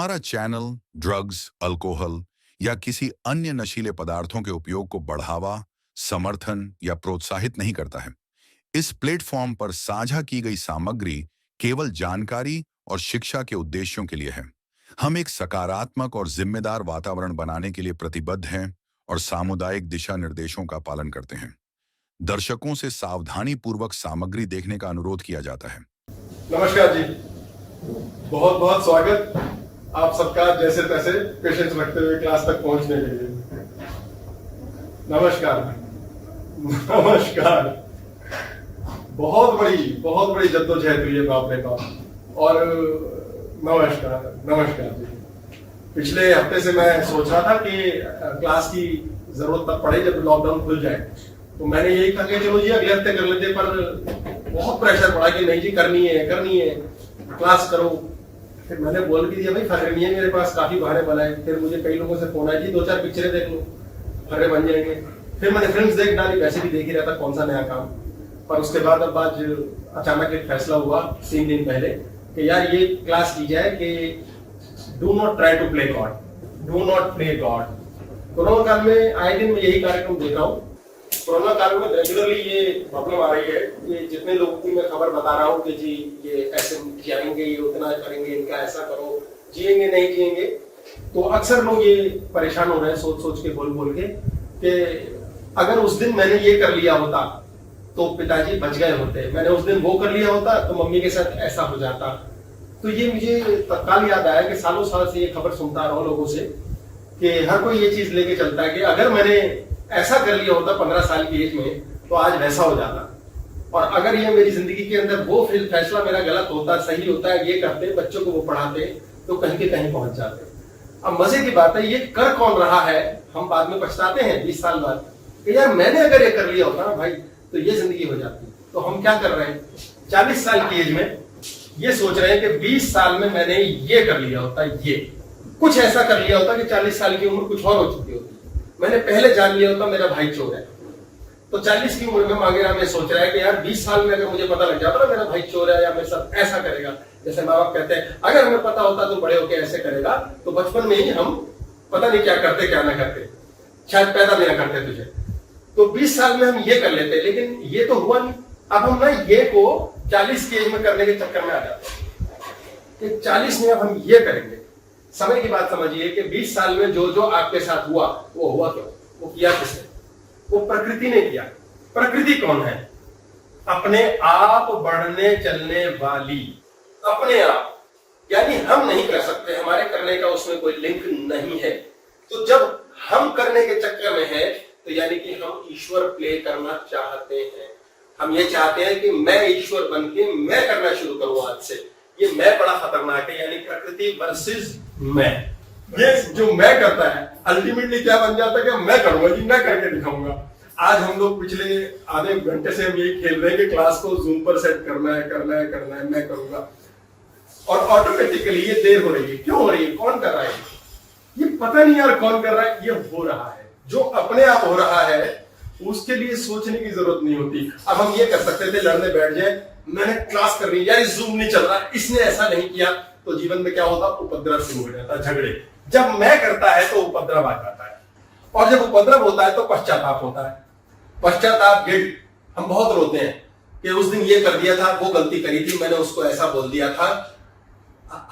हमारा channel drugs, alcohol या किसी अन्य नशीले पदार्थों के उपयोग को बढ़ावा, समर्थन या प्रोत्साहित नहीं करता है। इस प्लेटफॉर्म पर साझा की गई सामग्री केवल जानकारी और शिक्षा के उद्देश्यों के लिए है। हम एक सकारात्मक और जिम्मेदार वातावरण बनाने के लिए प्रतिबद्ध हैं और सामुदायिक दिशा निर्देशों का पालन करते हैं। दर्शकों से सावधानी पूर्वक सामग्री देखने का अनुरोध किया जाता है। नमस्कार जी, बहुत बहुत स्वागत आप सबका जैसे तैसे पेशेंस रखते हुए क्लास तक पहुंचने के लिए। नमस्कार नमस्कार। बहुत बड़ी जद्दोजहद हुई है बाप रे बाप। और नमस्कार नमस्कार जी। पिछले हफ्ते से मैं सोच रहा था कि क्लास की जरूरत तब पड़े जब लॉकडाउन खुल जाए, तो मैंने यही कहा कि चलो जी अगले हफ्ते कर लेते, पर बहुत प्रेशर पड़ा कि नहीं जी करनी है क्लास करो। फिर मैंने बोल के दिया भाई फर्रे नहीं है मेरे पास, काफी बहाने बनाए। फिर मुझे कई लोगों से फोन आया जी 2-4 पिक्चरें देख लो, फर्रे बन जाएंगे। फिर मैंने फिल्म्स देख डाली, वैसे भी देख ही रहा था कौन सा नया काम। पर उसके बाद अब आज अचानक एक फैसला हुआ 3 दिन पहले कि यार ये क्लास की जाए कि do not try to play god, do not play god. Corona काल में आए दिन मैं यही कार्यक्रम देख रहा हूँ। कोरोना काल में रेगुलरली ये प्रॉब्लम आ रही है कि जितने लोगों की मैं खबर बता रहा हूँ कि जी ये ऐसे जाएंगे, ये उतना करेंगे, इनका ऐसा करो, जिएंगे नहीं जिएंगे, तो अक्सर लोग ये परेशान हो रहे हैं सोच के बोल के कि अगर उस दिन मैंने ये कर लिया होता तो पिताजी बच गए होते, मैंने उस दिन वो कर लिया होता तो मम्मी के साथ ऐसा हो जाता। तो ये मुझे तत्काल याद आया कि सालों साल से ये खबर सुनता रहा लोगों से कि हर कोई ये चीज लेके चलता है कि अगर मैंने ऐसा कर लिया होता 15 साल की एज में तो आज वैसा हो जाता। और अगर ये मेरी जिंदगी के अंदर वो फैसला मेरा गलत होता, सही होता है, ये करते, बच्चों को वो पढ़ाते, तो कहीं के कहीं पहुंच जाते। अब मजे की बात है ये कर कौन रहा है, हम बाद में पछताते हैं 20 साल बाद कि यार मैंने अगर ये कर लिया होता ना भाई तो ये जिंदगी हो जाती। तो हम क्या कर रहे हैं 40 साल की एज में, ये सोच रहे हैं कि 20 साल में मैंने ये कर लिया होता, ये कुछ ऐसा कर लिया होता कि 40 साल की उम्र कुछ और हो चुकी होती, मैंने पहले जान लिया होता मेरा भाई चोर है। तो 40 की उम्र में मांगे हमें सोच रहा है कि यार 20 साल में अगर मुझे पता लग जाता ना मेरा भाई चोर है या मेरे साथ ऐसा करेगा, जैसे माँ बाप कहते हैं अगर हमें पता होता तो बड़े होके ऐसे करेगा, तो बचपन में ही हम पता नहीं क्या करते क्या ना करते, शायद पैदा भी ना करते तुझे। तो 20 साल में हम ये कर लेते, लेकिन ये तो हुआ नहीं। अब हम ना ये को 40 की एज में करने के चक्कर में आ जाते हैं कि 40 में अब हम ये करेंगे। समय की बात समझिए कि 20 साल में जो जो आपके साथ हुआ वो हुआ क्यों, वो किया किसने? वो प्रकृति ने किया। प्रकृति कौन है? अपने आप बढ़ने चलने वाली, अपने आप, यानी हम नहीं कर सकते, हमारे करने का उसमें कोई लिंक नहीं है। तो जब हम करने के चक्कर में है तो यानी कि हम ईश्वर प्ले करना चाहते हैं। हम ये चाहते हैं कि मैं ईश्वर बन के मैं करना शुरू करूं आज से। ये मैं बड़ा खतरनाक है, यानी प्रकृति वर्सेस मैं। ये जो मैं करता है अल्टीमेटली क्या बन जाता है कि मैं करूंगा जी, मैं करके दिखाऊंगा। आज हम लोग पिछले आधे घंटे से हम यही खेल रहे हैं कि क्लास को जूम पर सेट करना है, मैं करूंगा। और ऑटोमेटिकली ये देर हो रही है। क्यों हो रही है? कौन कर रहा है? ये पता नहीं यार कौन कर रहा है, ये हो रहा है। जो अपने आप हो रहा है उसके लिए सोचने की जरूरत नहीं होती। अब हम ये कर सकते थे लड़ने बैठ जाए, मैंने क्लास कर रही यार जूम नहीं चल रहा, इसने ऐसा नहीं किया, तो जीवन में क्या होता? उपद्रव शुरू हो जाता, झगड़े। जब मैं करता है तो उपद्रव आ जाता है, और जब उपद्रव होता है तो पश्चाताप होता है। पश्चाताप, गिल्ट। हम बहुत रोते हैं कि उस दिन ये कर दिया था, वो गलती करी थी, मैंने उसको ऐसा बोल दिया था।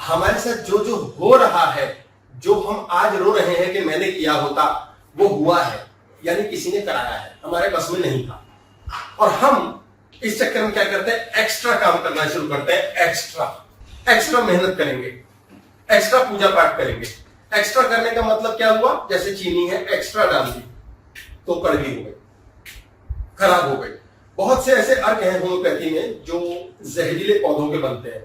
हमारे साथ जो जो हो रहा है, जो हम आज रो रहे हैं कि मैंने किया होता, वो हुआ है, यानी किसी ने कराया है, हमारे बस में नहीं था। और हम इस चक्कर में क्या करते हैं? एक्स्ट्रा काम करना शुरू करते हैं। एक्स्ट्रा मेहनत करेंगे, एक्स्ट्रा पूजा पाठ करेंगे। एक्स्ट्रा करने का मतलब क्या हुआ? जैसे चीनी है एक्स्ट्रा डाल दी तो कड़वी हो गई, खराब हो गई। बहुत से ऐसे अर्क हैं होम्योपैथी में जो जहरीले पौधों के बनते हैं,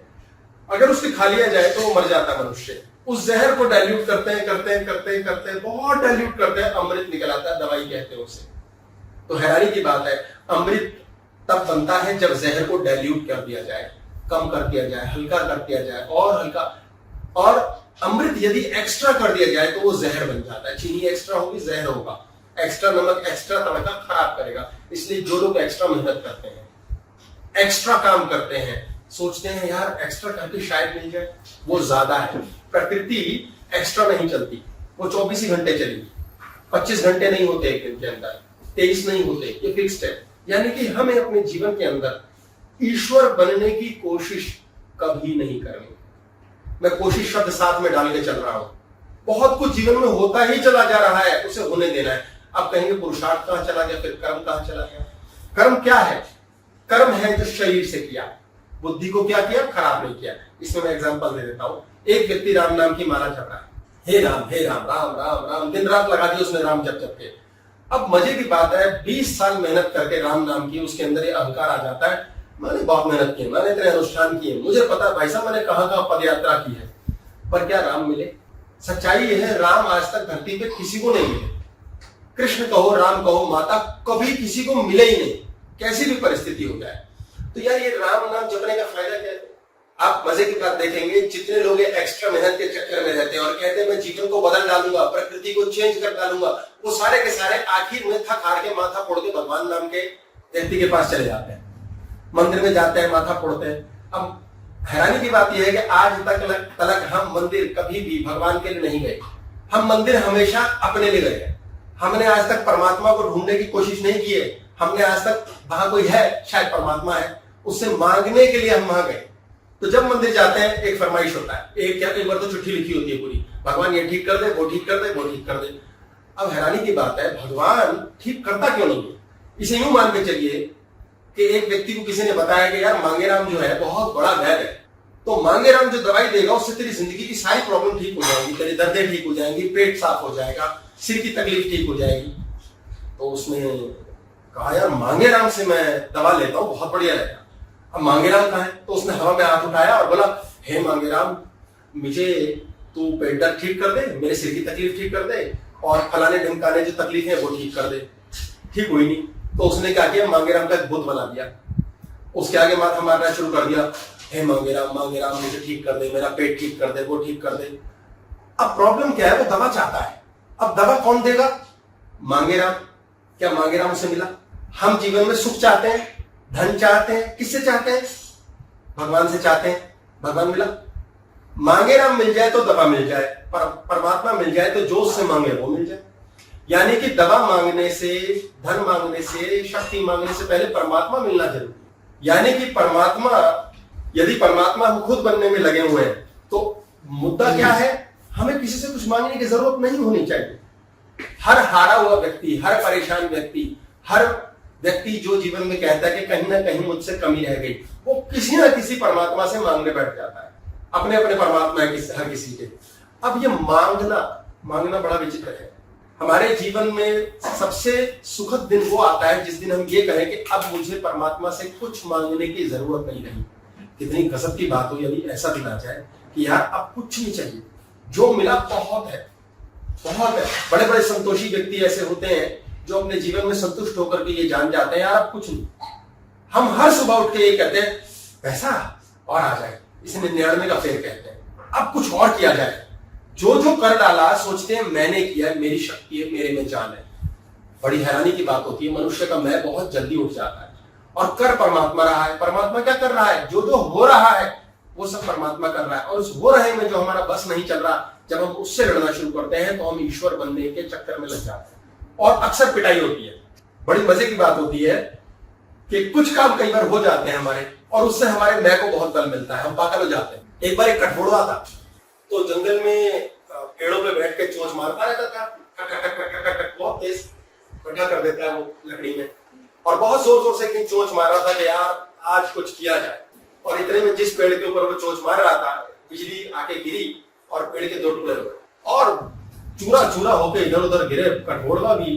अगर उसके खा लिया जाए तो वो मर जाता है मनुष्य। उस जहर को डाइल्यूट करते हैं, बहुत डाइल्यूट करते हैं, अमृत निकल आता है, दवाई कहते हैं उसे। तो हैरानी की बात है, अमृत तब बनता है जब जहर को डाइल्यूट कर दिया जाए, कम कर दिया जाए, हल्का कर दिया जाए, और हल्का। और अमृत यदि एक्स्ट्रा कर दिया जाए तो वो जहर बन जाता है। चीनी एक्स्ट्रा होगी, जहर होगा। एक्स्ट्रा नमक, एक्स्ट्रा तड़का खराब करेगा। इसलिए जो लोग एक्स्ट्रा मेहनत करते हैं, एक्स्ट्रा काम करते हैं, सोचते हैं यार एक्स्ट्रा करके शायद मिल जाए, वो ज्यादा है। प्रकृति एक्स्ट्रा नहीं चलती, वो 24 ही घंटे चलेगी, 25 घंटे नहीं होते एक दिन के अंदर, 23 नहीं होते, ये फिक्स्ड है। यानी कि हमें अपने जीवन के अंदर ईश्वर बनने की कोशिश कभी नहीं करनी। मैं कोशिश शब्द साथ में डाल के चल रहा हूं। बहुत कुछ जीवन में होता ही चला जा रहा है, उसे होने देना है। अब कहेंगे पुरुषार्थ कहां चला गया, फिर कर्म कहां चला गया? कर्म क्या है? कर्म है जो शरीर से किया, बुद्धि को क्या किया, खराब नहीं किया। इसमें मैं एग्जांपल दे देता हूं। एक व्यक्ति राम नाम की माला जप रहा है, हे राम हे राम, राम राम राम, दिन रात लगा दी उसने राम जप जप के। अब मजे की बात है, 20 साल मेहनत करके राम नाम की, उसके अंदर ये अहंकार आ जाता है, मैंने बहुत मेहनत की, मैंने इतने अनुष्ठान किए, मुझे पता है भाई साहब मैंने कहां कहां पद यात्रा की है, पर क्या राम मिले? सच्चाई यह है, राम आज तक धरती पे किसी को नहीं मिले। कृष्ण कहो, राम कहो, माता, कभी किसी को मिले ही नहीं, कैसी भी परिस्थिति हो जाए। तो यार ये राम नाम जपने का फायदा क्या है? आप मजे की बात देखेंगे, जितने लोग एक्स्ट्रा मेहनत के चक्कर में रहते हैं और कहते हैं मैं जीवन को बदल डालूंगा, प्रकृति को चेंज कर डालूंगा, वो सारे के सारे आखिर में थक हार के माथा फोड़ के भगवान नाम के व्यक्ति के पास चले जाते हैं, मंदिर में जाते हैं, माथा फोड़ते हैं। अब हैरानी की बात यह है कि आज तक हम मंदिर कभी भी भगवान के लिए नहीं गए। हम मंदिर हमेशा अपने लिए गए। हमने आज तक परमात्मा को ढूंढने की कोशिश नहीं की है। हमने आज तक वहां कोई है, शायद परमात्मा है, उससे मांगने के लिए हम वहां गए। तो जब मंदिर जाते हैं एक फरमाइश होता है, एक बार तो चिट्ठी लिखी होती है पूरी, भगवान ये ठीक कर दे, वो ठीक कर दे, वो ठीक कर दे। अब हैरानी की बात है, भगवान ठीक करता क्यों नहीं है? इसे यूं मान के चलिए कि एक व्यक्ति को किसी ने बताया कि यार मांगेराम जो है बहुत बड़ा वैद्य है, तो मांगेराम जो दवाई देगा उससे तेरी जिंदगी की सारी प्रॉब्लम ठीक हो जाएगी, तेरी दर्दें ठीक हो जाएंगी, पेट साफ हो जाएगा, सिर की तकलीफ ठीक हो जाएगी। तो उसने कहा यार मांगेराम से मैं दवा लेता हूं, बहुत बढ़िया रहेगा। अब मांगेराम कहाँ है? तो उसने हवा में हाथ उठाया और बोला, हे मांगेराम, मुझे तू पेट दर्द ठीक कर दे, मेरे सिर की तकलीफ ठीक कर दे, और फलाने ढिमकाने जो तकलीफ है वो ठीक कर दे। ठीक हुई नहीं, तो उसने क्या किया, मांगेराम का एक बुत बना दिया, उसके आगे माथा मारना शुरू कर दिया, हे मांगेराम मांगेराम मुझे ठीक कर दे, मेरा पेट ठीक कर दे, वो ठीक कर दे। अब प्रॉब्लम क्या है, वो दवा चाहता है। अब दवा कौन देगा? मांगेराम। क्या मांगेराम से मिला? हम जीवन में सुख चाहते हैं, धन चाहते हैं, किससे चाहते हैं? भगवान से चाहते हैं। भगवान मिला? मांगेराम मिल जाए तो दवा मिल जाए, परमात्मा मिल जाए तो जो उससे मांगे वो मिल जाए। यानी कि दवा मांगने से, धन मांगने से, शक्ति मांगने से पहले परमात्मा मिलना जरूरी है। यानी कि परमात्मा, यदि परमात्मा हम खुद बनने में लगे हुए हैं तो मुद्दा क्या है, हमें किसी से कुछ मांगने की जरूरत नहीं होनी चाहिए। हर हारा हुआ व्यक्ति, हर परेशान व्यक्ति, हर व्यक्ति जो जीवन में कहता है कि कहीं ना कहीं मुझसे कमी रह गई, वो किसी ना किसी परमात्मा से मांगने बैठ जाता है। अपने अपने परमात्मा है हर किसी के। अब ये मांगना बड़ा विचित्र है। हमारे जीवन में सबसे सुखद दिन वो आता है जिस दिन हम ये कहें कि अब मुझे परमात्मा से कुछ मांगने की जरूरत नहीं रही। कितनी गजब की बात हो यदि ऐसा दिन आ जाए कि यार अब कुछ नहीं चाहिए, जो मिला बहुत है, बहुत है। बड़े बड़े संतोषी व्यक्ति ऐसे होते हैं जो अपने जीवन में संतुष्ट होकर के ये जान जाते हैं यार अब कुछ नहीं। हम हर सुबह उठ के ये कहते हैं पैसा और आ जाए, इसे 99 का फेर कहते हैं, अब कुछ और किया जाए। जो जो कर डाला सोचते हैं मैंने किया, मेरी शक्ति है, मेरे में जान है। बड़ी हैरानी की बात होती है, मनुष्य का मैं बहुत जल्दी उठ जाता है और कर परमात्मा रहा है। परमात्मा क्या कर रहा है? जो जो हो रहा है वो सब परमात्मा कर रहा है, और उस हो रहे में जो हमारा बस नहीं चल रहा, जब हम उससे लड़ना शुरू करते हैं तो हम ईश्वर बनने के चक्कर में लग जाते हैं और अक्सर पिटाई होती है। बड़ी मजे की बात होती है कि कुछ काम कई बार हो जाते हैं हमारे, और उससे हमारे मैं को बहुत बल मिलता है, हम पागल हो जाते हैं। एक बार एक कठफोड़वा था, तो जंगल में पेड़ों पे बैठ के चोंच मारता रहता था, बहुत तेज गड्ढा कर देता है वो लकड़ी में, और बहुत जोर जोर से चोंच मार रहा था कि यार आज कुछ किया जाए। और इतने में जिस पेड़ के ऊपर वो चोंच मार रहा था, बिजली आके गिरी और पेड़ के 2 टुकड़े हो गए और चूरा चूरा होके इधर उधर गिरे। कठफोड़वा भी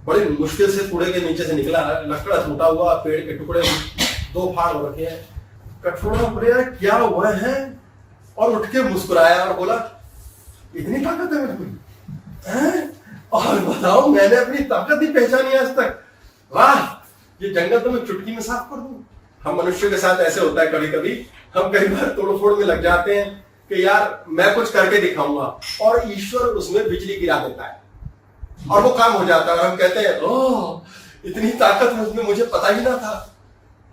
बड़ी मुश्किल से कूड़े के नीचे से निकला, लकड़ा टूटा हुआ, पेड़ के टुकड़े 2 फाड़ हो रखे हैं। कठफोड़वा बोले यार क्या हुआ है, और उठ के मुस्कुराया और बोला इतनी ताकत है मेरे को, और बताओ मैंने अपनी ताकत ही पहचानी आज तक। वाह, ये जंगल तो मैं चुटकी में साफ कर दूं। हम मनुष्यों के साथ ऐसे होता है, कभी कभी हम कई बार तोड़फोड़ में लग जाते हैं कि यार मैं कुछ करके दिखाऊंगा, और ईश्वर उसमें बिजली गिरा देता है और वो काम हो जाता है, और हम कहते हैं ओह इतनी ताकत मुझमें, मुझे पता ही ना था।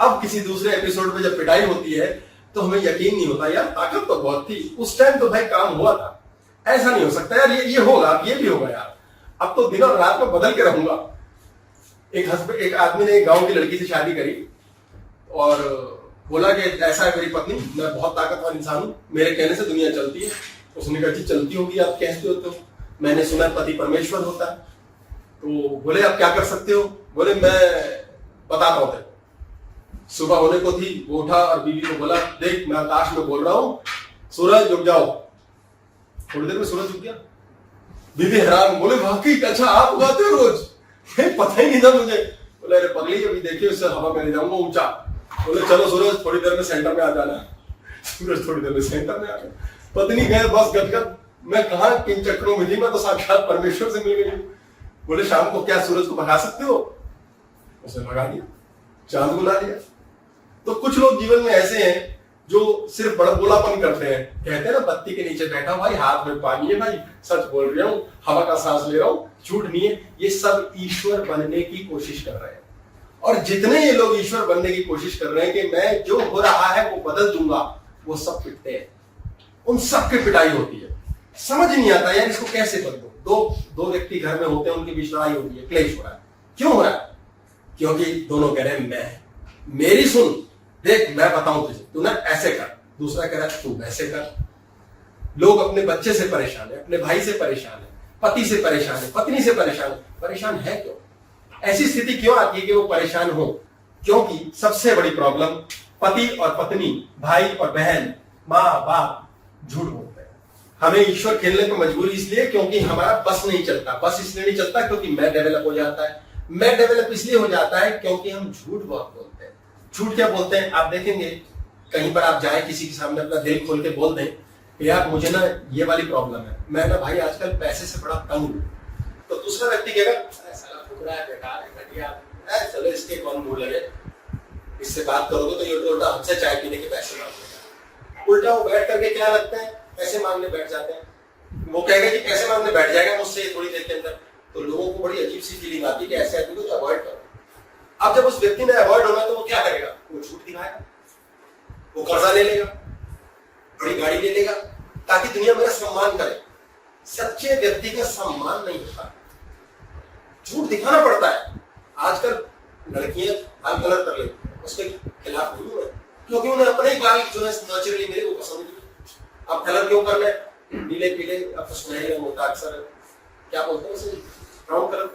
अब किसी दूसरे एपिसोड में जब पिटाई होती है तो हमें यकीन नहीं होता यार, ताकत तो बहुत थी उस टाइम, तो भाई काम हुआ था, ऐसा नहीं हो सकता यार, ये होगा, ये भी होगा यार, अब तो दिन और रात में बदल के रहूंगा। एक आदमी ने एक गांव की लड़की से शादी करी और बोला कि ऐसा है मेरी पत्नी, मैं बहुत ताकतवर इंसान हूं, मेरे कहने से दुनिया चलती है। उसने कहा जी चलती होगी, आप कहते होते हो, मैंने सुना पति परमेश्वर होता है। तो बोले आप क्या कर सकते हो? बोले मैं बताता हूं। सुबह होने को थी, वो उठा और बीवी को बोला देख मैं आकाश में बोल रहा हूं, सूरज उग जाओ। थोड़ी देर में सूरज उग गया। बीवी हैरान, बोले वाकई अच्छा आप उगाते हो रोज? पता ही नहीं था मुझे। बोले अरे पगली अभी देखिए उससे हवा में ले जाऊंगा ऊंचा। बोले चलो सूरज थोड़ी देर में सेंटर में आ जाना। सूरज थोड़ी देर में सेंटर में आ गया। पत्नी गए बस गदगद, मैं कहा किन चक्रों में थी, मैं तो साक्षात परमेश्वर से मिल गई। बोले शाम को क्या सूरज को भगा सकते हो? उसने भगा दिया, चांद बुला दिया। तो कुछ लोग जीवन में ऐसे हैं जो सिर्फ बड़बोलापन करते हैं, कहते हैं ना बत्ती के नीचे बैठा भाई हाथ में पानी है भाई, सच बोल रहा हूं, हवा का सांस ले रहा हूं, झूठ नहीं है। ये सब ईश्वर बनने की कोशिश कर रहे हैं। और जितने ये लोग ईश्वर बनने की कोशिश कर रहे हैं कि मैं जो हो रहा है वो बदल दूंगा, वो सब पिटते हैं। उन सब की पिटाई होती है। समझ नहीं आता यार इसको कैसे बदलूं। दो व्यक्ति घर में होते हैं, उनकी बीच लड़ाई होती है, क्लेश हो रहा है। क्यों हो रहा है? क्योंकि दोनों कह रहे हैं मैं, मेरी सुन, देख मैं बताऊं तुझे, तू ना ऐसे कर। दूसरा कह रहा है तू वैसे कर। लोग अपने बच्चे से परेशान है, अपने भाई से परेशान है, पति से परेशान है, पत्नी से परेशान है। परेशान है क्यों? ऐसी स्थिति क्यों आती है कि वो परेशान हो? क्योंकि सबसे बड़ी प्रॉब्लम पति और पत्नी, भाई और बहन, माँ बाप झूठ बोलते हैं। हमें ईश्वर खेलने पर मजबूरी इसलिए क्योंकि हमारा बस नहीं चलता। बस इसलिए नहीं चलता क्योंकि मैं डेवलप हो जाता है। मैं डेवलप इसलिए हो जाता है क्योंकि हम झूठ बहुत बोलते हैं। झूठ क्या बोलते हैं? आप देखेंगे कहीं पर आप जाए किसी के सामने अपना दिल खोल के बोल दें यार मुझे ना ये वाली प्रॉब्लम है, मैं ना भाई आजकल पैसे से बड़ा तंग हूं। तो दूसरा व्यक्ति कहेगा साला फुकरा है, बेकार है, घटिया है, चलो इसके कौन मुंह लगे, इससे बात करोगे तो ये उल्टा हमसे चाय पीने के पैसे मांगेगा। उल्टा वो बैठ करके क्या लगता है पैसे मांगने बैठ जाते हैं। वो कहेगा कि पैसे मांगने बैठ जाएगा मुझसे थोड़ी देर के अंदर। तो लोगों को बड़ी अजीब सी फीलिंग आती है कि ऐसे आदमी को तो अवॉइड करो। अब जब उस व्यक्ति ने अवॉइड होना तो वो क्या करेगा? वो झूठ दिखाएगा, वो कर्जा ले लेगा, बड़ी गाड़ी ले लेगा ताकि दुनिया मेरा सम्मान करे। सच्चे व्यक्ति का सम्मान नहीं होता, झूठ दिखाना पड़ता है। आजकल लड़कियां लाल कलर कर लेती हैं, उसके खिलाफ नहीं है क्योंकि उन्हें अपने ही बाल जो है नेचुरली मेरे को पसंद नहीं। अब कलर क्यों कर ले? नीले पीले अब तो सुनहरे रंग होता अक्सर, क्या बोलते हैं उसे, ब्राउन कलर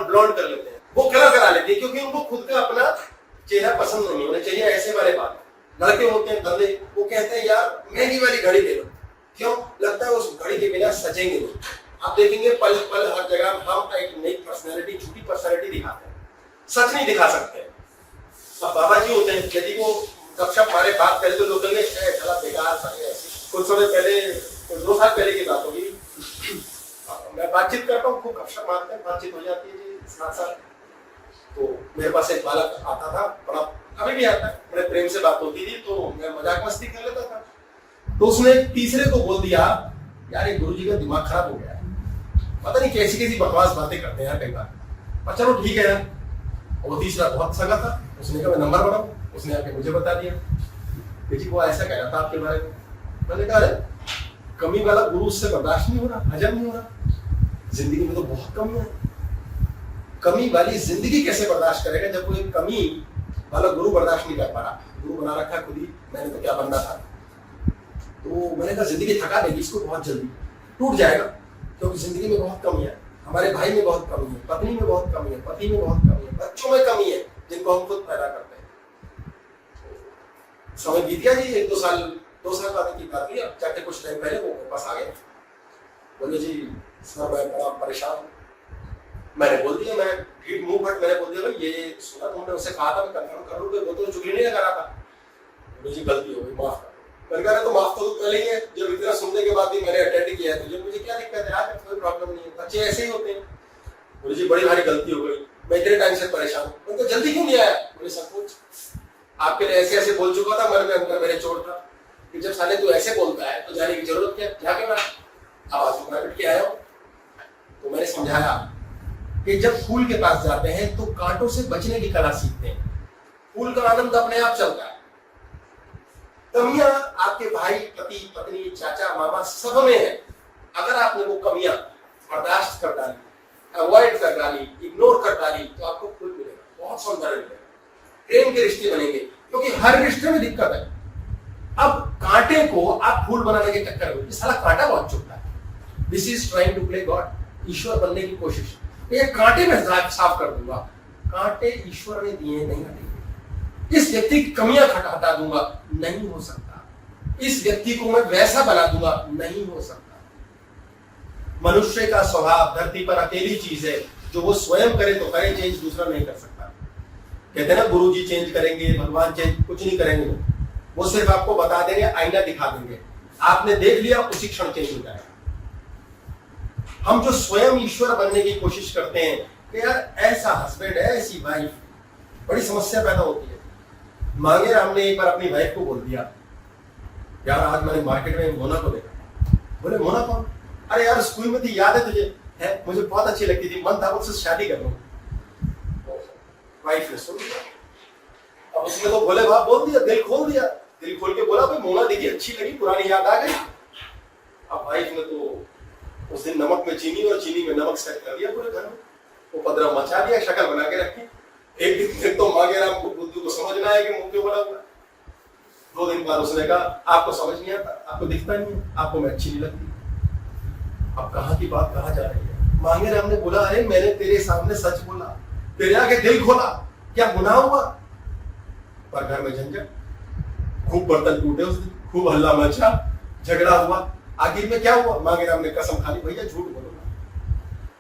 ब्लॉन्ड कर लेते हैं। वो कलर करा लेते हैं क्योंकि उनको खुद का अपना चेहरा पसंद नहीं, उन्हें चाहिए ऐसे वाले बाल। लड़के होते हैं गंदे, वो कहते हैं यार महंगी वाली घड़ी ले लो। क्यों? लगता है उस घड़ी के बिना सजेंगे नहीं। आप देखेंगे पल पल हर जगह हम एक नई पर्सनैलिटी, झूठी पर्सनैलिटी दिखाते हैं, सच नहीं दिखा सकते। अब बाबा जी होते हैं, यदि वो गपशप हमारे बात करे तो लोग कहेंगे बेकार था। कुछ समय पहले, 2 साल पहले की बात होगी, मैं बातचीत करता हूँ, खूब गपशप मारते हैं, बातचीत हो जाती है जी साथ। तो मेरे पास एक बालक आता था, बड़ा अभी भी आता है, बड़े प्रेम से बात होती थी तो मैं मजाक मस्ती कर लेता था। तो उसने तीसरे को बोल दिया यार ये गुरुजी का दिमाग खराब हो गया है, पता नहीं कैसी कैसी बकवास बातें करते हैं यार कई बार, पर चलो ठीक है यार। वो तीसरा बहुत सगा था, उसने कहा मैं नंबर बनाऊं, उसने आके मुझे बता दिया जी वो ऐसा कह रहा था आपके बारे में। मैंने कहा अरे कमी वाला गुरु उससे बर्दाश्त नहीं हो रहा, हजम नहीं हो रहा। जिंदगी में तो बहुत कमी है, कमी वाली जिंदगी कैसे बर्दाश्त करेगा जब कोई कमी वाला गुरु बर्दाश्त नहीं कर पा रहा। गुरु बना रखा खुद ही, मैंने तो क्या बनना था। तो मैंने कहा जिंदगी थका देगी इसको, बहुत जल्दी टूट जाएगा क्योंकि जिंदगी में बहुत कमी है, हमारे भाई में बहुत कमी है, पत्नी में बहुत कमी है, पति में बहुत कमी है, बच्चों में कमी है जिनको हम खुद पैदा करते हैं। समय बीत गया जी, 2 साल बाद की बात हुई। अब जाके कुछ टाइम पहले वो पास आ गए, बोले जी सर मैं बड़ा परेशान हूँ। मैंने बोल दिया, मैं ठीक मुंह फट मैंने बोल दिया भाई ये सुना तुमने उससे कहा था मैं कंफर्म कर लूँ, वो तो चुगली नहीं लगा रहा था। बोले जी गलती हो गई, माफ कर। मैंने कहा तो माफ तो पहले ही है, जब इतना सुनने के बाद भी मैंने अटेंड किया है तुझे, मुझे क्या दिक्कत है यार, कोई प्रॉब्लम नहीं है, बच्चे ऐसे ही होते हैं। बोले जी बड़ी भारी गलती हो गई, मैं इतने टाइम से परेशान हूँ। उनको जल्दी क्यों नहीं आया? बोले सब कुछ आपके लिए ऐसे ऐसे बोल चुका था, मन में अंदर मेरे चोट था कि जब साले तू ऐसे बोलता है तो जाने की जरूरत क्या, क्या कर रहा है, आवाज उठा के आया हूँ। तो मैंने समझाया कि जब फूल के पास जाते हैं तो कांटों से बचने की कला सीखते हैं। फूल का आनंद अपने आप चलता है। कमियां आपके भाई, पति, पत्नी, चाचा, मामा सब में है। अगर आपने वो कमियां बर्दाश्त कर डाली, अवॉइड कर डाली, इग्नोर कर डाली, तो आपको फूल मिलेगा, बहुत सौंदर्य मिलेगा, प्रेम के रिश्ते बनेंगे, क्योंकि हर रिश्ते में दिक्कत है। अब कांटे को आप फूल बनाने के चक्कर में, साला कांटा बहुत चुभता है। This is trying to play God, ईश्वर बनने की कोशिश। ये कांटे में साफ कर दूंगा, कांटे ईश्वर ने दिए नहीं हटेंगे। इस व्यक्ति की कमियां हटा दूंगा, नहीं हो सकता। इस व्यक्ति को मैं वैसा बना दूंगा, नहीं हो सकता। मनुष्य का स्वभाव धरती पर अकेली चीज है जो वो स्वयं करे तो करे, चेंज दूसरा नहीं कर सकता। कहते हैं ना, गुरु जी चेंज करेंगे, भगवान चेंज, कुछ नहीं करेंगे। वो सिर्फ आपको बता देंगे, आईना दिखा देंगे, आपने देख लिया, उसी क्षण चेंज हो जाएगा। हम जो स्वयं ईश्वर बनने की कोशिश करते हैं कि यार ऐसा हस्बैंड है, ऐसी वाइफ, बड़ी समस्या पैदा होती है। मांगे राम ने एक बार अपनी वाइफ को बोल दिया, यार आज मैंने मार्केट में मोना को देखा। बोले मोना कौन? अरे यार स्कूल में थी, याद है तुझे? है, मुझे बहुत अच्छी लगती थी, मन था मुझसे शादी कर लूं। वाइफ ने सुन लिया। अब उसने तो भोले बाप बोल दिया, दिल खोल दिया, दिल खोल के बोला भाई मोना देखी, अच्छी लगी, पुरानी याद आ गई। अब वाइफ ने तो उस दिन नमक में चीनी और चीनी में नमक सेट कर दिया पूरे घर में, वो पदरा मचा दिया, शक्ल बना के रखी। एक दिन तो मांगे राम को बुद्धू को समझना है कि मुंह क्यों बना हुआ। 2 दिन बाद उसने कहा आपको समझ नहीं आता, आपको दिखता नहीं है, आपको मैं अच्छी नहीं लगती। अब कहाँ की बात कहाँ जा रही है? मांगे राम ने बोला, अरे मैंने तेरे सामने सच बोला, तेरे आगे दिल खोला, क्या गुनाह हुआ? पर घर में झंझट, खूब बर्तन टूटे उस दिन, खूब हल्ला मचा, झगड़ा हुआ। आखिर में क्या हुआ? मांगे राम ने कसम खा ली, भैया झूठ बोलूंगा,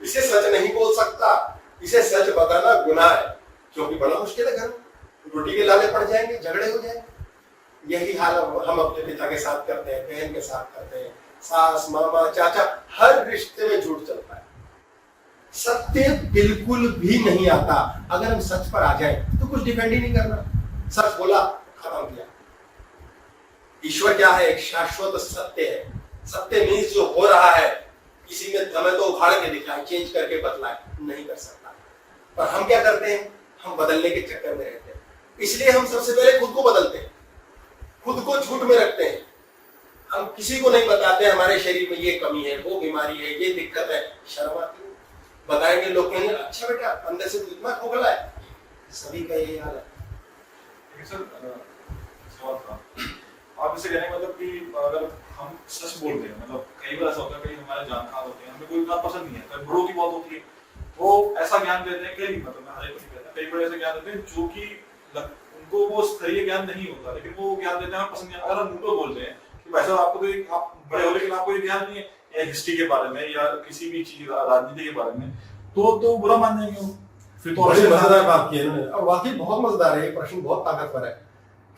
इसे सच नहीं बोल सकता, इसे सच बताना गुनाह है, क्योंकि बड़ा मुश्किल है, घर में रोटी के लाले पड़ जाएंगे, झगड़े हो जाएंगे। यही हाल हम अपने पिता के साथ करते हैं, बहन के साथ करते हैं, सास, मामा, चाचा, हर रिश्ते में झूठ चलता है। सत्य बिल्कुल भी नहीं आता। अगर हम सच पर आ जाए तो कुछ डिफेंड ही नहीं करना, सच बोला, खत्म किया। ईश्वर क्या है? एक शाश्वत सत्य है। सत्य मीन्स जो हो रहा है, किसी में हमें तो उखाड़ के दिखाए, चेंज करके बतलाए, नहीं कर सकता। पर हम क्या करते हैं? हम बदलने के चक्कर में रहते हैं। इसलिए हम सबसे पहले खुद को बदलते हैं, खुद को झूठ में रखते हैं। हम किसी को नहीं बताते हमारे शरीर में ये कमी है, वो बीमारी है, ये दिक्कत है। शर्म आती है, बताएंगे लोग कहेंगे अच्छा बेटा अंदर से तो इतना खोखला है। सभी का यही हाल है। सर सवाल था, आप इसे कहने मतलब कि अगर हम सच बोलते हैं, मतलब कई बार ऐसा होता है, कई हमारे जानकार होते हैं, हमें कोई बात पसंद नहीं है, कई बड़ों की बात होती है, वो ऐसा ज्ञान देते हैं, कई मतलब मैं हर एक को नहीं कहता, कई बड़े ऐसे ज्ञान देते हैं जो कि उनको वो सही ज्ञान नहीं होता, लेकिन वो ज्ञान देते हैं हमें पसंद नहीं। अगर हम उनको बोलते हैं कि भाई साहब आपको तो आप बड़े हो लेकिन आपको ये ज्ञान नहीं है, या हिस्ट्री के बारे में या किसी भी चीज राजनीति के बारे में, तो बुरा मान जाएंगे वो। फिर तो बड़ी मजेदार बात की है इन्होंने, और वाकई बहुत मजेदार है ये प्रश्न, बहुत ताकतवर है।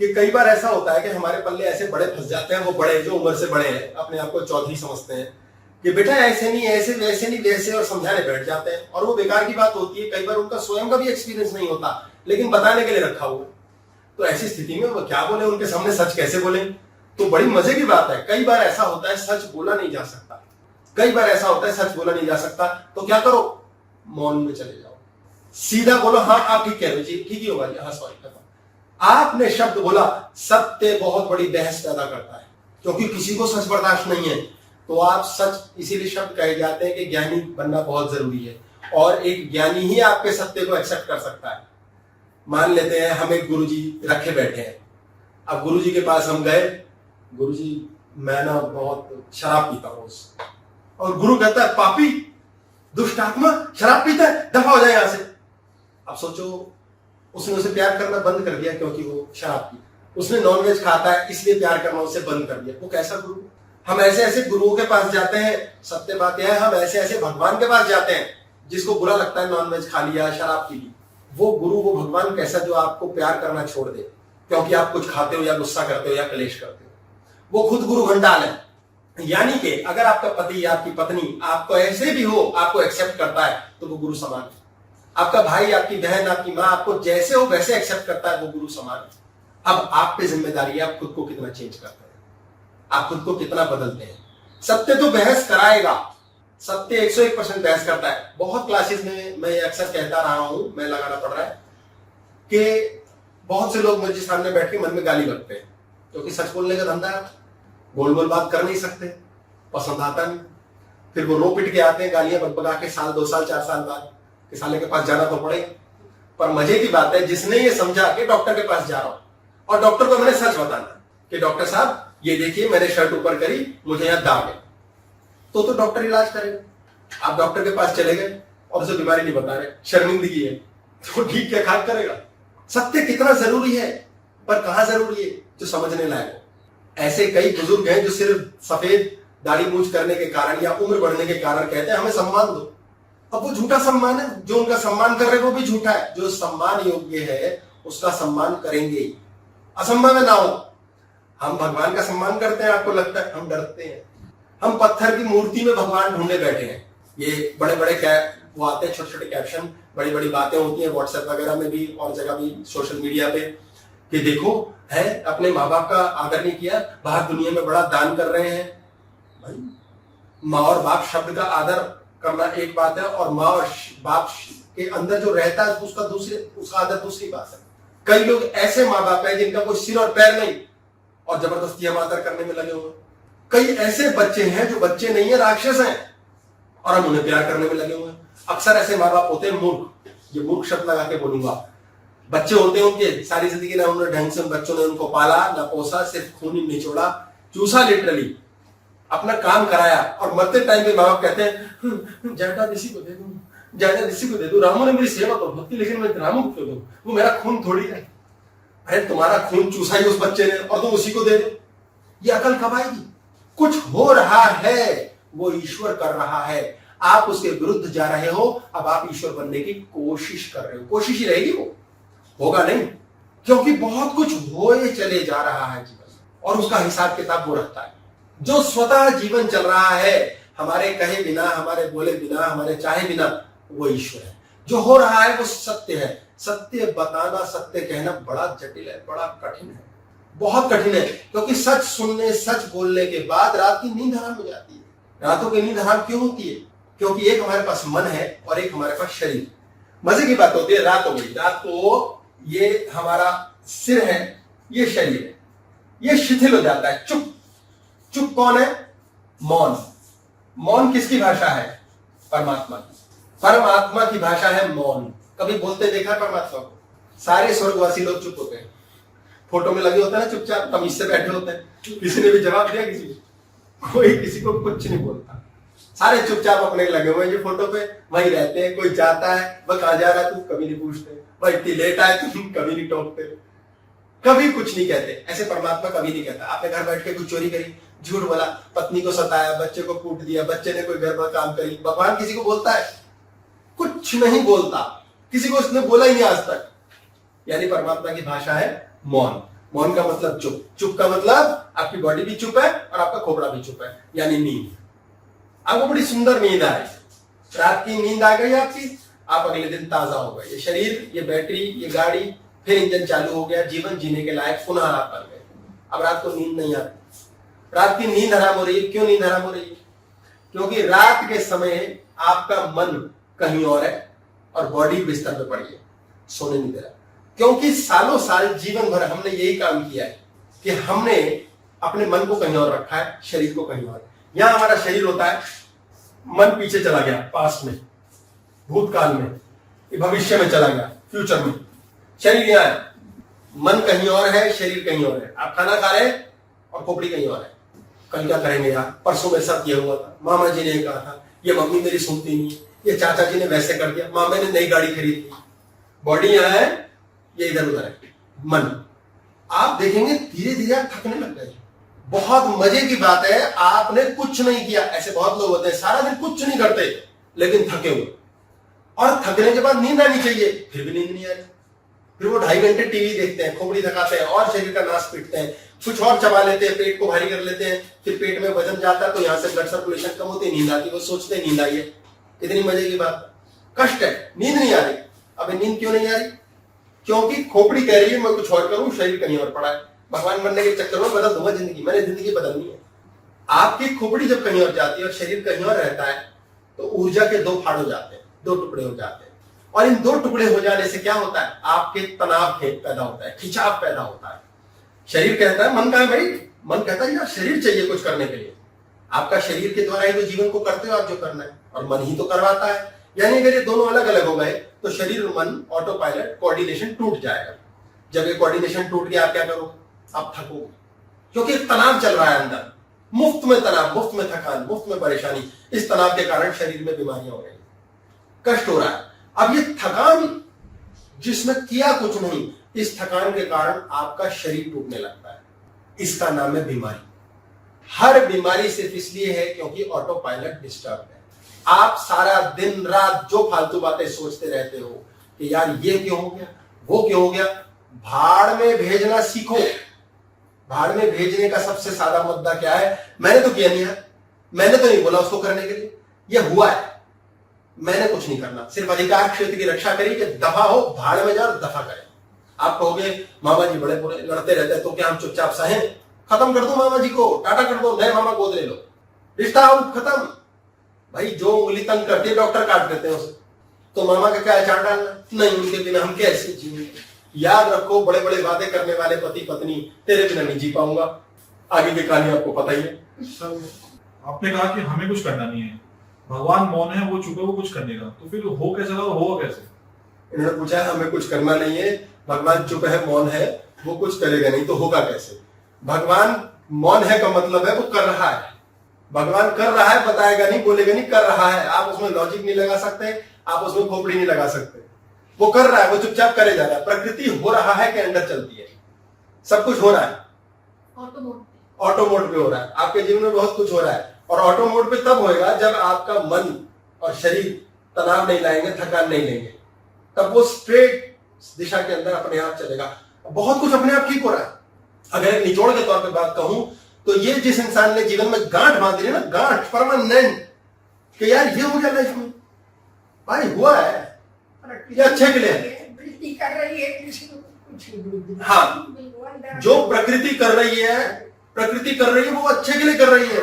कि कई बार ऐसा होता है कि हमारे पल्ले ऐसे बड़े फंस जाते हैं, वो बड़े जो उम्र से बड़े हैं, अपने आप को चौधरी समझते हैं कि बेटा ऐसे नहीं, ऐसे वैसे नहीं, वैसे, और समझाने बैठ जाते हैं। और वो बेकार की बात होती है, कई बार उनका स्वयं का भी एक्सपीरियंस नहीं होता, लेकिन बताने के लिए रखा हुआ। तो ऐसी स्थिति में वो क्या बोले, उनके सामने सच कैसे बोले? तो बड़ी मजे की बात है। कई बार ऐसा होता है सच बोला नहीं जा सकता, कई बार ऐसा होता है सच बोला नहीं जा सकता, तो क्या करो? मौन में चले जाओ, सीधा बोलो हाँ आप ठीक कह रहे हो जी, ठीक ही होगा जी, हाँ सॉरी। आपने शब्द बोला, सत्य बहुत बड़ी बहस पैदा करता है, क्योंकि किसी को सच बर्दाश्त नहीं है। तो आप सच, इसीलिए शब्द कहे जाते हैं कि ज्ञानी बनना बहुत जरूरी है, और एक ज्ञानी ही आपके सत्य को एक्सेप्ट कर सकता है। मान लेते हैं हम एक गुरुजी रखे बैठे हैं, अब गुरुजी के पास हम गए, गुरुजी मैं ना बहुत शराब पीता हूं, और गुरु कहता है पापी दुष्ट आत्मा शराब पीता है, दफा हो जाए यहां से। अब सोचो, उसने उसे प्यार करना बंद कर दिया क्योंकि वो शराब पी, उसने नॉनवेज खाता है इसलिए प्यार करना उसे बंद कर दिया। वो कैसा गुरु? हम ऐसे ऐसे गुरुओं के पास जाते हैं, सत्य बात यह है, हम ऐसे ऐसे भगवान के पास जाते हैं जिसको बुरा लगता है नॉनवेज खा लिया, शराब पी ली। वो गुरु, वो भगवान कैसा जो आपको प्यार करना छोड़ दे क्योंकि आप कुछ खाते हो या गुस्सा करते हो या कलेश करते हो। वो खुद गुरु घंटाल है। यानी कि अगर आपका पति या आपकी पत्नी आपको ऐसे भी हो, आपको एक्सेप्ट करता है, तो वो गुरु समान है। आपका भाई, आपकी बहन, आपकी माँ आपको जैसे हो वैसे एक्सेप्ट करता है, वो गुरु समान है। अब आप पे जिम्मेदारी है, आप खुद को कितना चेंज करते हैं, आप खुद को कितना बदलते हैं। सत्य तो बहस कराएगा, सत्य 101% बहस करता है। बहुत क्लासेस में मैं अक्सर कहता रहा हूं, मैं लगाना पड़ रहा है कि बहुत से लोग मुझे सामने बैठ के मन में गाली बकते हैं, क्योंकि सच बोलने का धंधा है, गोल गोल बात कर नहीं सकते, पसंद आता नहीं, फिर वो रो पिट के आते हैं गालियां बकबका के साल 2 साल 4 साल बाद कि साले के पास जाना तो पड़ेगा। पर मजे की बात है, जिसने ये समझा कि डॉक्टर के पास जा रहा हूं और डॉक्टर को मैंने सच बताना कि डॉक्टर साहब ये देखिए मैंने शर्ट ऊपर करी, मुझे यहां दाग है, तो डॉक्टर इलाज करेगा। आप डॉक्टर के पास चले गए और उसे बीमारी नहीं बता रहे, शर्मिंदगी है, तो ठीक क्या खाक करेगा। सत्य कितना जरूरी है, पर कहां जरूरी है, जो समझने लायक हो। ऐसे कई बुजुर्ग हैं जो सिर्फ सफेद दाढ़ी मूछ करने के कारण या उम्र बढ़ने के कारण कहते हैं हमें सम्मान दो। अब वो झूठा सम्मान है, जो उनका सम्मान कर रहे हैं वो भी झूठा है। जो सम्मान योग्य है उसका सम्मान करेंगे, असंभव है ना हो। हम भगवान का सम्मान करते हैं, आपको लगता है हम डरते हैं। हम पत्थर की मूर्ति में भगवान ढूंढने बैठे हैं। ये बड़े बड़े वो आते हैं, छोटे छोटे कैप्शन, बड़ी बड़ी बातें होती हैं व्हाट्सएप वगैरह में भी और जगह भी, सोशल मीडिया पे, कि देखो है अपने माँ बाप का आदर नहीं किया, बाहर दुनिया में बड़ा दान कर रहे हैं। भाई माँ और बाप शब्द का आदर करना एक बात है, और माँ और बाप के अंदर जो रहता है उसका आदर दूसरी बात है। कई लोग ऐसे माँ बाप हैं जिनका कोई सिर और पैर नहीं और जबरदस्ती हम आदर करने में लगे हुए। कई ऐसे बच्चे हैं जो बच्चे नहीं है, राक्षस हैं, और हम उन्हें प्यार करने में लगे हुए हैं। अक्सर ऐसे माँ बाप होते हैं मूर्ख, ये मूर्ख शब्द लगा के बोलूंगा। बच्चे होते हैं उनके सारी जिंदगी ना उन्होंने ढंग से बच्चों ने उनको पाला ना पोसा, सिर्फ खून ही निचोड़ा, चूसा लिटरली अपना काम कराया, और मरते टाइम पे माँ बाप कहते हैं जायदाद इसी को दे दूं, जायदाद इसी को दे दूं, रामू ने मेरी सेवा तो बहुत की, लेकिन मैं रामू को क्यों दूं, वो मेरा खून थोड़ी है। अरे तुम्हारा खून चूसा ही उस बच्चे ने और तुम उसी को दे दो, ये अकल कब आएगी। कुछ हो रहा है वो ईश्वर कर रहा है, आप उसके विरुद्ध जा रहे हो, अब आप ईश्वर बनने की कोशिश कर रहे हो। कोशिश ही रहेगी, वो होगा नहीं, क्योंकि बहुत कुछ होए चले जा रहा है जीवन, और उसका हिसाब किताब वो रखता है। जो स्वतः जीवन चल रहा है हमारे कहे बिना, हमारे बोले बिना, हमारे चाहे बिना, वो ईश्वर है। जो हो रहा है वो सत्य है। सत्य बताना, सत्य कहना बड़ा जटिल है, बड़ा कठिन है, बहुत कठिन है, क्योंकि सच सुनने, सच बोलने के बाद रात की नींद हराम हो जाती है। रातों की नींद हराम क्यों होती है? क्योंकि एक हमारे पास मन है और एक हमारे पास शरीर। मजे की बात होती है, रात हो गई, रात को ये हमारा सिर है, ये शरीर है, ये शिथिल हो जाता है। चुप चुप कौन है? मौन। मौन किसकी भाषा है? परमात्मा की। परमात्मा की भाषा है मौन। कभी बोलते देखा परमात्मा को? सारे स्वर्गवासी लोग चुप होते हैं, फोटो में लगे होते हैं ना, चुपचाप तमीज से बैठे होते हैं। किसी ने भी जवाब दिया? किसी को? कोई किसी को कुछ नहीं बोलता, सारे चुपचाप अपने लगे हुए हैं। जो फोटो पे वहीं रहते हैं। कोई जाता है, वह कहां जा रहा है, तुम कभी नहीं पूछते। वह इतनी लेट आए, तुम कभी नहीं टोकते, कभी कुछ नहीं कहते। ऐसे परमात्मा कभी नहीं कहता। आपने घर बैठ के कुछ चोरी करी, झूठ बोला, पत्नी को सताया, बच्चे को कूट दिया, बच्चे ने कोई घर पर काम करी, भगवान किसी को बोलता है? कुछ नहीं बोलता, किसी को उसने बोला ही नहीं आज तक। यानी परमात्मा की भाषा है मौन। मौन का मतलब चुप। चुप का मतलब आपकी बॉडी भी चुप है और आपका खोपड़ा भी चुप है, यानी नींद। आपको बड़ी सुंदर नींद आ रही, रात की नींद आ गई आपकी, आप अगले दिन ताजा हो गए। ये शरीर, ये बैटरी, ये गाड़ी, फिर इंजन चालू हो गया, जीवन जीने के लायक पुनः आप बन गए। अब रात को नींद नहीं आती, रात की नींद हराम हो रही है। क्यों नींद हराम हो रही है? क्योंकि रात के समय आपका मन कहीं और है और बॉडी बिस्तर पे पड़ी है, सोने नहीं दे रहा। क्योंकि सालों साल जीवन भर हमने यही काम किया है कि हमने अपने मन को कहीं और रखा है, शरीर को कहीं और। यहां हमारा शरीर होता है, मन पीछे चला गया, पास्ट में, भूतकाल में, भविष्य में चला गया, फ्यूचर में। शरीर यहां है, मन कहीं और है, शरीर कहीं और है। आप खाना खा रहे हैं और खोपड़ी कहीं और है। कल क्या करेंगे यार, परसों मेरे साथ ये हुआ था, मामा जी ने कहा था, ये मम्मी मेरी सुनती नहीं है, ये चाचा जी ने वैसे कर दिया, मामा ने नई गाड़ी खरीद ली। बॉडी यहां है, ये इधर उधर है, मन। आप देखेंगे धीरे धीरे आप थकने लग गए। बहुत मजे की बात है, आपने कुछ नहीं किया। ऐसे बहुत लोग होते हैं सारा दिन कुछ नहीं करते लेकिन थके हुए, और थकने के बाद नींद आनी चाहिए, फिर भी नींद नहीं आ रही। फिर वो 2.5 घंटे टीवी देखते हैं, खोपड़ी थकाते हैं और शरीर का नाश पीटते हैं, कुछ और चबा लेते हैं, पेट को भारी कर लेते हैं, फिर पेट में वजन जाता है तो यहाँ से ब्लड सर्कुलेशन कम होती है, नींद आती है। वो सोचते हैं नींद आई है। इतनी मजे की बात, कष्ट है, नींद नहीं आ रही। अब नींद क्यों नहीं आ रही? क्योंकि खोपड़ी कह रही है मैं कुछ और करूं, शरीर कहीं और पड़ा है। भगवान बनने के चक्कर में बदल दूंगा जिंदगी, मैंने जिंदगी बदलनी है। आपकी खोपड़ी जब कहीं और जाती है और शरीर कहीं और रहता है तो ऊर्जा के दो फाड़ हो जाते हैं, दो टुकड़े हो जाते हैं। और इन दो टुकड़े हो जाने से क्या होता है, आपके तनाव पैदा होता है, खिंचाव पैदा होता है। शरीर कहता है, मन का है भाई, मन कहता है यार शरीर चाहिए कुछ करने के लिए। आपका शरीर के द्वारा ही तो जीवन को करते हो आप जो करना है, और मन ही तो करवाता है। यानी अगर ये दोनों अलग अलग हो गए तो शरीर और मन ऑटो पायलट कोऑर्डिनेशन टूट जाएगा। जब ये कोऑर्डिनेशन टूट गया आप क्या करोगे, आप थकोगे, क्योंकि तनाव चल रहा है अंदर, मुफ्त में तनाव, मुफ्त में थकान, मुफ्त में परेशानी। इस तनाव के कारण शरीर में बीमारियां हो रही, कष्ट हो रहा है। अब ये थकान जिसमें किया कुछ नहीं, इस थकान के कारण आपका शरीर टूटने लगता है, इसका नाम है बीमारी। हर बीमारी सिर्फ इसलिए है क्योंकि ऑटो पायलट डिस्टर्ब है। आप सारा दिन रात जो फालतू बातें सोचते रहते हो कि यार ये क्यों हो गया, वो क्यों हो गया, भाड़ में भेजना सीखो। भाड़ में भेजने का सबसे सादा मुद्दा क्या है, मैंने तो किया नहीं है, मैंने तो नहीं बोला उसको करने के लिए, ये हुआ है, मैंने कुछ नहीं करना, सिर्फ अधिकार क्षेत्र की रक्षा करी कि दफा हो, भाड़ में जाओ, दफा करें। आप कहोगे मामा जी बड़े बुरे लड़ते रहते हैं, तो क्या हम चुपचाप सहें, खत्म कर दो मामा जी को, टाटा कर दो, नए मामा गोद ले लो, रिश्ता आउट, खत्म। भाई जो उंगली तंग करती है डॉक्टर काट देते हैं उसे, तो मामा का क्या अचार डालना, नहीं उनके बिना हम कैसे जिएंगे। याद रखो, बड़े बड़े वादे करने वाले पति पत्नी तेरे बिना नहीं जी पाऊंगा, आगे की कहानी आपको पता ही है। सर आपने कहा कि हमें कुछ करना नहीं है, भगवान मौन है, वो चुप है, वो कुछ करने का, तो फिर हो कैसे रहा, होगा कैसे? इन्होंने पूछा हमें कुछ करना नहीं है, भगवान चुप है, मौन है, वो कुछ करेगा नहीं, तो होगा कैसे? भगवान मौन है का मतलब है वो कर रहा है। भगवान कर रहा है, बताएगा नहीं, बोलेगा नहीं, कर रहा है। आप उसमें लॉजिक नहीं लगा सकते, आप उसमें खोपड़ी नहीं लगा सकते। वो कर रहा है, वो चुपचाप करे जा रहा है। प्रकृति हो रहा है कि अंदर चलती है, सब कुछ हो रहा है, ऑटो मोड पे हो रहा है। आपके जीवन में बहुत कुछ हो रहा है, और ऑटो मोड पे तब होएगा जब आपका मन और शरीर तनाव नहीं लाएंगे, थकान नहीं लेंगे, तब वो स्ट्रेट दिशा के अंदर अपने आप चलेगा। बहुत कुछ अपने आप ठीक हो रहा है। अगर एक निचोड़ के तौर पे बात कहूं तो ये जिस इंसान ने जीवन में गांठ बांधी है ना, गांठ परमानेंट, कि यार ये हो गया लाइफ में, भाई हुआ है, ये अच्छे के लिए है। कर रही है किसी को कुछ, हाँ, जो प्रकृति कर रही है, प्रकृति कर रही है, वो अच्छे के लिए कर रही है।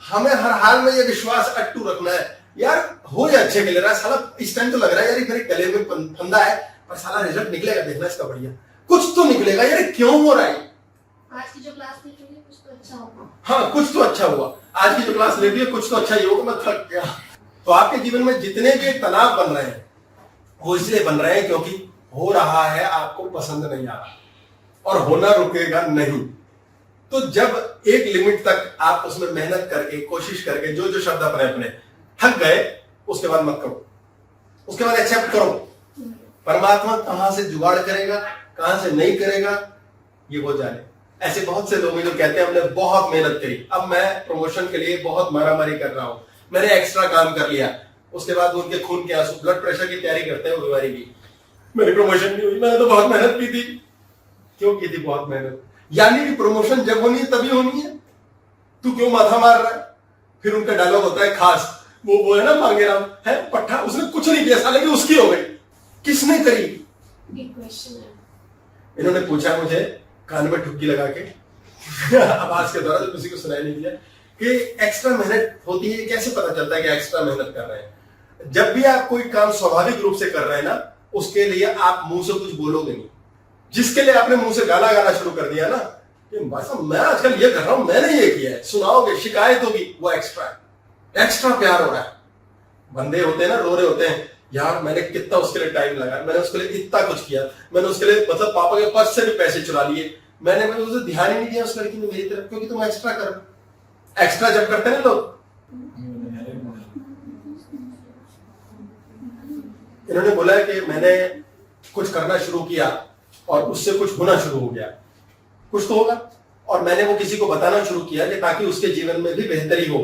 हमें हर हाल में ये विश्वास अट्टू रखना है, यार हो या अच्छे के लिए रहा है। साला इस टाइम तो लग रहा है यार मेरे गले में फंदा है, पर साला रिजल्ट निकलेगा, देखना इसका बढ़िया, कुछ तो निकलेगा यार, क्यों हो रहा है। आज की जो क्लास ली थी कुछ तो अच्छा होगा। हाँ, कुछ तो अच्छा हुआ, आज की जो क्लास ले ली है कुछ तो अच्छा ही होगा, मैं थक गया। तो आपके जीवन में जितने भी तनाव बन रहे हैं वो इसलिए बन रहे हैं क्योंकि हो रहा है, आपको पसंद नहीं आ रहा, और होना रुकेगा नहीं। तो जब एक लिमिट तक आप उसमें मेहनत करके, कोशिश करके, जो जो शब्द अपने थक गए, उसके बाद मत करो, उसके बाद एक्सेप्ट करो। परमात्मा कहां से जुगाड़ करेगा, कहां से नहीं करेगा, ये वो जाने। ऐसे बहुत से लोग हैं जो कहते हैं हमने बहुत मेहनत करी, अब मैं प्रमोशन के लिए बहुत मारामारी कर रहा हूं, मैंने एक्स्ट्रा काम कर लिया, उसके बाद उनके खून के आंसू, ब्लड प्रेशर की तैयारी करते हैं वो बीमारी की, मेरी प्रमोशन नहीं हुई, मैंने तो बहुत मेहनत की थी। क्यों की थी बहुत मेहनत? यानी कि प्रमोशन जब होनी है तभी होनी है, तू क्यों माथा मार रहा है? फिर उनका डायलॉग होता है खास, वो है ना मांगे राम है पट्टा, उसने कुछ नहीं किया साले, उसकी हो गई, किसने करी? क्वेश्चन है। इन्होंने पूछा मुझे कान में ठुक्की लगा के आवाज के द्वारा, जो किसी को सुनाई नहीं दिया, कि एक्स्ट्रा मेहनत होती है, कैसे पता चलता है कि एक्स्ट्रा मेहनत कर रहे हैं? जब भी आप कोई काम स्वाभाविक रूप से कर रहे हैं ना, उसके लिए आप मुंह से कुछ बोलोगे नहीं। जिसके लिए आपने मुंह से गाना गाना शुरू कर दिया ना, कि भाई साहब मैं आजकल ये कर रहा हूं, मैंने ये किया है, सुनाओगे, शिकायत होगी, वो एक्स्ट्रा है, एक्स्ट्रा प्यार हो रहा है। बंदे होते हैं ना, रो रहे होते हैं, यार मैंने कितना उसके लिए टाइम लगाया, मैंने उसके लिए इतना कुछ किया, मैंने उसके लिए मतलब पापा के पर्स से भी पैसे चुरा लिए, मैंने उसे ध्यान ही नहीं दिया उस लड़की ने मेरी तरफ, क्योंकि तुम एक्स्ट्रा कर, एक्स्ट्रा जब करते हैं लोग। इन्होंने बोला कि मैंने कुछ करना शुरू किया और उससे कुछ होना शुरू हो गया, कुछ तो होगा, और मैंने वो किसी को बताना शुरू किया कि ताकि उसके जीवन में भी बेहतरी हो,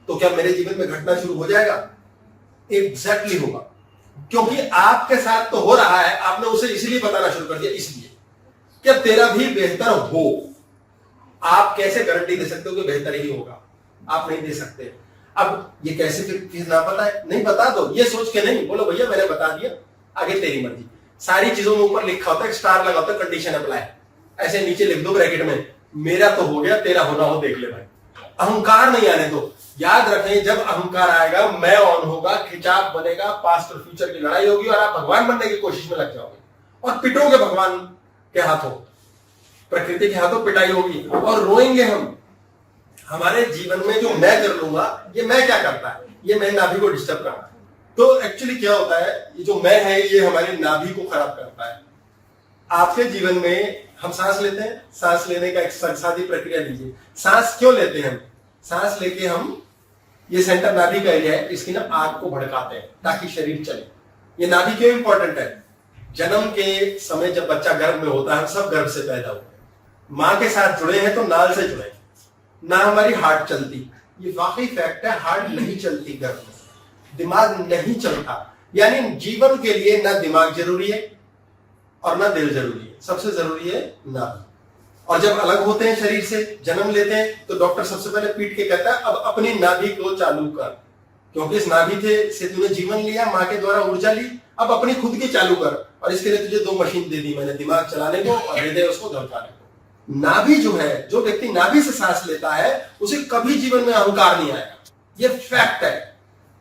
तो क्या मेरे जीवन में घटना शुरू हो जाएगा? एग्जैक्टली होगा, क्योंकि आपके साथ तो हो रहा है, आपने उसे इसलिए बताना शुरू कर दिया, इसलिए क्या तेरा भी बेहतर हो। आप कैसे गारंटी दे सकते हो कि बेहतर ही होगा? आप नहीं दे सकते। अब ये कैसे फिर ना पता है, नहीं बता दो, ये सोच के नहीं बोलो भैया मैंने बता दिया, आगे तेरी मर्जी। सारी चीजों में ऊपर लिखा होता है, स्टार लगा होता है, कंडीशन अप्लाई, ऐसे नीचे लिख दो ब्रैकेट में, मेरा तो हो गया, तेरा होना हो देख ले भाई। अहंकार नहीं आने दो। याद रखें, जब अहंकार आएगा, मैं ऑन होगा, खिंचाव बनेगा, पास्ट और फ्यूचर की लड़ाई होगी और आप भगवान बनने की कोशिश में लग जाओगे और पिटोगे भगवान के हाथों, प्रकृति के हाथों पिटाई होगी और रोएंगे हम। हमारे जीवन में जो मैं कर लूंगा, ये मैं क्या करता है, ये मैं नाभि को डिस्टर्ब करता है। तो एक्चुअली क्या होता है, ये जो मैं है ये हमारी नाभि को खराब करता है। आपके जीवन में हम सांस लेते हैं, सांस लेने का एक सादी प्रक्रिया लीजिए। सांस क्यों लेते हैं हम? सांस लेके हम, ये सेंटर नाभि का एरिया है, इसकी ना आग को भड़काते हैं ताकि शरीर चले। ये नाभि क्यों इंपॉर्टेंट है? जन्म के समय जब बच्चा गर्भ में होता है, हम सब गर्भ से पैदा होते हैं, माँ के साथ जुड़े हैं तो नाल से जुड़े, ना हमारी हार्ट चलती। ये वाकई फैक्ट है, हार्ट नहीं चलती गर्भ में, दिमाग नहीं चलता। यानी जीवन के लिए ना दिमाग जरूरी है और ना दिल जरूरी है, सबसे जरूरी है नाभि। और जब अलग होते हैं शरीर से, जन्म लेते हैं, तो डॉक्टर सबसे पहले पीट के कहता है अब अपनी नाभि को चालू कर, क्योंकि इस नाभि से तूने जीवन लिया, माँ के द्वारा ऊर्जा ली, अब अपनी खुद की चालू कर। और इसके लिए तुझे 2 मशीन दे दी मैंने, दिमाग चलाने को और हृदय उसको धड़काने को। नाभि जो है, जो व्यक्ति नाभि से सांस लेता है, उसे कभी जीवन में अहंकार नहीं आएगा, ये फैक्ट है।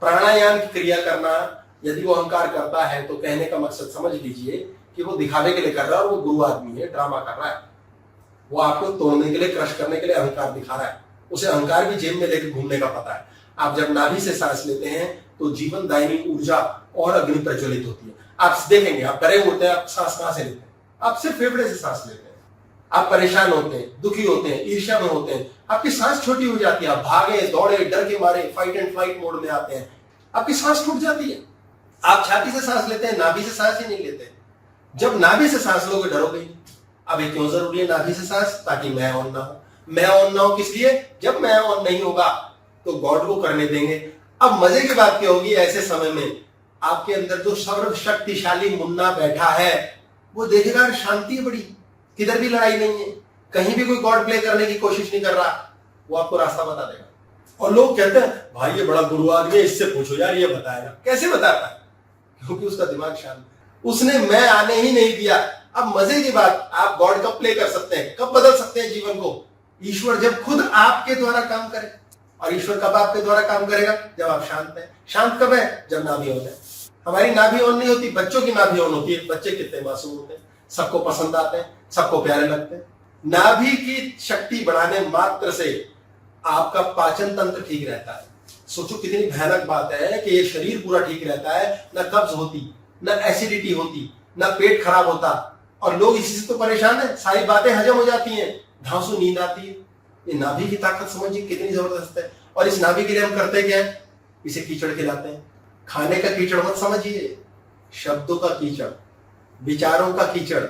प्राणायाम की क्रिया करना, यदि वो अहंकार करता है तो कहने का मकसद समझ लीजिए कि वो दिखावे के लिए कर रहा है और वो गुरु आदमी है, ड्रामा कर रहा है। वो आपको तोड़ने के लिए, क्रश करने के लिए अहंकार दिखा रहा है। उसे अहंकार भी जेब में लेकर घूमने का पता है। आप जब नाभि से सांस लेते हैं तो जीवन दायिनी ऊर्जा और अग्नि प्रज्वलित होती है। आप देखेंगे, आप डरे होते हैं, आप सांस कहां से लेते हैं? आप सिर्फ फेफड़े से सांस लेते हैं। आप परेशान होते हैं, दुखी होते हैं, ईर्ष्या में होते हैं, आपकी सांस छोटी हो जाती है, आप भागे दौड़े डर के मारे फाइट एंड फ्लाइट मोड में आते हैं, आपकी सांस टूट जाती है। आप छाती से सांस लेते हैं, नाभि से सांस ही नहीं लेते। जब नाभि से सांस लोगे डरोगे ही। अब ये क्यों जरूरी है नाभि से सांस? ताकि मैं ऑन ना हो। मैं ऑन ना हो किस लिए? जब मैं ऑन नहीं होगा तो गॉड को करने देंगे। अब मजे की बात क्या होगी, ऐसे समय में आपके अंदर जो सर्वशक्तिशाली मुन्ना बैठा है वो देखेगा शांति है बड़ी, किधर भी लड़ाई नहीं है, कहीं भी कोई गॉड प्ले करने की कोशिश नहीं कर रहा, वो आपको रास्ता बता देगा। और लोग कहते हैं भाई ये बड़ा गुरु आदमी है, इससे पूछो यार ये बताएगा। कैसे बताता है? क्योंकि उसका दिमाग शांत है, उसने मैं आने ही नहीं दिया। अब मजे की बात, आप गॉड कब प्ले कर सकते हैं, कब बदल सकते हैं जीवन को? ईश्वर जब खुद आपके द्वारा काम करे। और ईश्वर कब आपके द्वारा काम करेगा? जब आप शांत हैं। शांत कब है? जब नाभि ऑन है। हमारी नाभि ऑन नहीं होती, बच्चों की नाभि ऑन होती है। बच्चे कितने मासूम होते हैं, सबको पसंद आते हैं, सबको प्यारे लगते हैं। नाभि की शक्ति बढ़ाने मात्र से आपका पाचन तंत्र ठीक रहता है। सोचो कितनी भयानक बात है कि ये शरीर पूरा ठीक रहता है, ना कब्ज होती, ना एसिडिटी होती, ना पेट खराब होता। और लोग इसी से तो परेशान है, सारी बातें हजम हो जाती हैं, धांसू नींद आती है। ये नाभि की ताकत समझिए कितनी जबरदस्त है। और इस नाभि के लिए हम करते क्या है? इसे कीचड़ खिलाते हैं। खाने का कीचड़ मत समझिए, शब्दों का कीचड़, विचारों का कीचड़।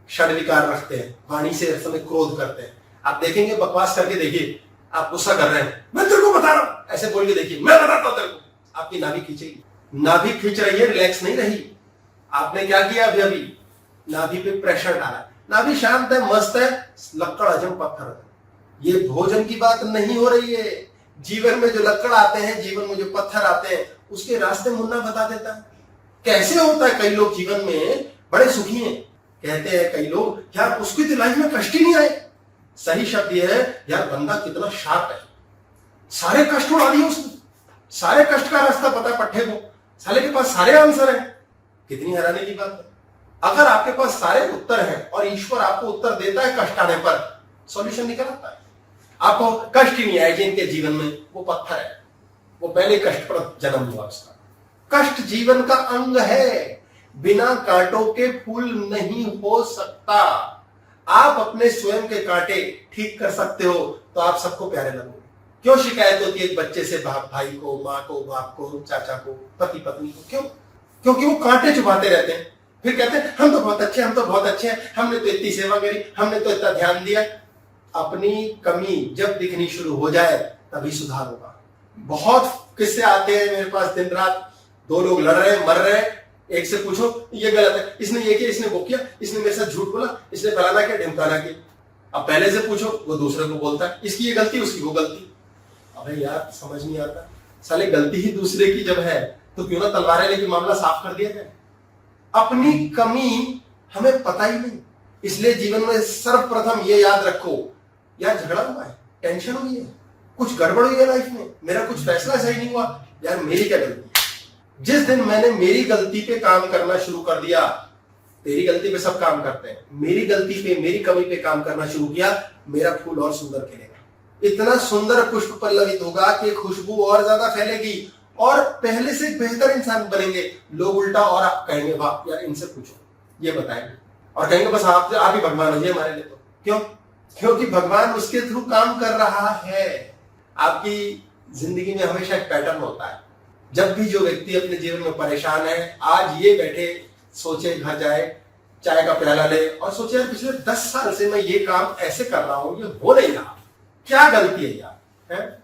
षड विकार रखते हैं, वाणी से हर समय क्रोध करते हैं। आप देखेंगे, बकवास करके देखिए, आप गुस्सा कर रहे हैं, मैं तेरे को बता रहा हूं, ऐसे बोल के देखिए, मैं बताता हूं तेरे को, आपकी नाभि खींचेगी। नाभि खींच रही है, रिलैक्स नहीं रही। आपने क्या किया अभी अभी? नाभि पे प्रेशर डाला। नाभि शांत है, मस्त है, लक्कड़ हजम पत्थर है। ये भोजन की बात नहीं हो रही है। जीवन में जो लक्कड़ आते हैं, जीवन में जो पत्थर आते हैं, उसके रास्ते मुन्ना बता देता है। कैसे होता है? कई लोग जीवन में बड़े सुखी हैं, कहते हैं कई लोग यार उसकी तो लाइफ में कष्ट ही नहीं आए। सही शब्द यह है यार बंदा कितना शार्प है, सारे कष्ट उड़ा दिए उसने, सारे कष्ट का रास्ता पता पट्टे को, साले के पास सारे आंसर हैं। कितनी हैरानी की बात है। अगर आपके पास सारे उत्तर हैं और ईश्वर आपको उत्तर देता है कष्ट आने पर, सॉल्यूशन निकल आता है। आपको कष्ट ही नहीं आए जिनके जीवन में, वो पत्थर है, वो पहले कष्ट पर जन्म हुआ उसका। कष्ट जीवन का अंग है, बिना कांटों के फूल नहीं हो सकता। आप अपने स्वयं के कांटे ठीक कर सकते हो तो आप सबको प्यारे लगोगे। क्यों शिकायत होती है एक बच्चे से भाई को, माँ को, बाप को, चाचा को, पति पत्नी को? क्यों? क्योंकि वो कांटे चुभाते रहते हैं। फिर कहते हैं हम तो बहुत अच्छे, हम तो बहुत अच्छे हैं, हमने तो इतनी सेवा करी, हमने तो इतना ध्यान दिया। अपनी कमी जब दिखनी शुरू हो जाए तभी सुधार होगा। बहुत किस्से आते हैं मेरे पास दिन रात, 2 लोग लड़ रहे हैं, मर रहे हैं, एक से पूछो ये गलत है, इसने ये किया, इसने वो किया, इसने मेरे साथ झूठ बोला, इसने फलाना किया, ढिमकाना किया। अब पहले से पूछो, वो दूसरे को बोलता है इसकी ये गलती, उसकी वो गलती। अबे यार समझ नहीं आता, साले गलती ही दूसरे की जब है तो क्यों ना तलवारें लेके मामला साफ कर दिया जाए। अपनी कमी हमें पता ही नहीं, इसलिए जीवन में सर्वप्रथम ये याद रखो, यार झगड़ा हुआ है, टेंशन हुई है, कुछ गड़बड़ हुई है लाइफ में, मेरा कुछ फैसला सही नहीं हुआ, यार मेरी क्या गलती है? जिस दिन मैंने मेरी गलती पे काम करना शुरू कर दिया, तेरी गलती पे सब काम करते हैं, मेरी गलती पे, मेरी कमी पे काम करना शुरू किया, मेरा फूल और सुंदर खिलेगा, इतना सुंदर पुष्प पल्लवित होगा कि खुशबू और ज्यादा फैलेगी और पहले से बेहतर इंसान बनेंगे। लोग उल्टा और आप कहेंगे वाह यार इनसे पूछो, ये बताएंगे और कहेंगे बस आप ही भगवान हो, ये हमारे लिए। तो क्यों? क्योंकि भगवान उसके थ्रू काम कर रहा है। आपकी जिंदगी में हमेशा एक पैटर्न होता है। जब भी जो व्यक्ति अपने जीवन में परेशान है, आज ये बैठे सोचे, घर जाए, चाय का प्याला ले और सोचे यार पिछले 10 साल से मैं ये काम ऐसे कर रहा हूं, ये हो नहीं रहा, क्या गलती है यार?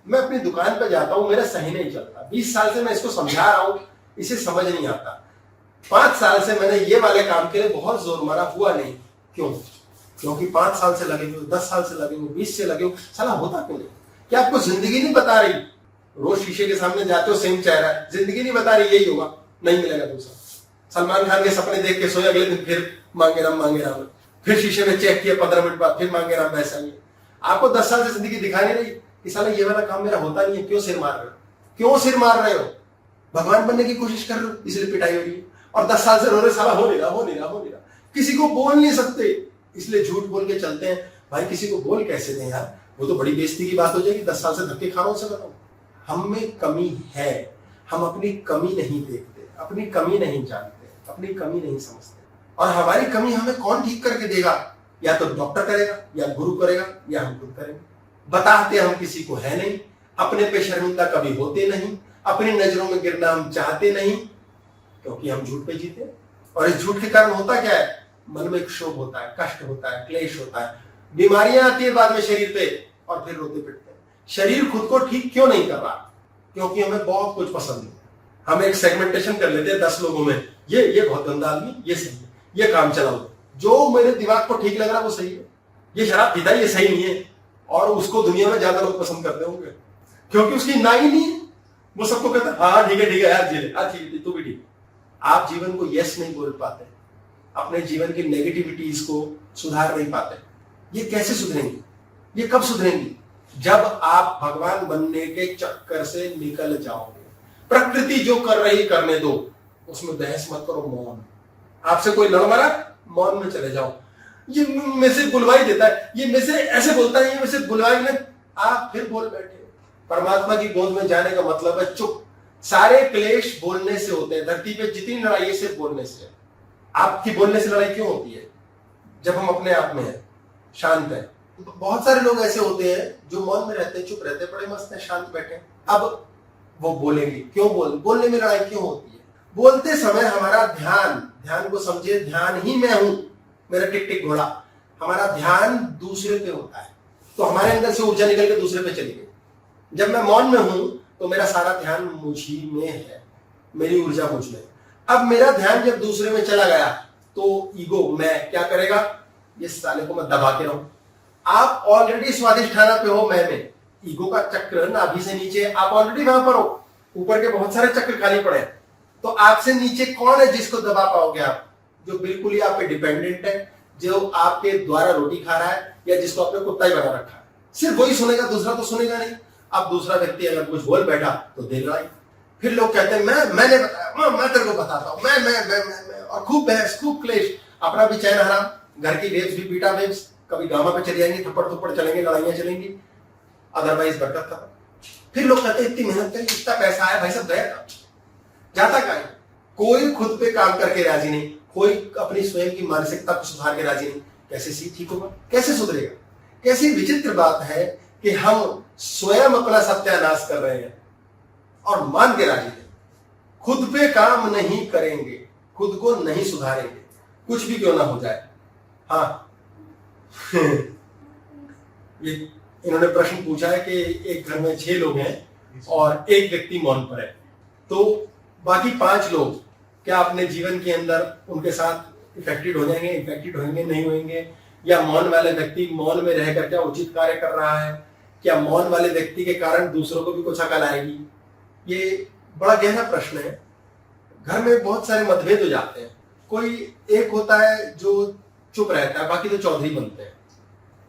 मैं अपनी दुकान पर जाता हूं, मेरा सही नहीं चलता, 20 साल से मैं इसको समझा रहा हूं, इसे समझ नहीं आता, 5 साल से मैंने ये वाले काम के लिए बहुत जोर मारा, हुआ नहीं। क्यों? क्योंकि 5 साल से लगे हुए, 10 साल से लगे हुए, 20 से लगे हुए, साला होता क्यों नहीं? क्या आपको जिंदगी नहीं बता रही? रोज शीशे के सामने जाते हो, सेम चेहरा है, जिंदगी नहीं बता रही यही होगा, नहीं मिलेगा दूसरा। सलमान खान के सपने देख के सोए, अगले दिन फिर मांगे राम, फिर शीशे में चेक किया 15 मिनट बाद, फिर मांगे राम, वैसा ही। आपको 10 साल से जिंदगी दिखा नहीं रही कि साला ये वाला काम मेरा होता नहीं है, क्यों सिर मार रहे हो? क्यों सिर मार रहे हो? भगवान बनने की कोशिश कर रहे हो, इसलिए पिटाई हो रही है, और 10 साल से रो रहे, साला हो नहीं रहा। किसी को बोल नहीं सकते, इसलिए झूठ बोल के चलते हैं। भाई किसी को बोल कैसे दें यार, वो तो बड़ी बेइज्जती की बात हो जाएगी। 10 साल से धक्के खा रहा हूं, से बताऊं। हम में कमी है, हम अपनी कमी नहीं देखते, अपनी कमी नहीं जानते, अपनी कमी नहीं समझते, और हमारी कमी हमें कौन ठीक करके देगा? या तो डॉक्टर करेगा, या गुरु करेगा, या हम खुद करेंगे। बताते हम किसी को है नहीं, अपने पे शर्मिंदा कभी होते नहीं, अपनी नजरों में गिरना हम चाहते नहीं, क्योंकि हम झूठ पे जीते हैं। और इस झूठ के कारण होता क्या है? मन में क्षोभ होता है, कष्ट होता है, क्लेश होता है, बीमारियां आती है बाद में शरीर पे, और फिर रोते पिटते हैं। शरीर खुद को ठीक क्यों नहीं कर रहा? क्योंकि हमें बहुत कुछ पसंद है। हम एक सेगमेंटेशन कर लेते हैं 10 लोगों में, ये बहुत गंदा आदमी, ये सही है, ये काम चलाओ, जो मेरे दिमाग को ठीक लग रहा है वो सही है, ये शराब पीता है ये सही नहीं है, और उसको दुनिया में ज्यादा लोग पसंद करते होंगे क्योंकि उसकी ना ही नहीं है। वो सबको कहता है हाँ ठीक है यार, जी हाँ ठीक है, तू भी ठीक। आप जीवन को यस नहीं बोल पाते, अपने जीवन की नेगेटिविटीज को सुधार नहीं पाते। ये कैसे सुधरेंगी? ये कब सुधरेंगी? जब आप भगवान बनने के चक्कर से निकल जाओगे। प्रकृति जो कर रही करने दो, उसमें बहस मत करो, मौन। आपसे कोई लड़ मारा, मौन में चले जाओ। ये मैसेज बुलवाई देता है, ये मैसेज ऐसे बोलता है, ये मैसेज बुलवाई ने, आप फिर बोल बैठे। परमात्मा की गोद में जाने का मतलब है चुप। सारे क्लेश बोलने से होते हैं, धरती पे जितनी लड़ाई है सिर्फ बोलने से। आपकी बोलने से लड़ाई क्यों होती है? जब हम अपने आप में है, शांत है। बहुत सारे लोग ऐसे होते हैं जो मौन में रहते हैं, चुप रहते हैं, बड़े मस्त हैं, शांत बैठे। अब वो बोलेंगे क्यों? बोलने में लड़ाई क्यों होती है? बोलते समय हमारा ध्यान को समझिए, ध्यान ही मैं हूं, मेरा टिक टिक घोड़ा। हमारा ध्यान दूसरे पे होता है, तो हमारे अंदर से ऊर्जा निकल के दूसरे पे चली गई। जब मैं मौन में हूं तो मेरा सारा ध्यान मुझी में है, मेरी ऊर्जा मुझ में। अब मेरा ध्यान जब दूसरे में चला गया तो ईगो, मैं क्या करेगा? ये साले को मैं दबा के रहूं। आप ऑलरेडी स्वादिष्ठाना पे हो, मैं में। ईगो का चक्र नाभि से नीचे, आप ऑलरेडी वहां पर हो। ऊपर के बहुत सारे चक्र खाली पड़े हैं, तो आपसे नीचे कौन है जिसको दबा पाओगे आप? जो बिल्कुल ही आप पे डिपेंडेंट है, जो आपके द्वारा रोटी खा रहा है, या जिसको आपने कुत्ता ही बना रखा है। सिर्फ वही सुनेगा, दूसरा तो सुनेगा नहीं। अब दूसरा व्यक्ति अगर कुछ बोल बैठा तो देर आई, फिर लोग कहते हैं मैंने बताया, मैं तेरे को बताता हूं, मैं, और खूब बहस, खूब क्लेश, अपना भी चैन हराम, घर की वेब्स भी बीटा वेब्स, कभी गामा पे चली जाएंगी, थप्पड़ चलेंगे, लड़ाइयां चलेंगी, अदरवाइज बरकत खत्म। फिर लोग कहते हैं इतनी मेहनत करी, इतना पैसा आया, भाई सब गया जाता का। कोई खुद पे काम करके राजी नहीं, कोई अपनी स्वयं की मानसिकता को सुधार के राजी नहीं। कैसे सी ठीक होगा? कैसे सुधरेगा? कैसी विचित्र बात है कि हम स्वयं अपना सत्यानाश कर रहे हैं और मान के राजी हैं। खुद पे काम नहीं करेंगे, खुद को नहीं सुधारेंगे, कुछ भी क्यों ना हो जाए। हाँ ये इन्होंने प्रश्न पूछा है कि एक घर में 6 लोग हैं और एक व्यक्ति मौन पर है, तो बाकी 5 लोग क्या अपने जीवन के अंदर उनके साथ इफेक्टेड हो जाएंगे, इफेक्टेड होंगे, नहीं होंगे? या मौन वाले व्यक्ति मौन में रहकर क्या उचित कार्य कर रहा है? क्या मौन वाले व्यक्ति के कारण दूसरों को भी कुछ अकल आएगी? ये बड़ा गहरा प्रश्न है। घर में बहुत सारे मतभेद हो जाते हैं। कोई एक होता है जो चुप रहता है, बाकी तो चौधरी बनते हैं,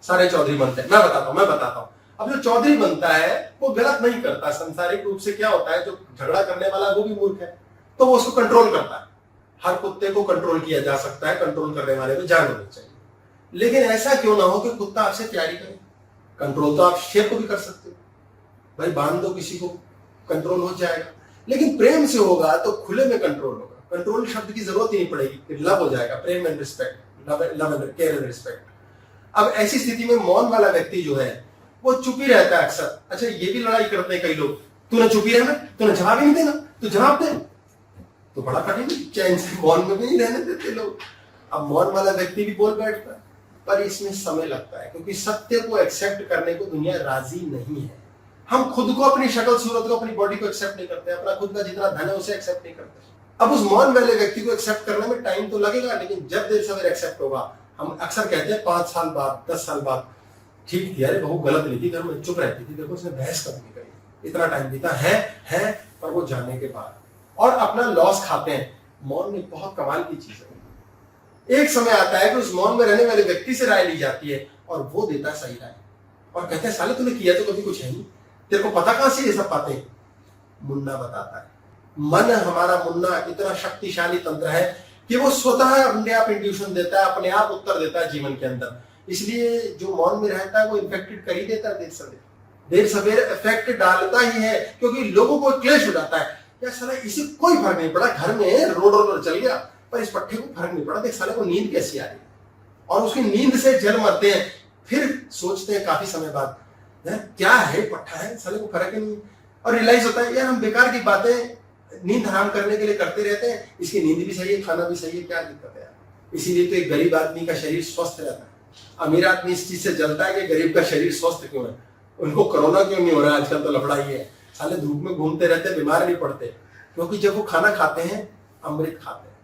सारे चौधरी बनते हैं। मैं बताता हूं, अब जो चौधरी बनता है वो गलत नहीं करता। संसारिक रूप से क्या होता है, जो झगड़ा करने वाला वो भी मूर्ख है, तो वो उसको कंट्रोल करता है। हर कुत्ते को कंट्रोल किया जा सकता है, कंट्रोल करने वाले को जान होनी चाहिए। लेकिन ऐसा क्यों ना हो कि कुत्ता आपसे प्यारी करे। कंट्रोल तो आप शेर को भी कर सकते हो, भाई बांध दो किसी को, कंट्रोल हो जाएगा। लेकिन प्रेम से होगा तो खुले में कंट्रोल होगा, कंट्रोल शब्द की जरूरत ही नहीं पड़ेगी, लव हो जाएगा, प्रेम and respect, love and care and respect. अब ऐसी स्थिति में मौन वाला व्यक्ति जो है वो चुप ही रहता है अक्सर। अच्छा, ये भी लड़ाई करते हैं कई लोग, तूने चुप ही रहना, तूने जवाब ही नहीं देना, तू जवाब दे, तो बड़ा कठिन, चैन से मौन में भी नहीं रहने देते लोग। अब मौन वाला व्यक्ति भी बोल बैठता है, पर इसमें समय लगता है, क्योंकि सत्य को एक्सेप्ट करने को दुनिया राजी नहीं है। हम खुद को, अपनी शक्ल सूरत को, अपनी बॉडी को एक्सेप्ट नहीं करते, अपना खुद का जितना धन है उसे एक्सेप्ट नहीं करते। अब उस मौन वाले व्यक्ति को एक्सेप्ट करने में टाइम तो लगेगा, लेकिन जब देर सवेर एक्सेप्ट होगा। हम अक्सर कहते हैं 5 साल बाद, 10 साल बाद, ठीक थी यार, बहू गलत नहीं थी, घर में चुप रहती थी, देखो उसने बहस कब नहीं करी, इतना टाइम बीता है, पर वो जाने के बाद और अपना लॉस खाते हैं। मौन में बहुत कमाल की चीज है। एक समय आता है कि उस मौन में रहने वाले व्यक्ति से राय ली जाती है और वो देता सही राय, और कहते हैं साले तूने किया तो कभी कुछ है नहीं, तेरे को पता कहां से ये सब बातें। मुन्ना बताता है, मन हमारा मुन्ना इतना शक्तिशाली तंत्र है कि वो स्वतः अपने आप इंट्यूशन देता है, अपने आप उत्तर देता है जीवन के अंदर। इसलिए जो मौन में रहता है वो इन्फेक्टेड कर ही देता है देर सवेर इफेक्ट डालता ही है, क्योंकि लोगों को क्लेश हो जाता है, या साला इसे कोई फर्क नहीं पड़ा, घर में रोड चल गया, पर इस पट्टे को फर्क नहीं पड़ा, देख साले को नींद कैसी आ रही है, और उसकी नींद से जल मरते हैं। फिर सोचते हैं काफी समय बाद, क्या है पट्टा है, साले को फर्क ही नहीं, और रियलाइज होता है यार हम बेकार की बातें नींद हराम करने के लिए करते रहते हैं, इसकी नींद भी सही है, खाना भी सही है, क्या दिक्कत है यार। इसीलिए तो एक गरीब आदमी का शरीर स्वस्थ रहता है, अमीर आदमी इस चीज से जलता है कि गरीब का शरीर स्वस्थ क्यों है, उनको कोरोना क्यों नहीं हो रहा है, आजकल तो लफड़ा ही है, साले धूप में घूमते रहते, बीमार नहीं पड़ते, क्योंकि जब वो खाना खाते हैं अमृत खाते हैं,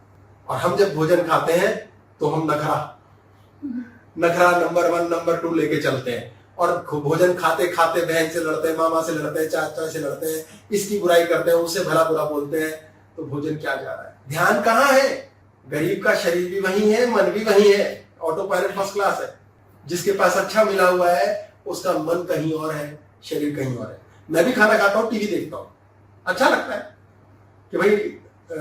और हम जब भोजन खाते हैं तो हम नखरा नंबर 1 नंबर 2 लेके चलते हैं, और भोजन खाते खाते बहन से लड़ते हैं, मामा से लड़ते हैं, चाचा से लड़ते हैं, इसकी बुराई करते हैं, उससे भला बुरा बोलते हैं, तो भोजन क्या जा रहा है, ध्यान कहाँ है। गरीब का शरीर भी वही है, मन भी वही है, ऑटो पायलट फर्स्ट क्लास है। जिसके पास अच्छा मिला हुआ है उसका मन कहीं और है, शरीर कहीं और है। मैं भी खाना खाता हूँ, टीवी देखता हूँ, अच्छा लगता है कि भाई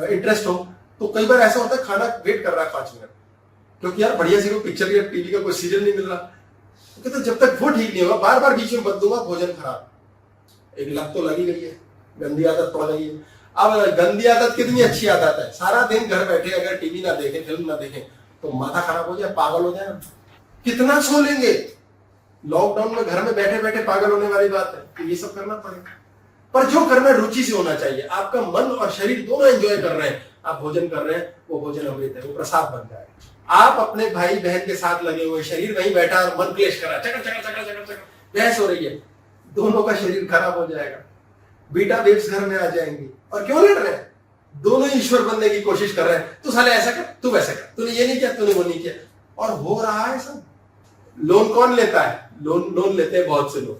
इंटरेस्ट हो, तो कई बार ऐसा होता है खाना वेट कर रहा है 5 मिनट, क्योंकि यार बढ़िया सी कोई पिक्चर या टीवी का कोई सीरियल नहीं मिल रहा, तो जब तक वो ठीक नहीं होगा, बार बार बीच में बदलूंगा, भोजन खराब। एक लत तो लगी गई है, गंदी आदत पड़ गई है। अब गंदी आदत कितनी अच्छी आदत है, सारा दिन घर बैठे अगर टीवी ना देखें, फिल्म ना देखें, तो माथा खराब हो जाए, पागल हो जाए, कितना सो लेंगे। लॉकडाउन में घर में बैठे बैठे पागल होने वाली बात है, तो ये सब करना पड़ेगा। पर जो करना रुचि से होना चाहिए, आपका मन और शरीर दोनों एंजॉय कर रहे हैं, आप भोजन कर रहे हैं, वो भोजन अमृत है, वो प्रसाद बन जाए। आप अपने भाई बहन के साथ लगे हुए, शरीर वहीं बैठा और मन क्लेश कर रहा है, चकर चकर चकर चकर चकर बहस हो रही है, दोनों का शरीर खराब हो जाएगा, बीटा वेव्स घर में आ जाएंगी। और क्यों लड़ रहे हैं, दोनों ईश्वर बनने की कोशिश कर रहे हैं, तू साले ऐसा कर, तू वैसा कर, तूने ये नहीं किया, तूने वो नहीं किया, और हो रहा है सब। लोन कौन लेता है, लोन लेते हैं बहुत से लोग,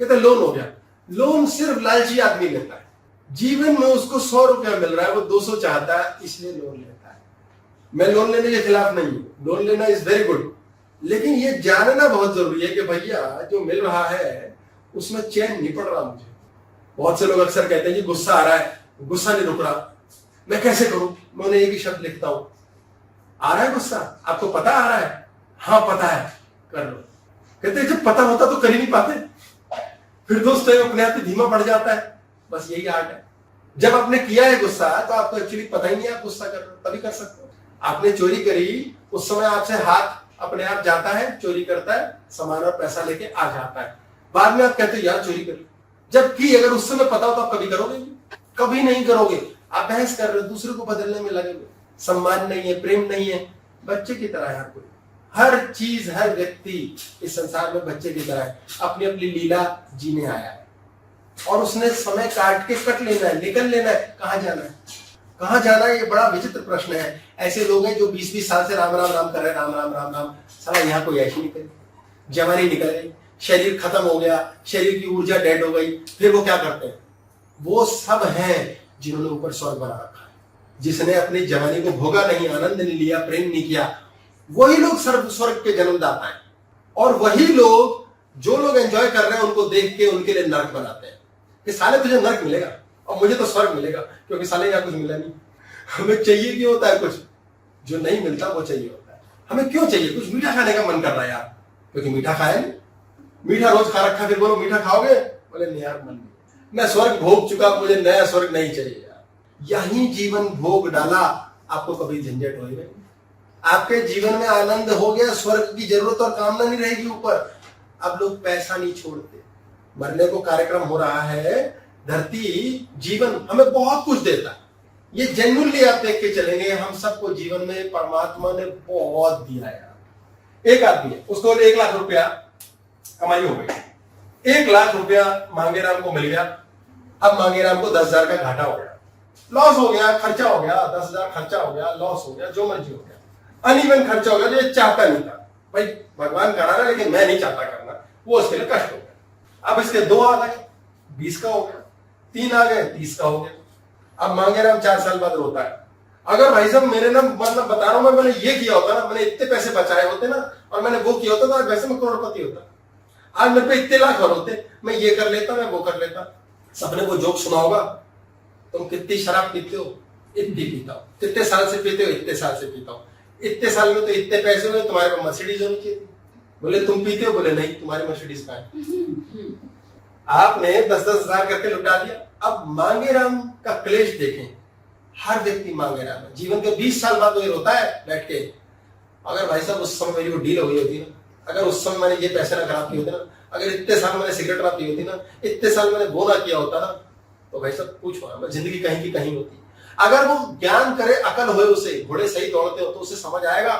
कहते हैं लोन हो गया। लोन सिर्फ लालची आदमी लेता है, जीवन में उसको 100 रुपया मिल रहा है, वो 200 चाहता है, इसलिए लोन लेता है। मैं लोन लेने के खिलाफ नहीं हूं, लोन लेना इज वेरी गुड, लेकिन ये जानना बहुत जरूरी है कि भैया जो मिल रहा है उसमें चैन नहीं पड़ रहा मुझे। बहुत से लोग अक्सर कहते हैं कि गुस्सा आ रहा है, गुस्सा नहीं रुक रहा, मैं कैसे करूं। मैं उन्हें एक ही शब्द लिखता हूं, आ रहा है गुस्सा, आपको पता आ रहा है, हाँ पता है, कर लो। कहते हैं जब पता होता तो कर ही नहीं पाते, फिर दोस्त अपने आप ही धीमा पड़ जाता है। बस यही आर्ट है, जब आपने किया है गुस्सा तो आपको एक्चुअली पता ही नहीं आप गुस्सा कर रहे हो, तभी कर सकते हो। आपने चोरी करी, उस समय आपसे हाथ अपने आप जाता है, चोरी करता है, सामान और पैसा लेके आ जाता है, बाद में आप कहते हो यार चोरी करी, जबकि अगर उस समय पता हो तो आप कभी करोगे, कभी नहीं करोगे। आप बहस कर रहे हो, दूसरे को बदलने में लगे हुए, सम्मान नहीं है, प्रेम नहीं है, बच्चे की तरह है। कोई हर चीज, हर व्यक्ति इस संसार में बच्चे की तरह है, अपनी अपनी लीला जीने आया है, और उसने समय काट के कट लेना है, निकल लेना है। कहां जाना है, कहां जाना है, ये बड़ा विचित्र प्रश्न है। ऐसे लोग हैं जो 20-20 साल से राम राम राम कर रहे हैं, राम राम राम राम, साला यहाँ कोई ऐसी निकली, जवानी निकल गई, शरीर खत्म हो गया, शरीर की ऊर्जा डेड हो गई, फिर वो क्या करते हैं, वो सब हैं जिन्होंने ऊपर स्वर्ग बना रखा है, जिसने अपनी जवानी को भोगा नहीं, आनंद नहीं लिया, प्रेम नहीं किया, वही लोग स्वर्ग के जन्मदाता हैं। और वही लोग जो लोग एंजॉय कर रहे हैं उनको देख के उनके लिए नर्क बनाते हैं कि साले तुझे नर्क मिलेगा और मुझे तो स्वर्ग मिलेगा, क्योंकि साले यहाँ कुछ मिला नहीं। हमें चाहिए क्यों होता है कुछ जो नहीं मिलता, वो चाहिए होता है। हमें क्यों चाहिए कुछ? मीठा खाने का मन कर रहा है यार, क्योंकि मीठा खाया नहीं, मीठा रोज खा रखा, फिर बोलो मीठा खाओगे, बोले नहीं यार मन नहीं, मैं स्वर्ग भोग चुका, मुझे नया स्वर्ग नहीं चाहिए यार। यही जीवन भोग डाला, आपको कभी झंझट होगी नहीं, आपके जीवन में आनंद हो गया, स्वर्ग की जरूरत और कामना नहीं रहेगी ऊपर। अब लोग पैसा नहीं छोड़ते, मरने को कार्यक्रम हो रहा है, धरती जीवन हमें बहुत कुछ देता है, ये जेन्युइनली आप देख के चलेंगे, हम सबको जीवन में परमात्मा ने बहुत दिया यार। एक आदमी है, उसको 1 लाख रुपया कमाई हो गई, 1 लाख रुपया मांगेराम को मिल गया। अब मांगेराम को 10,000 का घाटा हो गया, लॉस हो गया, खर्चा हो गया, 10,000 खर्चा हो गया, लॉस हो गया, जो मर्जी हो गया, अनइवन खर्चा हो गया, जो ये चाहता नहीं था। भाई भगवान करा रहा लेकिन मैं नहीं चाहता करना, वो उसके लिए कष्ट हो गया। अब इसके 2 आ गए, 20 का हो गया, 3 आ गए, 30 का हो गया। अब मांगेराम 4 साल बाद रोता है, अगर भाई साहब मेरे ना मतलब बता रहा हूं, मैंने ये किया होता ना, मैंने इतने पैसे बचाए होते ना, और मैंने वो किया होता, तो आज वैसे मैं करोड़पति होता, आज मेरे पे इतने लाख और होते, मैं ये कर लेता, मैं वो कर लेता। सबने वो जोक सुना होगा, तुम कितनी शराब पीते हो? इतनी पीता हूं। कितने साल से पीते हो? इतने साल से पीता हूं। इतने साल में तो इतने पैसे हुए, तुम्हारे पास मर्सिडीज होनी चाहिए थी। बोले तुम पीते हो? बोले नहीं, तुम्हारी मर्सिडीज कहां है? आपने 10-10 हजार करके लुटा दिया। अब मांगेराम का क्लेश देखें, हर व्यक्ति मांगेराम है। जीवन के 20 साल बाद वो रोता है बैठ के, अगर भाई साहब उस समय मेरी वो डील हो गई होती ना, अगर उस समय मैंने ये पैसे ना खराब किए होते ना, अगर इतने साल मैंने सिगरेट ना पी होती ना, इतने साल मैंने वो ना किया होता ना, तो भाई साहब पूछो, जिंदगी कहीं की कहीं होती। अगर वो ज्ञान करे, अकल होए उसे, घोड़े सही दौड़ते हो तो उसे समझ आएगा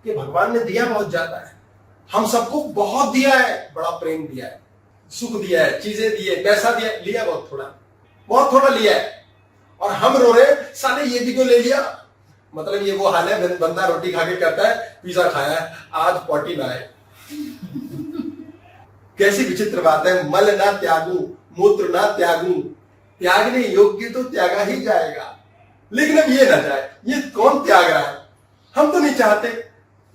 कि भगवान ने दिया बहुत ज्यादा है, हम सबको बहुत दिया है, बड़ा प्रेम दिया है, सुख दिया है, चीजें दी है, पैसा दिया, लिया बहुत थोड़ा लिया है, और हम रो रहे साले ये भी क्यों ले लिया। मतलब ये वो हाल है, बंदा रोटी खा के कहता है पिज्जा खाया है, आज पॉटी ना है। कैसी विचित्र बात है, मल ना त्यागू, मूत्र ना त्यागू, त्यागने योग्य तो त्यागा ही जाएगा, लेकिन अब ये ना जाए, ये कौन त्याग रहा है? हम तो नहीं चाहते,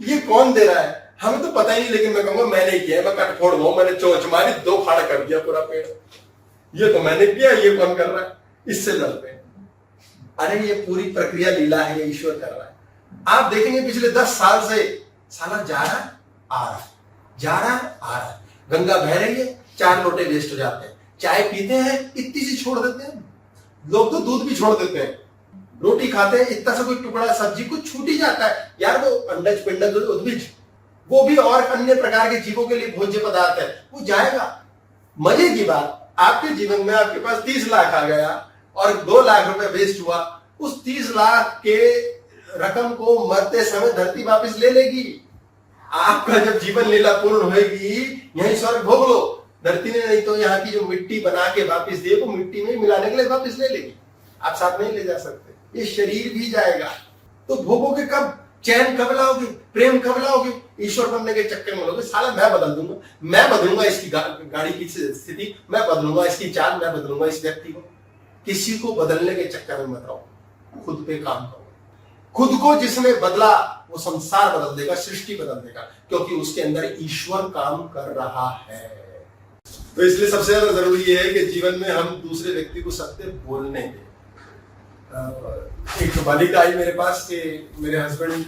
ये कौन दे रहा है? हमें तो पता ही नहीं, लेकिन मैं कहूंगा मैंने किया, मैं कट फोड़ दूं, मैंने चोंच मारी, 2 फाड़ कर दिया पूरा पेड़, ये तो मैंने किया, ये कौन कर रहा है? इससे लड़ते हैं। अरे ये पूरी प्रक्रिया लीला है, ये ईश्वर कर रहा है। आप देखेंगे पिछले 10 साल से साला जा रहा है, आ रहा है, जा रहा है, आ रहा है। गंगा बह रही है, 4 लोटे वेस्ट हो जाते हैं, चाय पीते हैं इतनी सी छोड़ देते हैं, लोग तो दूध भी छोड़ देते हैं, रोटी खाते हैं इतना सा कोई टुकड़ा सब्जी कुछ छूट ही जाता है यार। वो अंडज पिंडज उद्भिज, वो भी और अन्य प्रकार के जीवों के लिए भोज्य पदार्थ है, वो जाएगा। मजे की बात, आपके जीवन में आपके पास 30 लाख आ गया और 2 लाख रुपए वेस्ट हुआ, उस 30 लाख के रकम को मरते समय धरती वापस ले लेगी। आपका जब जीवन लीला पूर्ण होगी, यही स्वर्ग भोग लो, धरती ने नहीं तो यहाँ की जो मिट्टी बना के वापस दिए, वो मिट्टी में मिलाने के लिए वापस ले लेगी, आप साथ नहीं ले जा सकते। ये शरीर भी जाएगा, तो भोगोगे कब? चैन कब लाओगे? प्रेम कब लाओगे? ईश्वर बनने के चक्कर में लोगे, साला मैं बदल दूंगा, मैं बदलूंगा इसकी गाड़ी की स्थिति, मैं बदलूंगा इसकी चाल, मैं बदलूंगा इस व्यक्ति को। किसी को बदलने के चक्कर में मत रहो, खुद पे काम करो। खुद को जिसने बदला वो संसार बदल देगा, सृष्टि बदल देगा, क्योंकि उसके अंदर ईश्वर काम कर रहा है। तो इसलिए सबसे ज्यादा जरूरी है कि जीवन में हम दूसरे व्यक्ति को सत्य बोलने दें। एक बालिका आई मेरे पास कि मेरे हस्बैंड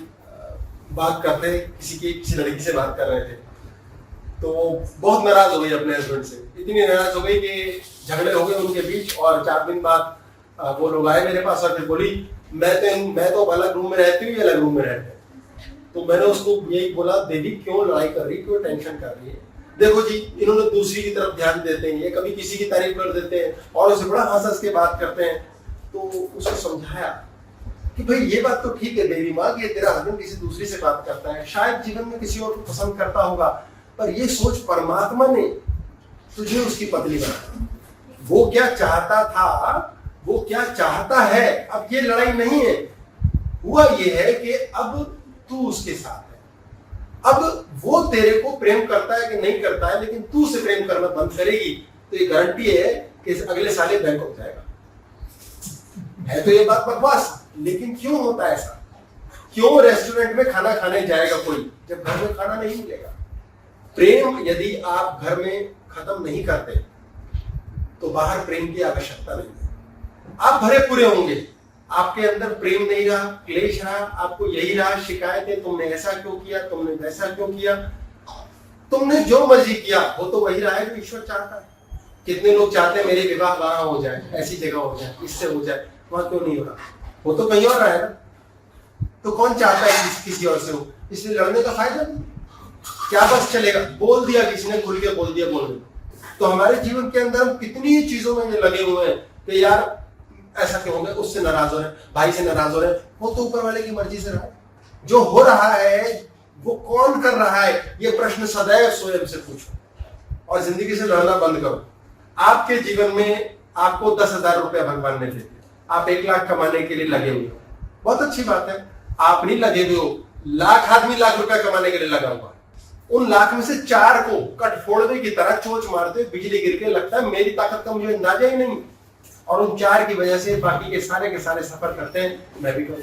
बात करते, किसी लड़की से बात कर रहे थे, तो बहुत नाराज हो गई अपने हस्बैंड से, इतनी नाराज हो गई कि झगड़े हो गए उनके बीच। और 4 दिन बाद वो लोग आए मेरे पास और फिर बोली मैं तो अलग रूम में रहती हूँ, ये अलग रूम में रहते हैं। तो मैंने उसको यही बोला, देवी क्यों लड़ाई कर रही, क्यों टेंशन कर रही है? देखो जी, इन्होंने दूसरी की तरफ ध्यान देते हैं, ये कभी किसी की तारीफ कर देते हैं और उसे बड़ा हंस के बात करते हैं। तो उसको समझाया कि भाई ये बात तो ठीक है देवी माँ, ये तेरा हस्बैंड किसी दूसरी से बात करता है, शायद जीवन में किसी और को पसंद करता होगा, पर ये सोच परमात्मा ने तुझे उसकी पत्नी बनाया। वो क्या चाहता था, वो क्या चाहता है, अब ये लड़ाई नहीं है। हुआ ये है कि अब तू उसके साथ है, अब वो तेरे को प्रेम करता है कि नहीं करता है, लेकिन तू उसे प्रेम करना बंद करेगी तो ये गारंटी है कि अगले साल ये बैंकॉक जाएगा। है तो ये बात बकवास, लेकिन क्यों होता है ऐसा? क्यों रेस्टोरेंट में खाना खाने जाएगा कोई जब घर में खाना नहीं मिलेगा? प्रेम यदि आप घर में खत्म नहीं करते तो बाहर प्रेम की आवश्यकता नहीं है। आप भरे पूरे होंगे, आपके अंदर प्रेम नहीं रहा, क्लेश रहा, आपको यही रहा शिकायतें, तुमने ऐसा क्यों किया, तुमने वैसा क्यों किया, तुमने जो मर्जी किया, वो तो वही रहा है जो ईश्वर चाहता है। कितने लोग चाहते हैं मेरे विवाह वहां हो जाए, ऐसी जगह हो जाए, इससे हो जाए, वहां क्यों नहीं हो रहा? वो तो कहीं और रहा है ना। तो कौन चाहता है किसी और से हो? इसलिए लड़ने का फायदा नहीं। क्या बस चलेगा, बोल दिया किसी ने, खुल के बोल दिया, बोल दिया। तो हमारे जीवन के अंदर हम कितनी चीजों में लगे हुए हैं कि यार ऐसा क्यों हो गया, उससे नाराज हो रहे हैं, भाई से नाराज हो रहे हैं। वो तो ऊपर वाले की मर्जी से रहा है। जो हो रहा है वो कौन कर रहा है, ये प्रश्न सदैव स्वयं से पूछो और जिंदगी से लड़ना बंद करो। आपके जीवन में आपको 10,000 रुपया भगवान ने दिए, आप 1 लाख कमाने के लिए लगे हुए हो, बहुत अच्छी बात है। आप नहीं लगे हुए हो, लाख आदमी लाख रुपया कमाने के लिए लगा हुआ है। उन लाख में से 4 को कट फोड़ने की तरह चोंच मारते बिजली गिर के लगता है मेरी ताकत का मुझे अंदाजा ही नहीं, और उन 4 की वजह से बाकी के सारे सफर करते हैं, मैं भी करूं।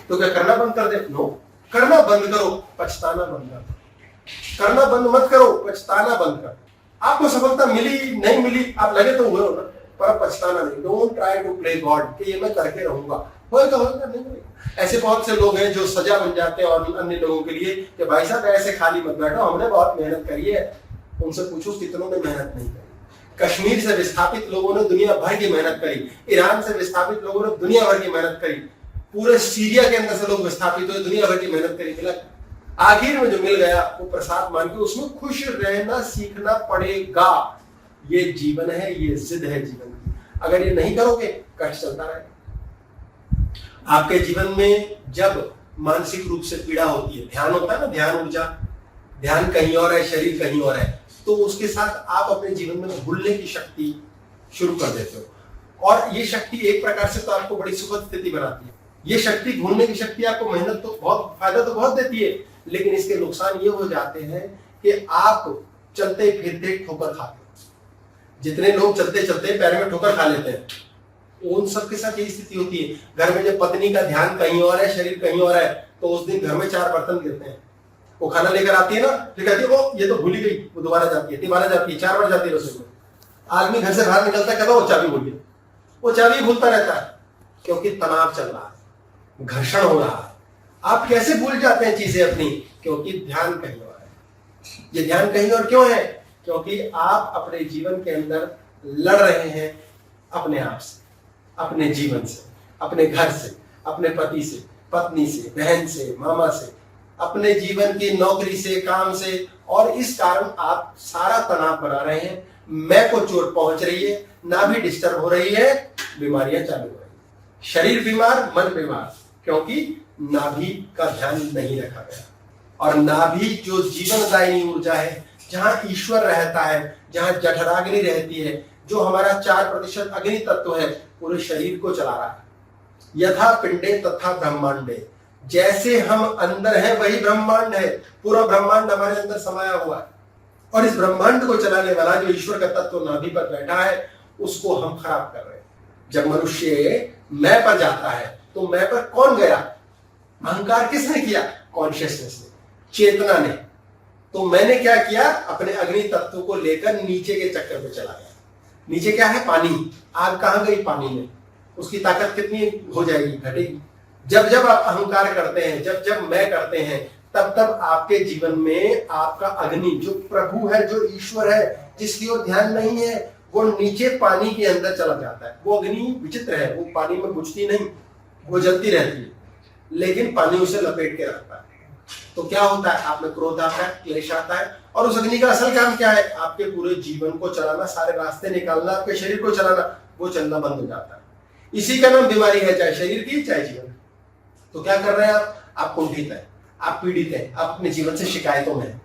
तो क्या करना बंद कर दे? नो, करना बंद करो, पछताना बंद कर। करना बंद मत करो, पछताना बंद कर। आपको सफलता मिली नहीं मिली, आप लगे तो हुए हो ना, पर पछताना नहीं। Don't try to play god कि ये मैं करके रहूंगा, होएगा नहीं होएगा। ऐसे बहुत से लोग हैं जो सजा बन जाते हैं और अन्य लोगों के लिए कि भाई साहब ऐसे खाली मत बैठो, हमने बहुत मेहनत करी है। उनसे पूछो कितनों ने मेहनत नहीं करी। कश्मीर से विस्थापित लोगों ने दुनिया भर की मेहनत करी, ईरान से विस्थापित लोगों ने दुनिया भर की मेहनत करी, पूरे सीरिया के अंदर से लोग विस्थापित हुए, दुनिया भर की मेहनत करी, मिला। आखिर में जो मिल गया वो प्रसाद मान के उसमें खुश रहना सीखना पड़ेगा। ये जीवन है, ये जिद है जीवन की। अगर ये नहीं करोगे कष्ट चलता रहेगा। आपके जीवन में जब मानसिक रूप से पीड़ा होती है, ध्यान होता है ना, ध्यान ऊर्जा, ध्यान कहीं और है, शरीर कहीं और है, तो उसके साथ आप अपने जीवन में भूलने की शक्ति शुरू कर देते हो। और ये शक्ति एक प्रकार से तो आपको बड़ी सुखद स्थिति बनाती है। ये शक्ति, भूलने की शक्ति आपको मेहनत तो बहुत, फायदा तो बहुत देती है, लेकिन इसके नुकसान ये हो जाते हैं कि आप चलते फिरते ठोकर खाते हो। जितने लोग चलते चलते पैर में ठोकर खा लेते हैं, उन सबके साथ यही स्थिति होती है। घर में जब पत्नी का ध्यान कहीं और है, शरीर कहीं और है, तो उस दिन घर में 4 बर्तन गिरते हैं। वो खाना लेकर आती है ना, फिर कहती है वो ये तो भूल ही गई, वो दोबारा जाती है, तिबारा जाती है, 4 बार जाती है रसोई में। आदमी घर से बाहर निकलता है, कहता वो चाबी भूल गया, वो चाबी भूलता रहता है, क्योंकि तनाव चल रहा है, घर्षण हो रहा है। आप कैसे भूल जाते हैं चीजें अपनी? क्योंकि ध्यान कहीं और है। ये ध्यान कहीं और क्यों है? क्योंकि आप अपने जीवन के अंदर लड़ रहे हैं अपने आप से, अपने जीवन से, अपने घर से, अपने पति से, पत्नी से, बहन से, मामा से, अपने जीवन की नौकरी से, काम से, और इस कारण आप सारा तनाव बना रहे हैं। मैं को चोट पहुंच रही है, नाभि डिस्टर्ब हो रही है, बीमारियां चालू हो रही है, शरीर बीमार, मन बीमार, क्योंकि नाभि का ध्यान नहीं रखा गया। और नाभि जो जीवनदायिनी ऊर्जा है, जहां ईश्वर रहता है, जहां जठराग्नि रहती है, जो हमारा 4% अग्नि तत्व है, पूरे शरीर को चला रहा है। यथा पिंडे तथा ब्रह्मांडे, जैसे हम अंदर हैं वही ब्रह्मांड है। पूरा ब्रह्मांड हमारे अंदर समाया हुआ है, और इस ब्रह्मांड को चलाने वाला जो ईश्वर का तत्व नाभि पर बैठा है, उसको हम खराब कर रहे हैं। जब मनुष्य मैं पर जाता है, तो मैं पर कौन गया? अहंकार किसने किया? कॉन्शियसनेस ने, चेतना ने। तो मैंने क्या किया? अपने अग्नि तत्व को लेकर नीचे के चक्कर पे चला गया। नीचे क्या है? पानी। आग कहां गई? पानी में। उसकी ताकत कितनी हो जाएगी? घटेगी। जब जब आप अहंकार करते हैं, जब जब मैं करते हैं, तब तब आपके जीवन में आपका अग्नि, जो प्रभु है, जो ईश्वर है, जिसकी ओर ध्यान नहीं है, वो नीचे पानी के अंदर चला जाता है। वो अग्नि विचित्र है, वो पानी में बुझती नहीं, वो जलती रहती है, लेकिन पानी उसे लपेट के रखता है। तो क्या होता है? आप में क्रोध आता है, क्लेश आता है, और उस अग्नि का असल काम क्या है? आपके पूरे जीवन को चलाना, सारे रास्ते निकालना, आपके शरीर को चलाना। वो चलना बंद हो जाता है। इसी का नाम बीमारी है, चाहे शरीर की चाहे जीवन। तो क्या कर रहे हैं आप कुंठित है, आप पीड़ित हैं, आप अपने जीवन से शिकायतों में हैं।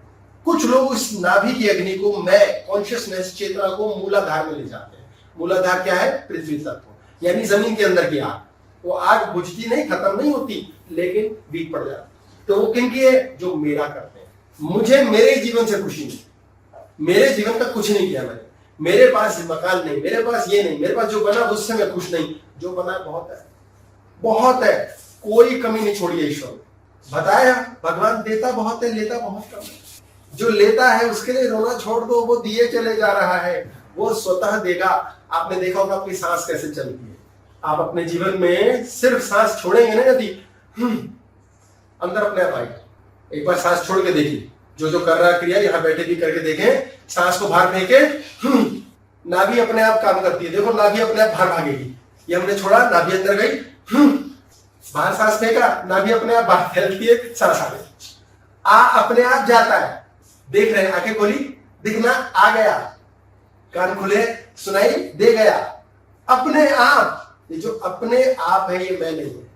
कुछ लोग इस नाभि की अग्नि को, मैं कॉन्शियसनेस, चेतना को मूलाधार में ले जाते हैं। मूलाधार क्या है? पृथ्वी तत्व, यानी जमीन के अंदर की आग। वो आग बुझती नहीं, खत्म नहीं होती, लेकिन वीक पड़ जाती। तो वो किनकी है? जो मेरा करते हैं। मुझे मेरे जीवन से खुशी नहीं, मेरे जीवन का कुछ नहीं किया मैंने, मेरे पास मकान नहीं, मेरे पास ये नहीं, मेरे पास जो बना उससे मैं खुश नहीं। जो बना बहुत है, बहुत है, कोई कमी नहीं छोड़ी है ईश्वर। बताया भगवान देता बहुत है, लेता बहुत कम है। जो लेता है उसके लिए रोना छोड़ दो, वो दिए चले जा रहा है, वो स्वतः देगा। आपने देखा होगा आपकी सांस कैसे चलती है। आप अपने जीवन में सिर्फ सांस छोड़ेंगे ना, यदि अंदर अपने आप आएगा। एक बार सांस छोड़ के देखिए, जो जो कर रहा क्रिया यहां बैठे भी करके देखें। सांस को बाहर फेंके, नाभि अपने आप काम करती है। देखो नाभि अपने आप बाहर भागेगी। ये हमने छोड़ा, नाभि अंदर गई, बाहर सांस फेंका, नाभि अपने आप बाहर फैलती है, सांस आ गई। आ अपने आप जाता है, देख रहे हैं, आंखें खोली, दिखना आ गया, कान खुले, सुनाई दे गया, अपने आप। ये जो अपने आप है ये मैं नहीं है,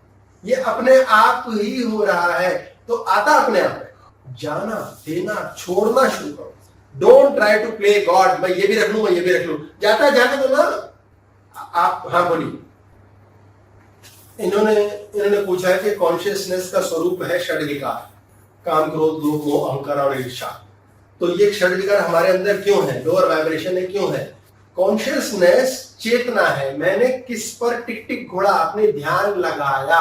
ये अपने आप ही हो रहा है, तो आता अपने आप है। जाना देना छोड़ना शुरू करो। Don't try to play god, मैं ये भी रख लूं, मैं ये भी रख लूं, जाता है जाने दो ना। आप हाँ बोलिए। इन्होंने पूछा है कि कॉन्शियसनेस का स्वरूप है षड विकार, काम, क्रोध, लोभ, मोह, अहंकार और ईर्ष्या। तो ये षड विकार हमारे अंदर क्यों है, लोअर वाइब्रेशन है, क्यों है? कॉन्शियसनेस चेतना है। मैंने किस पर टिक टिक घोड़ा, आपने ध्यान लगाया।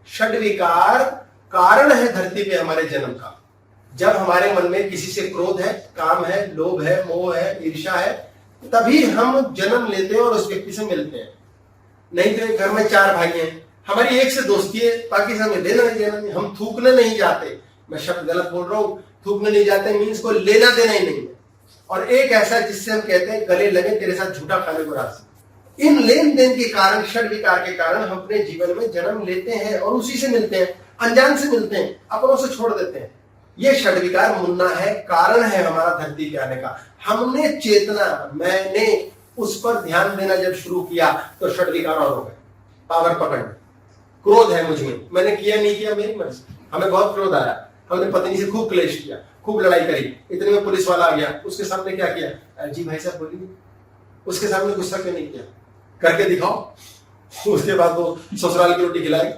षड विकार कारण है धरती पे हमारे जन्म का। जब हमारे मन में किसी से क्रोध है, काम है, लोभ है, मोह है, ईर्ष्या है, तभी हम जन्म लेते हैं और उस व्यक्ति से मिलते हैं। नहीं तो घर में 4 भाई हैं, हमारी एक से दोस्ती है, बाकी से हमें लेना नहीं देना नहीं। हम थूकने नहीं जाते, मैं शब्द गलत बोल रहा हूं, थूकने नहीं जाते मीन्स को लेना देना ही नहीं है। और एक ऐसा जिससे हम कहते हैं गले लगे तेरे साथ झूठा खाने को राजी। इन लेन देन के कारण, षड विकार के कारण हम अपने जीवन में जन्म लेते हैं और उसी से मिलते हैं, अनजान से मिलते हैं, अपनों से छोड़ देते हैं। ये षड विकार मुन्ना है, कारण है हमारा धरती पे आने का। हमने चेतना, मैंने उस पर ध्यान देना जब शुरू किया तो षड विकार और हो गए, पावर पकड़। क्रोध है मुझ में, मैंने किया नहीं किया मेरी मर्जी। हमें बहुत क्रोध आया, हमने पत्नी से खूब क्लेश किया, खूब लड़ाई करी, इतने में पुलिस वाला आ गया, उसके सामने क्या किया? जी भाई साहब बोलिए। उसके सामने गुस्सा क्यों नहीं किया? करके दिखाओ। उसके बाद वो ससुराल की रोटी खिलाई।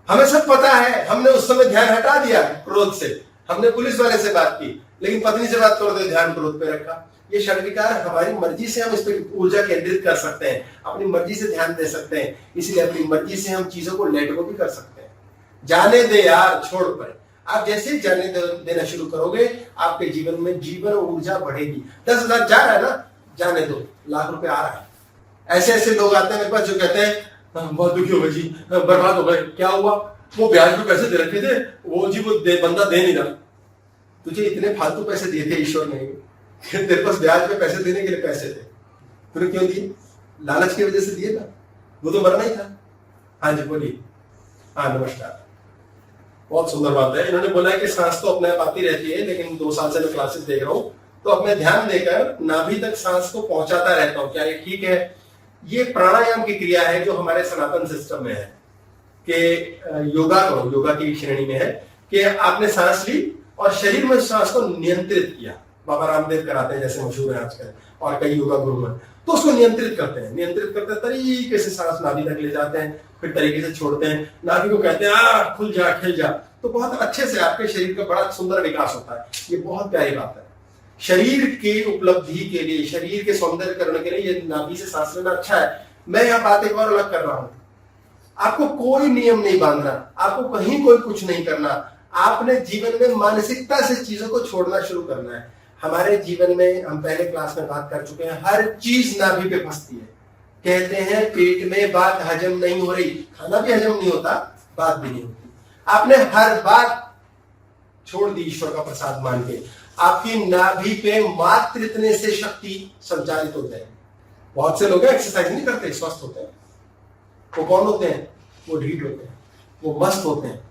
हमें सब पता है, हमने उस समय ध्यान हटा दिया क्रोध से, हमने पुलिस वाले से बात की, लेकिन पत्नी से बात कर दे, ध्यान क्रोध पे रखा। ये षड विकार हमारी मर्जी से हम इस पर ऊर्जा केंद्रित कर सकते हैं, अपनी मर्जी से ध्यान दे सकते हैं, इसलिए अपनी मर्जी से हम चीजों को लेट गो भी कर सकते हैं। जाने दे यार, छोड़ पड़े। आप जैसे ही जाने देना शुरू करोगे, आपके जीवन में जीवन ऊर्जा बढ़ेगी। 10,000 जा रहा है ना, जाने दो, लाख रुपए आ रहा है। ऐसे ऐसे लोग आते हैं मेरे पास जो कहते हैं बहुत दुखी हो गए जी, बर्बाद हो गए। क्या हुआ? वो ब्याज पे पैसे दे रखे थे, वो जी वो बंदा दे नहीं रहा। तुझे इतने फालतू पैसे दिए थे ईश्वर ने, तेरे पास ब्याज पे पैसे देने के लिए पैसे थे, तूने क्यों दिए? लालच की वजह से दिए ना, वो तो मरना ही था। हाँ जी बोलिए। हाँ नमस्कार। बहुत सुंदर बात है। इन्होंने बोला है कि सांस तो अपने आप आती रहती है, लेकिन 2 साल से मैं क्लासेस देख रहा हूँ तो अपने ध्यान देकर नाभि तक सांस को पहुंचाता रहता हूँ। क्या ये ठीक है? ये प्राणायाम की क्रिया है जो हमारे सनातन सिस्टम में है कि योगा करो, योगा की श्रेणी में है कि आपने सांस ली और शरीर में सांस को नियंत्रित किया। बाबा रामदेव कराते हैं, जैसे मशहूर है आजकल, और कई योगा गुरु हैं, तो उसको नियंत्रित करते हैं। नियंत्रित करते तरीके से सांस नाभि तक ले जाते हैं, फिर तरीके से छोड़ते हैं। नाभि को कहते हैं खुल जा, खिल जा। तो बहुत अच्छे से आपके शरीर का बड़ा सुंदर विकास होता है। ये बहुत प्यारी बात है। शरीर की उपलब्धि के लिए, शरीर के सौंदर्यकरण के लिए ये नाभि से सांस लेना अच्छा है। मैं यहाँ बात एक और अलग कर रहा हूँ। आपको कोई नियम नहीं बांधना, आपको कहीं कोई कुछ नहीं करना। आपने जीवन में मानसिकता से चीजों को छोड़ना शुरू करना है। हमारे जीवन में, हम पहले क्लास में बात कर चुके हैं, हर चीज नाभि पे फंसती है। कहते हैं पेट में बात हजम नहीं हो रही, खाना भी हजम नहीं होता, बात भी नहीं होती। आपने हर बात छोड़ दी ईश्वर का प्रसाद मान के। आपकी नाभि पे मात्र इतने से शक्ति संचारित होते हैं। बहुत से लोग एक्सरसाइज नहीं करते, स्वस्थ होते हैं। वो कौन होते हैं? वो ढीठ होते हैं, वो मस्त होते हैं।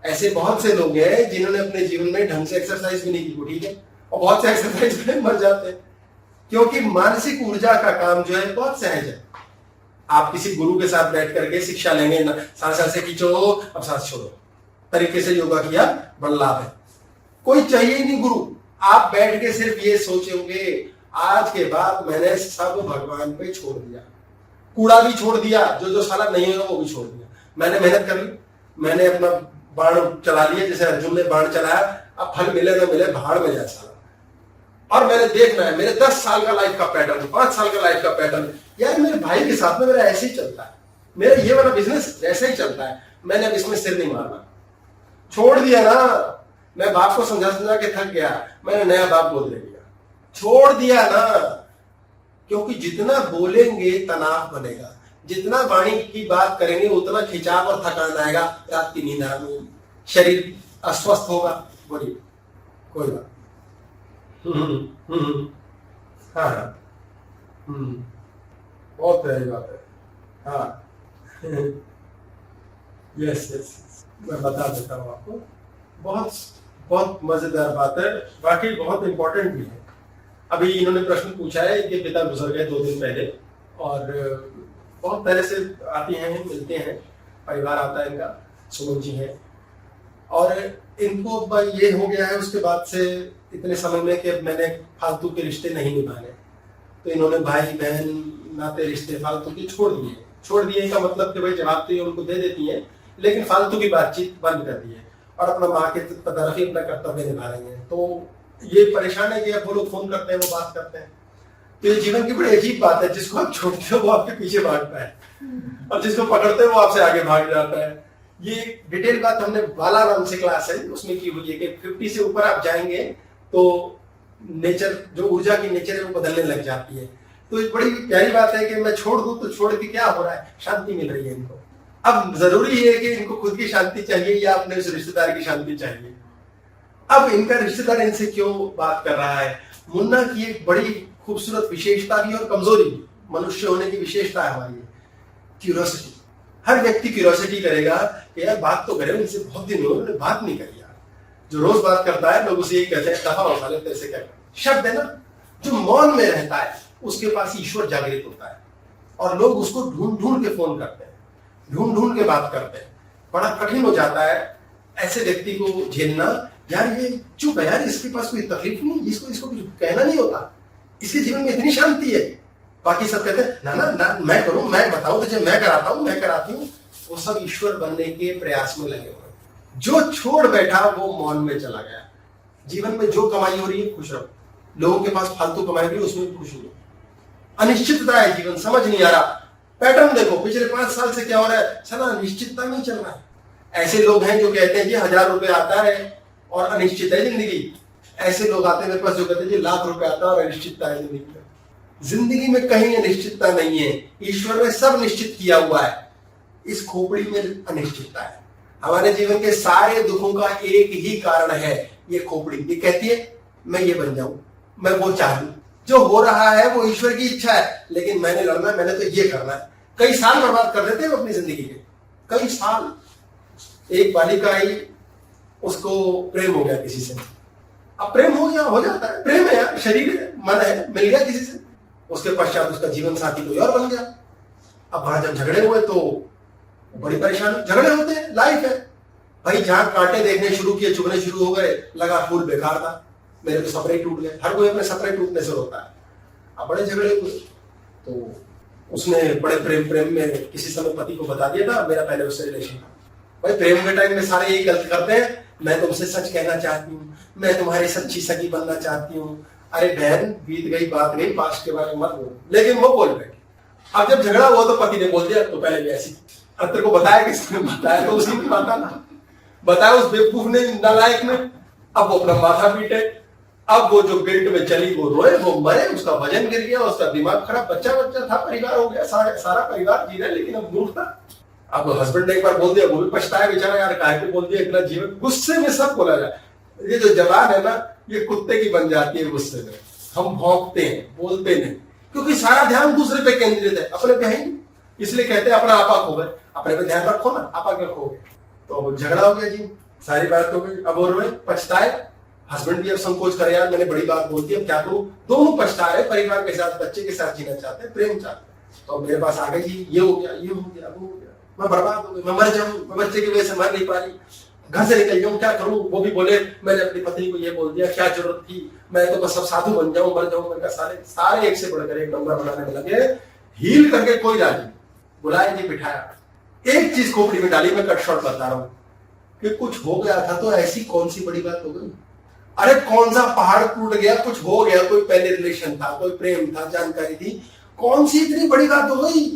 ऐसे बहुत से लोग हैं जिन्होंने अपने जीवन में ढंग से एक्सरसाइज भी नहीं की, वो ठीक है, और बहुत से एक्सरसाइज में मर जाते हैं, क्योंकि मानसिक ऊर्जा का काम जो है बहुत सहज है। आप किसी गुरु के साथ बैठ करके शिक्षा लेंगे, सांस ऐसे खींचो, अब सांस छोड़ो, तरीके से योगा किया, बड़ा लाभ है। कोई चाहिए ही नहीं गुरु। आप बैठ के सिर्फ ये सोचोगे आज के बाद मैंने सब भगवान पे छोड़ दिया, कूड़ा भी छोड़ दिया, जो जो साला नहीं होगा वो भी छोड़ दिया। मैंने मेहनत कर ली, मैंने अपना बाण चला लिया, जैसे अर्जुन ने बाण चलाया, अब फल मिले ना मिले भाड़ में जाए साला। और मैंने देखना है, मेरे 10 साल का लाइफ का पैटर्न, 5 साल का लाइफ का पैटर्न, यार मेरे भाई के साथ में मेरा ऐसे ही चलता है, मेरा ये वाला बिजनेस ऐसे ही चलता है, मैंने अब इसमें सिर नहीं मारना, छोड़ दिया ना। मैं बाप को समझा समझा के थक गया, मैंने नया बाप गोद ले लिया, छोड़ दिया ना। क्योंकि जितना बोलेंगे तनाव बनेगा, जितना वाणी की बात करेंगे उतना खिंचाव और थकान आएगा, रात की नींद आराम होगी, शरीर अस्वस्थ होगा। बोलिए कोई बात। हाँ बहुत प्यारी बात है। हाँ यस यस, मैं बता देता हूँ आपको, बहुत बहुत मजेदार बात है, वाकई बहुत इंपॉर्टेंट भी है। अभी इन्होंने प्रश्न पूछा है, इनके पिता गुजर गए 2 दिन पहले, और बहुत पहले से आती हैं, मिलते हैं, परिवार आता है इनका, सुमन जी है, और इनको ये हो गया है उसके बाद से इतने समय में कि मैंने फालतू के रिश्ते नहीं निभाने, तो इन्होंने भाई बहन नाते रिश्ते फालतू के छोड़ दिए का मतलब कि भाई जवाब तो ये उनको दे देती है, लेकिन फालतू की बातचीत बंद कर दी है और अपना माँ के तरफ ही अपना कर्तव्य निभा रहे हैं। तो ये परेशान है कि अब वो लोग फोन करते हैं, वो बात करते हैं, तो ये जीवन की बड़ी अजीब बात है। जिसको आप छोड़ते हो वो आपके पीछे भागता है, और जिसको पकड़ते हो वो आपसे आगे भाग जाता है। ये डिटेल बात हमने वाला नाम से क्लास है उसमें की हुई है कि 50 से ऊपर आप जाएंगे तो नेचर, जो ऊर्जा की नेचर है वो बदलने लग जाती है। तो एक बड़ी प्यारी बात है कि मैं छोड़ दूं तो छोड़ के क्या हो रहा है, शांति मिल रही है इनको। अब जरूरी है कि इनको खुद की शांति चाहिए या अपने उस रिश्तेदार की शांति चाहिए। अब इनका रिश्तेदार इनसे क्यों बात कर रहा है? मुन्ना की एक बड़ी खूबसूरत विशेषता भी और कमजोरी भी, मनुष्य होने की विशेषता है हमारी, क्यूरियोसिटी। हर व्यक्ति क्यूरियोसिटी करेगा कि यार बात तो करे, उनसे बहुत दिन हो गए बात नहीं करी यार। जो रोज बात करता है लोग उसे यही कहते हैं दफा हो साले, तेरे से क्या शब्द है ना। जो मौन में रहता है उसके पास ईश्वर जागृत होता है, और लोग उसको ढूंढ ढूंढ के फोन करते हैं, ढूंढ ढूंढ के बात करते हैं। बड़ा कठिन हो जाता है ऐसे व्यक्ति को झेलना, यार ये चुप है यार, इसके पास कोई तकलीफ नहीं, इसको कुछ कहना नहीं होता, इसके जीवन में इतनी शांति है। बाकी सब कहते हैं ना ना ना मैं करूं, मैं बताऊं तुझे, मैं कराता हूं, मैं कराती हूं। वो सब ईश्वर बनने के प्रयास में लगे हुए। जो छोड़ बैठा वो मौन में चला गया। जीवन में जो कमाई हो रही है खुश रहो, लोगों के पास फालतू कमाई भी उसमें खुश हो। अनिश्चितता है जीवन, समझ नहीं आ रहा। पैटर्न देखो पिछले 5 साल से क्या हो रहा है, साला अनिश्चितता में चल रहा है। ऐसे लोग हैं जो कहते हैं जी 1000 रुपए आता है और अनिश्चित है जिंदगी। ऐसे लोग आते हैं मेरे पास जो कहते हैं जी लाख रुपए आता है और अनिश्चितता है जिंदगी में। जिंदगी में कहीं अनिश्चितता नहीं है, ईश्वर ने सब निश्चित किया हुआ है। इस खोपड़ी में अनिश्चितता है। हमारे जीवन के सारे दुखों का एक ही कारण है, ये खोपड़ी। ये कहती है मैं ये बन जाऊं, मैं वो चाह लूं। जो हो रहा है वो ईश्वर की इच्छा है, लेकिन मैंने लड़ना है, मैंने तो ये करना है। कई साल बर्बाद कर देते हैं अपनी जिंदगी के, कई साल। एक बालिका आई, उसको प्रेम हो गया किसी से। अब प्रेम हो गया, हो जाता है, प्रेम है यार, शरीर है, मन है, मिल गया किसी से। उसके पश्चात उसका जीवन साथी कोई और बन गया। अब वहां जब झगड़े हुए तो बड़ी परेशानी। झगड़े होते हैं, लाइफ है भाई। जहां कांटे देखने शुरू किए, चुभने शुरू हो गए, लगा फूल बेकार था, मेरे तो सपने टूट गए। हर कोई अपने सपने टूटने से रोता है। अब बड़े झगड़े हुए तो उसने बड़े प्रेम में किसी समय पति को बता दिया था मेरा पहले उससे रिलेशन था। भाई प्रेम के टाइम में सारे यही गलत करते हैं, मैं तुमसे सच कहना चाहती हूँ, मैं तुम्हारी सच्ची सगी बनना चाहती हूँ। अरे बहन बीत गई बात गई, पास्ट के बारे में मत बोल। लेकिन वो बोल रहे। अब जब झगड़ा हुआ तो पति ने बोल दिया तो पहले भी ऐसी। अब तेरे को बताया किसने बताया, तो उसी ने बताया उस बेवकूफ ने, नालायक ने। अब वो अपना माथा पीटे। अब वो जो गिल्ट में चली वो रोए, वो मरे, उसका वजन गिर गया, उसका दिमाग खराब, बच्चा था, परिवार हो गया, सारा परिवार जी रहा है, लेकिन अब मूर्ख था। अब हस्बैंड ने एक बार बोल दिया, वो भी पछताया बेचारा, यार काहे को बोल दिया, इतना जीवन। गुस्से में सब बोला जाए। ये जो जबान है ना, ये कुत्ते की बन जाती है गुस्से में। हम भौंकते हैं, बोलते नहीं, क्योंकि सारा ध्यान दूसरे पे केंद्रित है, अपने पे है। इसलिए कहते हैं अपना आपा खो गए। अपने पे ध्यान रखो ना, आपा क्या खो गए। तो झगड़ा हो गया जी, सारी बात हो गई। अब और पछताए, हस्बैंड भी अब संकोच करे, यार मैंने बड़ी बात बोल दी, अब क्या करूं। दोनों पछता रहे, परिवार के साथ, बच्चे के साथ जीना चाहते हैं, प्रेम चाहते हैं। तो मेरे पास आ गई जी, ये हो गया, ये हो गया, वो हो गया, मैं बर्बाद हो गई, मैं मर जाऊं, मैं बच्चे की वजह से मर नहीं पा रही, घर से निकल जाऊं, क्या करूं। वो भी बोले मैंने अपनी पत्नी को ये बोल दिया, क्या जरूरत थी, मैं तो बस सब साधु बन जाऊं, मर जाऊं। मैंने कहा सारे एक से बढ़कर एक नंबर बनाने में लगे, हील करके कोई राजी। बुलाया जी, बिठाया, एक चीज खोपड़ी में डाली। मैं कट शॉर्ट बता रहा हूं कि कुछ हो गया था तो ऐसी कौन सी बड़ी बात हो गई। अरे कौन सा पहाड़ टूट गया, कुछ हो गया, कोई पहले रिलेशन था, कोई प्रेम था, जानकारी थी, कौन सी इतनी बड़ी बात हो गई।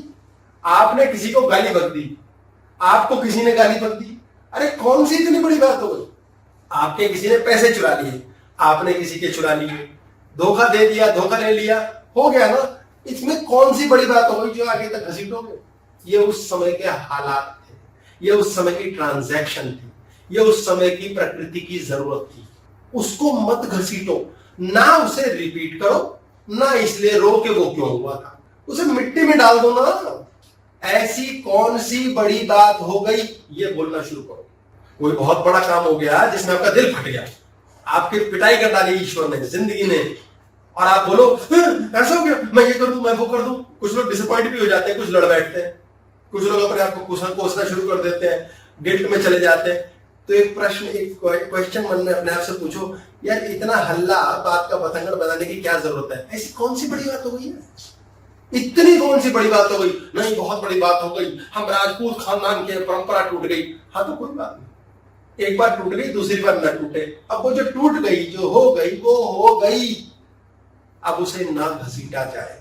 आपने किसी को गाली बक दी, आपको किसी ने गाली बक दी, अरे कौन सी इतनी बड़ी बात हो गई। आपके किसी ने पैसे चुरा लिए, आपने किसी के चुरा लिए, धोखा दे दिया, धोखा ले लिया, हो गया ना। इसमें कौन सी बड़ी बात हो गई जो आगे तक घसीटोगे? ये उस समय के हालात थे, ये उस समय की ट्रांजैक्शन थी, ये उस समय की प्रकृति की जरूरत थी। उसको मत घसीटो, ना उसे रिपीट करो, ना इसलिए रो के वो क्यों हुआ था, उसे मिट्टी में डाल दो ना। ऐसी कौन सी बड़ी बात हो गई ये बोलना शुरू करो। कोई बहुत बड़ा काम हो गया जिसमें आपका दिल फट गया, आपकी पिटाई कर डाली ईश्वर ने, जिंदगी ने, और आप बोलो ऐसा हो गया, मैं ये कर दूं, मैं वो कर दूं। कुछ लोग डिसअपॉइंट भी हो जाते हैं, कुछ लड़ बैठते हैं, कुछ लोग अपने आप को कोसना शुरू कर देते हैं, गिल्ट में चले जाते हैं। तो एक प्रश्न, एक क्वेश्चन मन में अपने आप से पूछो, यार इतना हल्ला बात का बतंगड़ बनाने की क्या जरूरत है? ऐसी कौन सी बड़ी बात हो गई है? इतनी कौन सी बड़ी बात हो गई? नहीं बहुत बड़ी बात हो गई, हम राजपूत खानदान की परंपरा टूट गई। हाँ तो कोई बात नहीं, एक बार टूट गई, दूसरी बार न टूटे। अब वो जो टूट गई, जो हो गई, वो हो गई, अब उसे ना घसीटा जाए।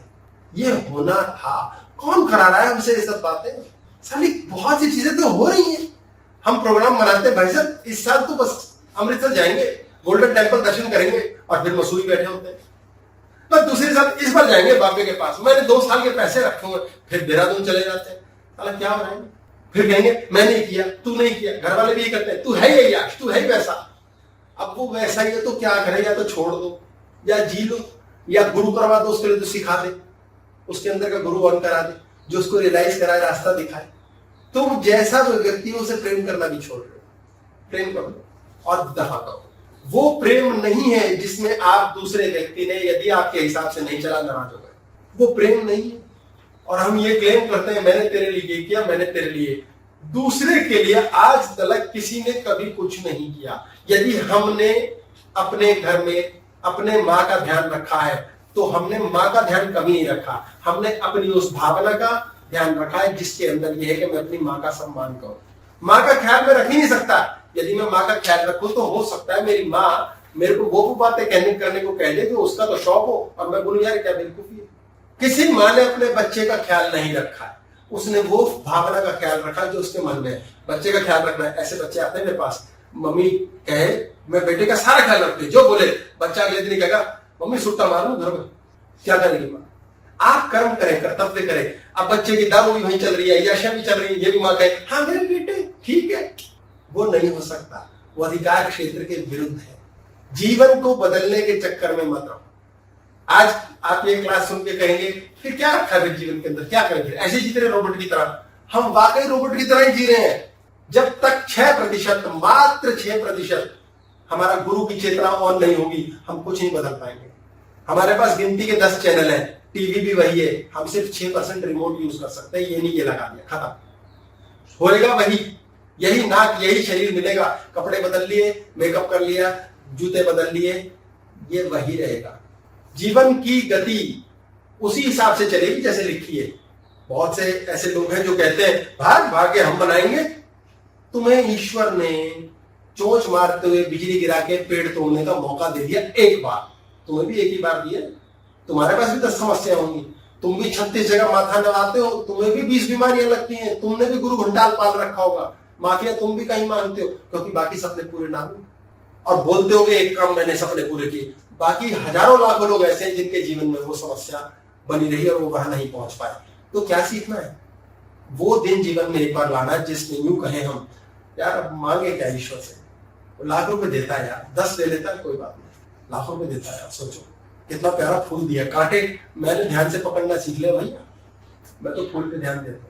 ये होना था। कौन करा रहा है हमसे ये सब बातें? साली बहुत सी चीजें तो हो रही हैं। हम प्रोग्राम मनाते हैं, भाई साहब इस साल तो बस अमृतसर जाएंगे, गोल्डन टेम्पल दर्शन करेंगे और फिर मसूरी बैठे होते हैं। बस दूसरे साल इस बार जाएंगे बाबे के पास, मैंने 2 साल के पैसे रखे हुए, फिर देहरादून चले जाते हैं। साला क्या हो रहा है? फिर कहेंगे मैंने किया, तू नहीं किया। घर वाले भी ये करते हैं, तू है ये यार, तू है वैसा। अब वो वैसा ही है तो क्या करे, या तो छोड़ दो या जी लो, या गुरु करवा दो उसके लिए, तो सिखा दे, उसके अंदर का गुरु ऑन करा दे, जो उसको रियलाइज कराए, रास्ता दिखाए। तो जैसा वो व्यक्ति उसे प्रेम करना भी छोड़ दो, प्रेम करो और दफा करो। वो प्रेम नहीं है जिसमें आप दूसरे व्यक्ति ने यदि आपके हिसाब से नहीं चला नाराज हो गए, वो प्रेम नहीं है। और हम ये क्लेम करते हैं मैंने तेरे लिए ये किया, मैंने तेरे लिए, दूसरे के लिए आज तक किसी ने कभी कुछ नहीं किया। यदि हमने अपने घर में अपने माँ का ध्यान रखा है तो हमने माँ का ध्यान कभी नहीं रखा, हमने अपनी उस भावना का ध्यान रखा है जिसके अंदर यह है कि मैं अपनी माँ का सम्मान करूं। माँ का ख्याल मैं रख ही नहीं सकता। यदि मैं माँ का ख्याल रखूं तो हो सकता है मेरी माँ मेरे को वो बातें करने को कह दे जो उसका तो शौक हो, और मैं बोलूं यार क्या बेवकूफी है। किसी माँ ने अपने बच्चे का ख्याल नहीं रखा है, उसने वो भावना का ख्याल रखा जो उसके मन में है। बच्चे का ख्याल रखना है। ऐसे बच्चे आते हैं मेरे पास, मम्मी कहे मैं बेटे का सारा ख्याल रखती हूँ, जो बोले बच्चा अगले दिन कहेगा मम्मी सुट्टा मारूं घर में, क्या करेगी माँ? आप कर्म करें, कर्तव्य करें। अब बच्चे की दारू भी वहीं चल रही है, यशा भी चल रही है, ये भी माँ कहे हाँ मेरे बेटे ठीक है, वो नहीं हो सकता। वो अधिकार क्षेत्र के विरुद्ध है। जीवन को बदलने के चक्कर में मत रहो। आज आप ये क्लास सुन के कहेंगे कि क्या रखा है जीवन के अंदर, क्या करेंगे? ऐसे जीत रहे रोबोट की तरह। हम वाकई रोबोट की तरह ही जी रहे हैं। जब तक 6%, मात्र 6% हमारा गुरु की चेतना ऑन नहीं होगी, हम कुछ नहीं बदल पाएंगे। हमारे पास गिनती के 10 चैनल हैं, टीवी भी वही है, हम सिर्फ 6% रिमोट यूज कर सकते हैं। ये नहीं ये लगा दिया, खत्म। होएगा वही, यही नाक यही शरीर मिलेगा। कपड़े बदल लिए, मेकअप कर लिया, जूते बदल लिए, ये वही रहेगा। जीवन की गति उसी हिसाब से चलेगी जैसे लिखी है। बहुत से ऐसे लोग हैं जो कहते हैं भाग भाग के हम बनाएंगे। तुम्हें ईश्वर ने चोंच मारते हुए बिजली गिरा के पेड़ तोड़ने का मौका दे दिया एक बार, तुम्हें भी एक ही बार दिया। तुम्हारे पास भी 10 समस्या होंगी, तुम भी 36 जगह माथा नवाते हो, तुम्हें भी 20 बीमारियां लगती हैं, तुमने भी गुरु घंटाल पाल रखा होगा, माफिया तुम भी कहीं मानते हो क्योंकि बाकी सपने पूरे ना हुए, और बोलते हो एक काम मैंने सपने पूरे किए। बाकी हजारों लाखों लोग ऐसे हैं जिनके जीवन में वो समस्या बनी रही और वो वहां नहीं पहुंच पाए। तो क्या सीखना है? वो दिन जीवन में एक बार लाना है जिसमें यूं कहें हम यार अब मांगे क्या ईश्वर से। लाख रुपए देता है यार, 10 दे लेता है कोई बात नहीं, लाखों रुपए देता है। आप सोचो कितना प्यारा फूल दिया, कांटे मैंने ध्यान से पकड़ना सीख लिया भैया। मैं तो फूल पे ध्यान देता हूँ।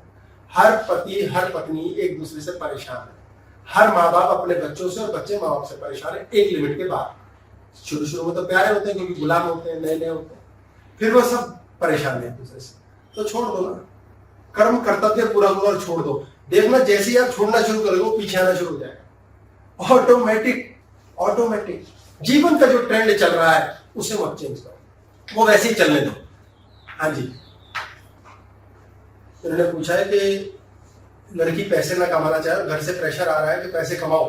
हर पति हर पत्नी एक दूसरे से परेशान है। हर माँ बाप अपने बच्चों से और बच्चे माँ बाप से परेशान है एक लिमिट के बाद। शुरू में तो प्यारे होते हैं क्योंकि गुलाम होते हैं, नए नए होते हैं, फिर वो सब परेशान है एक दूसरे से। तो छोड़ दो ना, कर्म कर्तव्य पूरा करो और छोड़ दो। देखना जैसे ही आप छोड़ना शुरू करोगे वो पीछे आना शुरू हो जाएगा। ऑटोमेटिक जीवन का जो ट्रेंड चल रहा है उसे मत चेंज करो, वो वैसे ही चलने दो। हाँ जी, उन्होंने पूछा है कि लड़की पैसे ना कमाना चाहे, घर से प्रेशर आ रहा है कि पैसे कमाओ,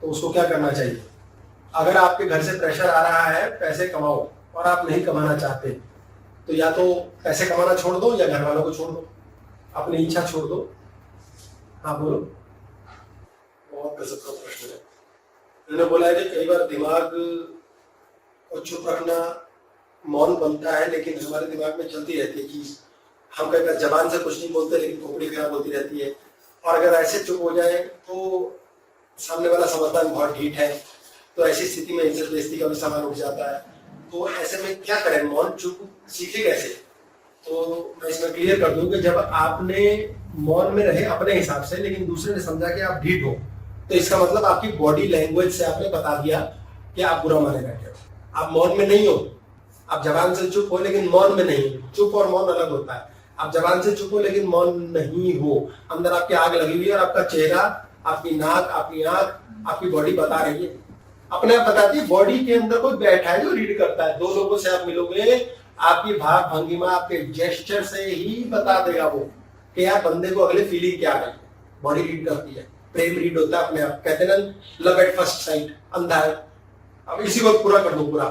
तो उसको क्या करना चाहिए? अगर आपके घर से प्रेशर आ रहा है पैसे कमाओ और आप नहीं कमाना चाहते, तो या तो पैसे कमाना छोड़ दो या घर वालों को छोड़ दो, अपनी इच्छा छोड़ दो। हाँ बोलो। बहुत गजब का प्रश्न है। उन्होंने बोला है कि कई बार दिमाग को चुप रखना मौन बनता है, लेकिन हमारे दिमाग में चलती रहती है कि हम कई बार जबान से कुछ नहीं बोलते लेकिन खोपड़ी खराब होती रहती है, और अगर ऐसे चुप हो जाए तो सामने वाला समझता है बहुत ढीठ है, तो ऐसी स्थिति में इज्जत बेइज्जती का भी सामान उठ जाता है। तो ऐसे में क्या करें, मौन चुप सीखे कैसे? तो मैं इसमें क्लियर कर दूं कि जब आपने मौन में रहे अपने हिसाब से, लेकिन दूसरे ने समझा कि आप ढीठ हो, तो इसका मतलब आपकी बॉडी लैंग्वेज से आपने बता दिया कि आप बुरा माने बैठे हो, आप मौन में नहीं हो। आप जबान से चुप हो लेकिन मौन में नहीं हो। चुप और मौन अलग होता है। आप जबान से चुप हो लेकिन मौन नहीं हो, अंदर आपकी आग लगी हुई है और आपका चेहरा, आपकी नाक, आपकी आंख, आपकी बॉडी बता रही है, अपने आप बताती है। बॉडी के अंदर कोई बैठा है जो रीड करता है। दो लोगों से आप मिलोगे, आपकी भाव भंगिमा, आपके जेस्चर से ही बता देगा वो कि यार बंदे को अगले फीलिंग क्या आ रही है। बॉडी रीड करती है, प्रेम रीड होता है अपने आप। कहते हैं ना लव एट फर्स्ट साइट, अंधा है। अब इसी को पूरा कर दो पूरा,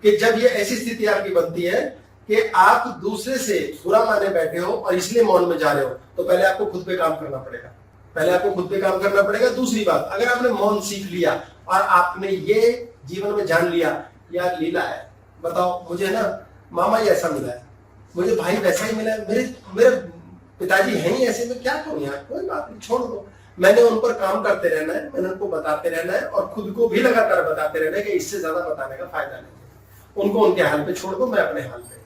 कि जब ये ऐसी स्थिति आपकी बनती है कि आप दूसरे से बुरा माने बैठे हो और इसलिए मौन में जा रहे हो, तो पहले आपको खुद पे काम करना पड़ेगा। पहले आपको खुद पे काम करना पड़ेगा। दूसरी बात, अगर आपने मौन सीख लिया और आपने ये जीवन में जान लिया यार लीला है, बताओ मुझे ना मामा ही ऐसा मिला है, मुझे भाई वैसा ही मिला है, मेरे पिताजी हैं ही ऐसे, में क्या करूं यार, कोई बात नहीं, छोड़ दो। मैंने उन पर काम करते रहना है, मैंने उनको बताते रहना है और खुद को भी लगातार बताते रहना है कि इससे ज्यादा बताने का फायदा नहीं है। उनको उनके हाल पे छोड़ दो, मैं अपने हाल पे।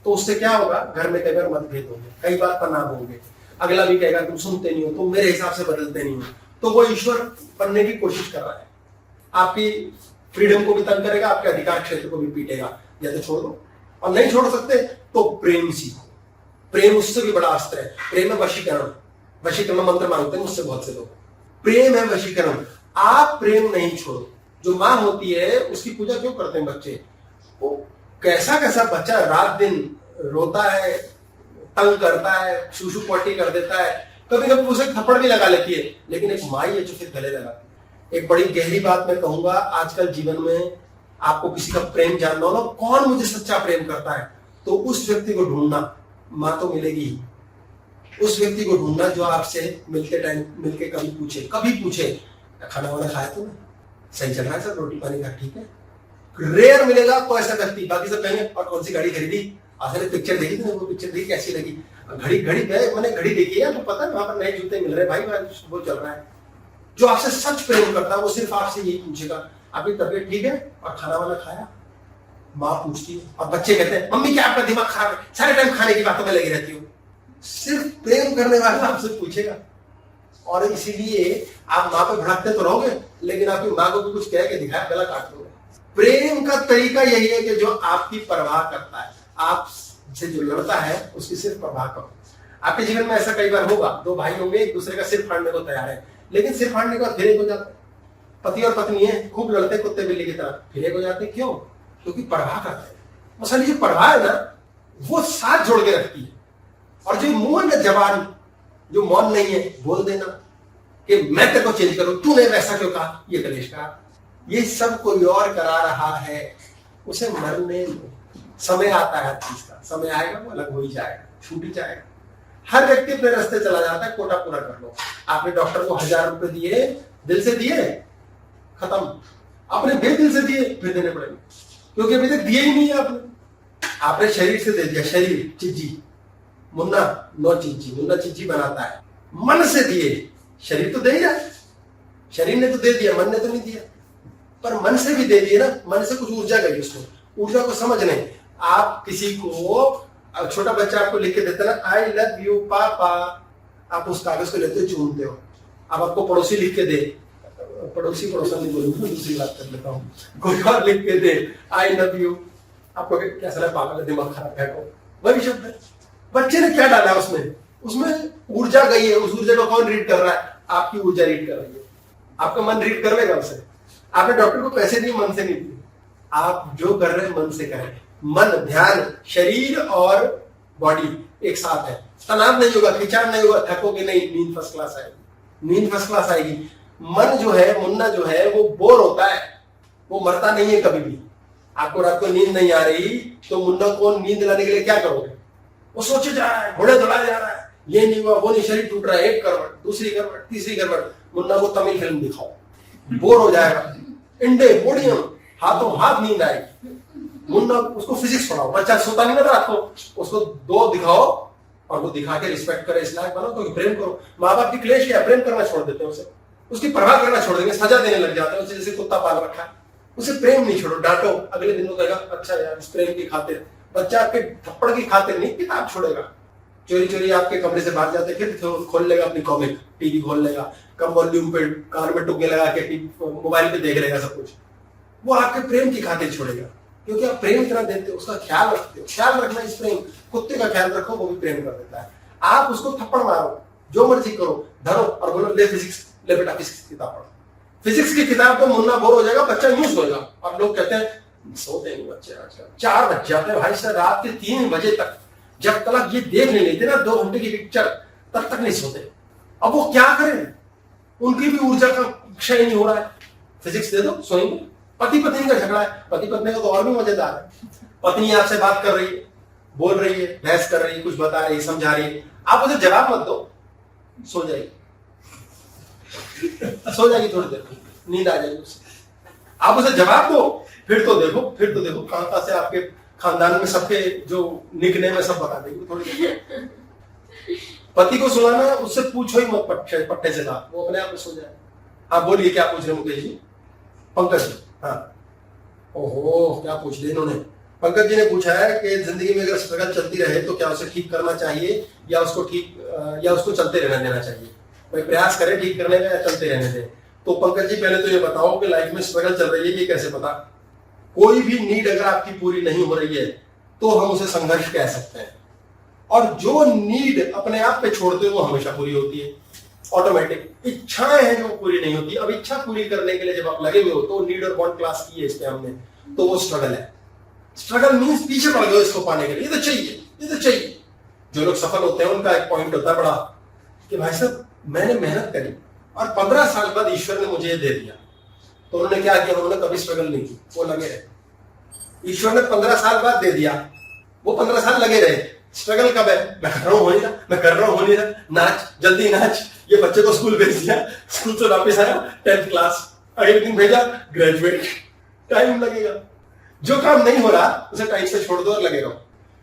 तो उससे क्या होगा, घर में कई बार मतभेद होंगे, कई बार तनाव होंगे, अगला भी कहेगा तुम सुनते नहीं हो, तुम मेरे हिसाब से बदलते नहीं हो, तो वो ईश्वर बनने की कोशिश कर रहा है। आपकी फ्रीडम को भी तंग करेगा, आपके अधिकार क्षेत्र को भी पीटेगा। या तो छोड़ दो, और नहीं छोड़ सकते तो प्रेम सीखो। प्रेम उससे भी बड़ा अस्त्र है। प्रेम है वशीकरण। वशीकरण मंत्र मांगते हैं मुझसे बहुत से लोग। प्रेम है वशीकरण। आप प्रेम नहीं छोड़ो। जो माँ होती है उसकी पूजा क्यों करते हैं बच्चे? वो कैसा कैसा बच्चा रात दिन रोता है, तंग करता है, शूशु पॉटी कर देता है, कभी कभी उसे थप्पड़ भी लगा लेती है, लेकिन एक माँ ही है जो फिर गले लगाती है। एक बड़ी गहरी बात मैं कहूंगा, आजकल जीवन में आपको किसी का प्रेम जानना हो ना, कौन मुझे सच्चा प्रेम करता है, तो उस व्यक्ति को ढूंढना। माँ तो मिलेगी ही, उस व्यक्ति को ढूंढना जो आपसे मिलते टाइम मिलके कभी पूछे खाना वाना खाया तुमने, सही चल रहा है सर, रोटी पानी का ठीक है। रेयर मिलेगा कोई ऐसा व्यक्ति। बाकी सब कहेंगे और कौन सी गाड़ी खरीदी, आखिर पिक्चर देखी तुमने, वो पिक्चर देखी कैसी लगी, घड़ी मैंने घड़ी देखी है, तो पता है वहां पर नए जूते मिल रहे भाई, वो चल रहा है। जो आपसे सच प्रेम करता है वो सिर्फ आपसे यही पूछेगा आपकी तबीयत ठीक है और खाना वाना खाया। माँ पूछती है और बच्चे कहते हैं मम्मी क्या आपका दिमाग खराब है, सारे टाइम खाने की बातों में लगी रहती हो। सिर्फ प्रेम करने वाला आपसे पूछेगा। और इसीलिए आप माँ पे भड़कते तो रहोगे, लेकिन आपकी माँ को भी कुछ कह के दिखाया गला काट दोगे। प्रेम का तरीका यही है कि जो आपकी परवाह करता है, आपसे जो लड़ता है उसकी सिर्फ परवाह करो। आपके जीवन में ऐसा कई बार होगा, दो भाई होंगे, एक दूसरे का सिर फाड़ने को तैयार है, लेकिन सिर फाड़ने के बाद फिर एक हो जाता है। पति और पत्नी है, खूब लड़ते कुत्ते बिल्ली की तरह, फिर एक हो जाते। क्यों? क्योंकि परवाह करते हैं। मसल ये परवाह है ना, वो साथ जोड़ के रखती है। और जो मुंह में जबान, जो मौन नहीं है, बोल देना कि मैं तेरे को चेंज करूं, तूने वैसा क्यों कहा, ये कलेश का, ये सब कोई और करा रहा है। उसे मरने दो, समय आता है, चीज का समय आएगा, वो अलग हो ही जाएगा, छूट ही जाएगा। हर व्यक्ति अपने रास्ते चला जाता है, कोटा पूरा कर लो। आपने डॉक्टर को 1000 रुपए दिए, दिल से दिए, खत्म। आपने बेदिल से दिए, फिर देने पड़ेंगे, क्योंकि अभी तक दिए ही नहीं है आपने शरीर से दे दिया। शरीर चिज्जी, मुन्ना नो चिज्जी, मुन्ना चिज्जी बनाता है। मन से दिए, शरीर तो दे ही रहा है, शरीर ने तो दे दिया, मन ने तो नहीं दिया। पर मन से भी दे दिए ना, मन से कुछ ऊर्जा गई उसको, ऊर्जा को समझ नहीं। आप किसी को, छोटा बच्चा आपको लिख के देता है ना, आई लव यू पापा, आप उस कागज को लेते हो, चूमते हो। अब आपको पड़ोसी लिख के दे, पड़ोसी नहीं बोलूंगा, दूसरी बात कर लेता हूँ, कोई और लिख के दे आई लव यू, आपको कैसा लगा, पागल दिमाग खराब है, वही शब्द है। बच्चे ने क्या डाला उसमें ऊर्जा गई है। उस ऊर्जा को कौन रीड कर रहा है? आपकी ऊर्जा रीड कर रही है। आपका मन रीड कर लेगा उसे। आपने डॉक्टर को पैसे दिए, मन से नहीं दिए। आप जो कर रहे हैं मन से करें। मन, ध्यान, शरीर और बॉडी एक साथ है। तनाव नहीं होगा, खिंचाव नहीं होगा, थकोगे नहीं, नींद फर्स्ट क्लास आएगी, नींद फर्स्ट क्लास आएगी। मन जो है, मुन्ना जो है, वो बोर होता है, वो मरता नहीं है कभी भी। आपको रात को नींद नहीं आ रही तो मुन्ना को नींद लाने के लिए क्या करोगे? वो सोचे जा रहा है, घोड़े दौड़ाया जा रहा है, ये नहीं हुआ, वो नहीं, शरीर टूट रहा है, एक गड़बड़, दूसरी गड़बड़, तीसरी गड़बड़। मुन्ना को तमिल फिल्म दिखाओ, बोर हो जाएगा। इंडे पोडियम, हाथों हाथ नींद आएगी। मुन्ना उसको फिजिक्स पढ़ाओ, बच्चा सोता नहीं ना रात को, उसको 2 दिखाओ और वो दिखा के रिस्पेक्ट करे, इस लायक बनो तो प्रेम करो। माँ बाप की क्लेश क्या, प्रेम करना छोड़ देते हैं उसे, उसकी परवाह करना छोड़ देंगे, सजा देने लग जाते हैं उसे, जैसे कुत्ता पाल रखा है। उसे प्रेम नहीं छोड़ो, डांटो, अगले दिन वो कहेगा अच्छा यार इस प्रेम की खातिर। बच्चा आपके थप्पड़ की खातिर नहीं किताब छोड़ेगा। चोरी चोरी आपके कमरे से भाग जाते, फिर खोल लेगा अपनी कॉमिक, टीवी खोल लेगा, कम वॉल्यूम पे कान में टुकने लगा के मोबाइल पे देख लेगा सब कुछ। वो आपके प्रेम की खातिर छोड़ेगा, क्योंकि आप प्रेम इतना देते हो, उसका ख्याल रखते हो। ख्याल रखना इस प्रेम, कुत्ते का ख्याल रखो वो भी प्रेम कर देता है। आप उसको थप्पड़ मारो, जो मर्जी करो, धरो और बोलो ले फिजिक्स, ले बेटा फिजिक्स की किताब पढ़ो। फिजिक्स की किताब तो मुन्ना बोर हो जाएगा, बच्चा यूं सोएगा। और लोग कहते हैं सोते नहीं बच्चे आजकल, 4 बज जाते हैं भाई साहब, रात के 3 बजे तक, जब तक ये देख नहीं लेते ना 2 घंटे की पिक्चर, तब तक नहीं सोते। अब वो क्या करें, उनकी भी ऊर्जा का क्षय नहीं हो रहा है। फिजिक्स दे दो, सोएंगे। पति पत्नी का झगड़ा है, पति पत्नी का तो और भी मजेदार है। पत्नी आपसे बात कर रही है, बोल रही है, बहस कर रही है, कुछ बता रही है, समझा रही है, आप उसे जवाब मत दो, सो जाएगी। सो जाएगी, थोड़ी देर नींद आ जाएगी उसे। आप उसे जवाब दो, फिर तो देखो कहां से आपके खानदान में सबके जो निकनेम है सब बता देगी थोड़ी देर। पति को सुनाना, उससे पूछो ही मत पट्टे से बात, वो अपने आप में सो जाए। हाँ बोलिए, क्या पूछ रहे मुकेश जी? पंकज जी, हाँ। ओहो, क्या पूछ लिया इन्होंने। पंकज जी ने पूछा है कि जिंदगी में अगर स्ट्रगल चलती रहे तो क्या उसे ठीक करना चाहिए या उसको चलते रहने देना चाहिए। भाई प्रयास करें ठीक करने का या चलते रहने दें। तो पंकज जी पहले तो ये बताओ कि लाइफ में स्ट्रगल चल रही है ये कैसे पता? कोई भी नीड अगर आपकी पूरी नहीं हो रही है तो हम उसे संघर्ष कह सकते हैं, और जो नीड अपने आप पे छोड़ते हो वो हमेशा पूरी होती है, ऑटोमेटिक। इच्छाएं हैं जो पूरी नहीं होती। अब इच्छा पूरी करने के लिए जब आप लगे हुए हो तो नीड और वांट क्लास की है इस पे हमने, तो वो स्ट्रगल है। स्ट्रगल मीन्स पीछे पड़ गए इसको पाने के लिए, ये तो चाहिए। जो लोग सफल होते हैं उनका एक पॉइंट होता है बड़ा कि भाई साहब मैंने मेहनत करी और 15 साल बाद ईश्वर ने मुझे ये दे दिया। तो उन्होंने क्या किया, उन्होंने कभी स्ट्रगल नहीं की, वो लगे रहे। ईश्वर ने 15 साल बाद दे दिया, वो 15 साल लगे रहे। स्ट्रगल कब है? मैं कर रहा हूं हो नहीं रहा, नाच, जल्दी नाच। ये बच्चे को स्कूल भेज दिया, स्कूल से वापस आया 10th क्लास, अगले दिन भेजा ग्रेजुएट, टाइम लगेगा। जो काम नहीं हो रहा उसे टाइम से छोड़ दो और लगे रहो,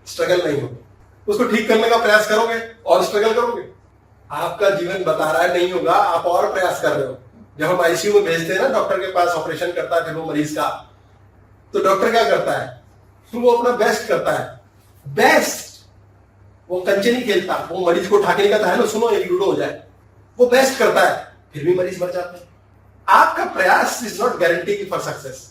स्ट्रगल नहीं होगा। उसको ठीक करने का प्रयास करोगे और स्ट्रगल करोगे, आपका जीवन बता रहा है नहीं होगा, आप और प्रयास कर रहे हो। जब हम आईसीयू में भेजते हैं ना डॉक्टर के पास, ऑपरेशन करता है फिर वो मरीज का, तो डॉक्टर क्या करता है? वो अपना बेस्ट करता है, बेस्ट। वो कंचे नहीं खेलता, वो मरीज को उठा के नहीं कहता है लो सुनो एक लूडो हो जाए, वो बेस्ट करता है, फिर भी मरीज मर जाते हैं। आपका प्रयास is not guarantee for success.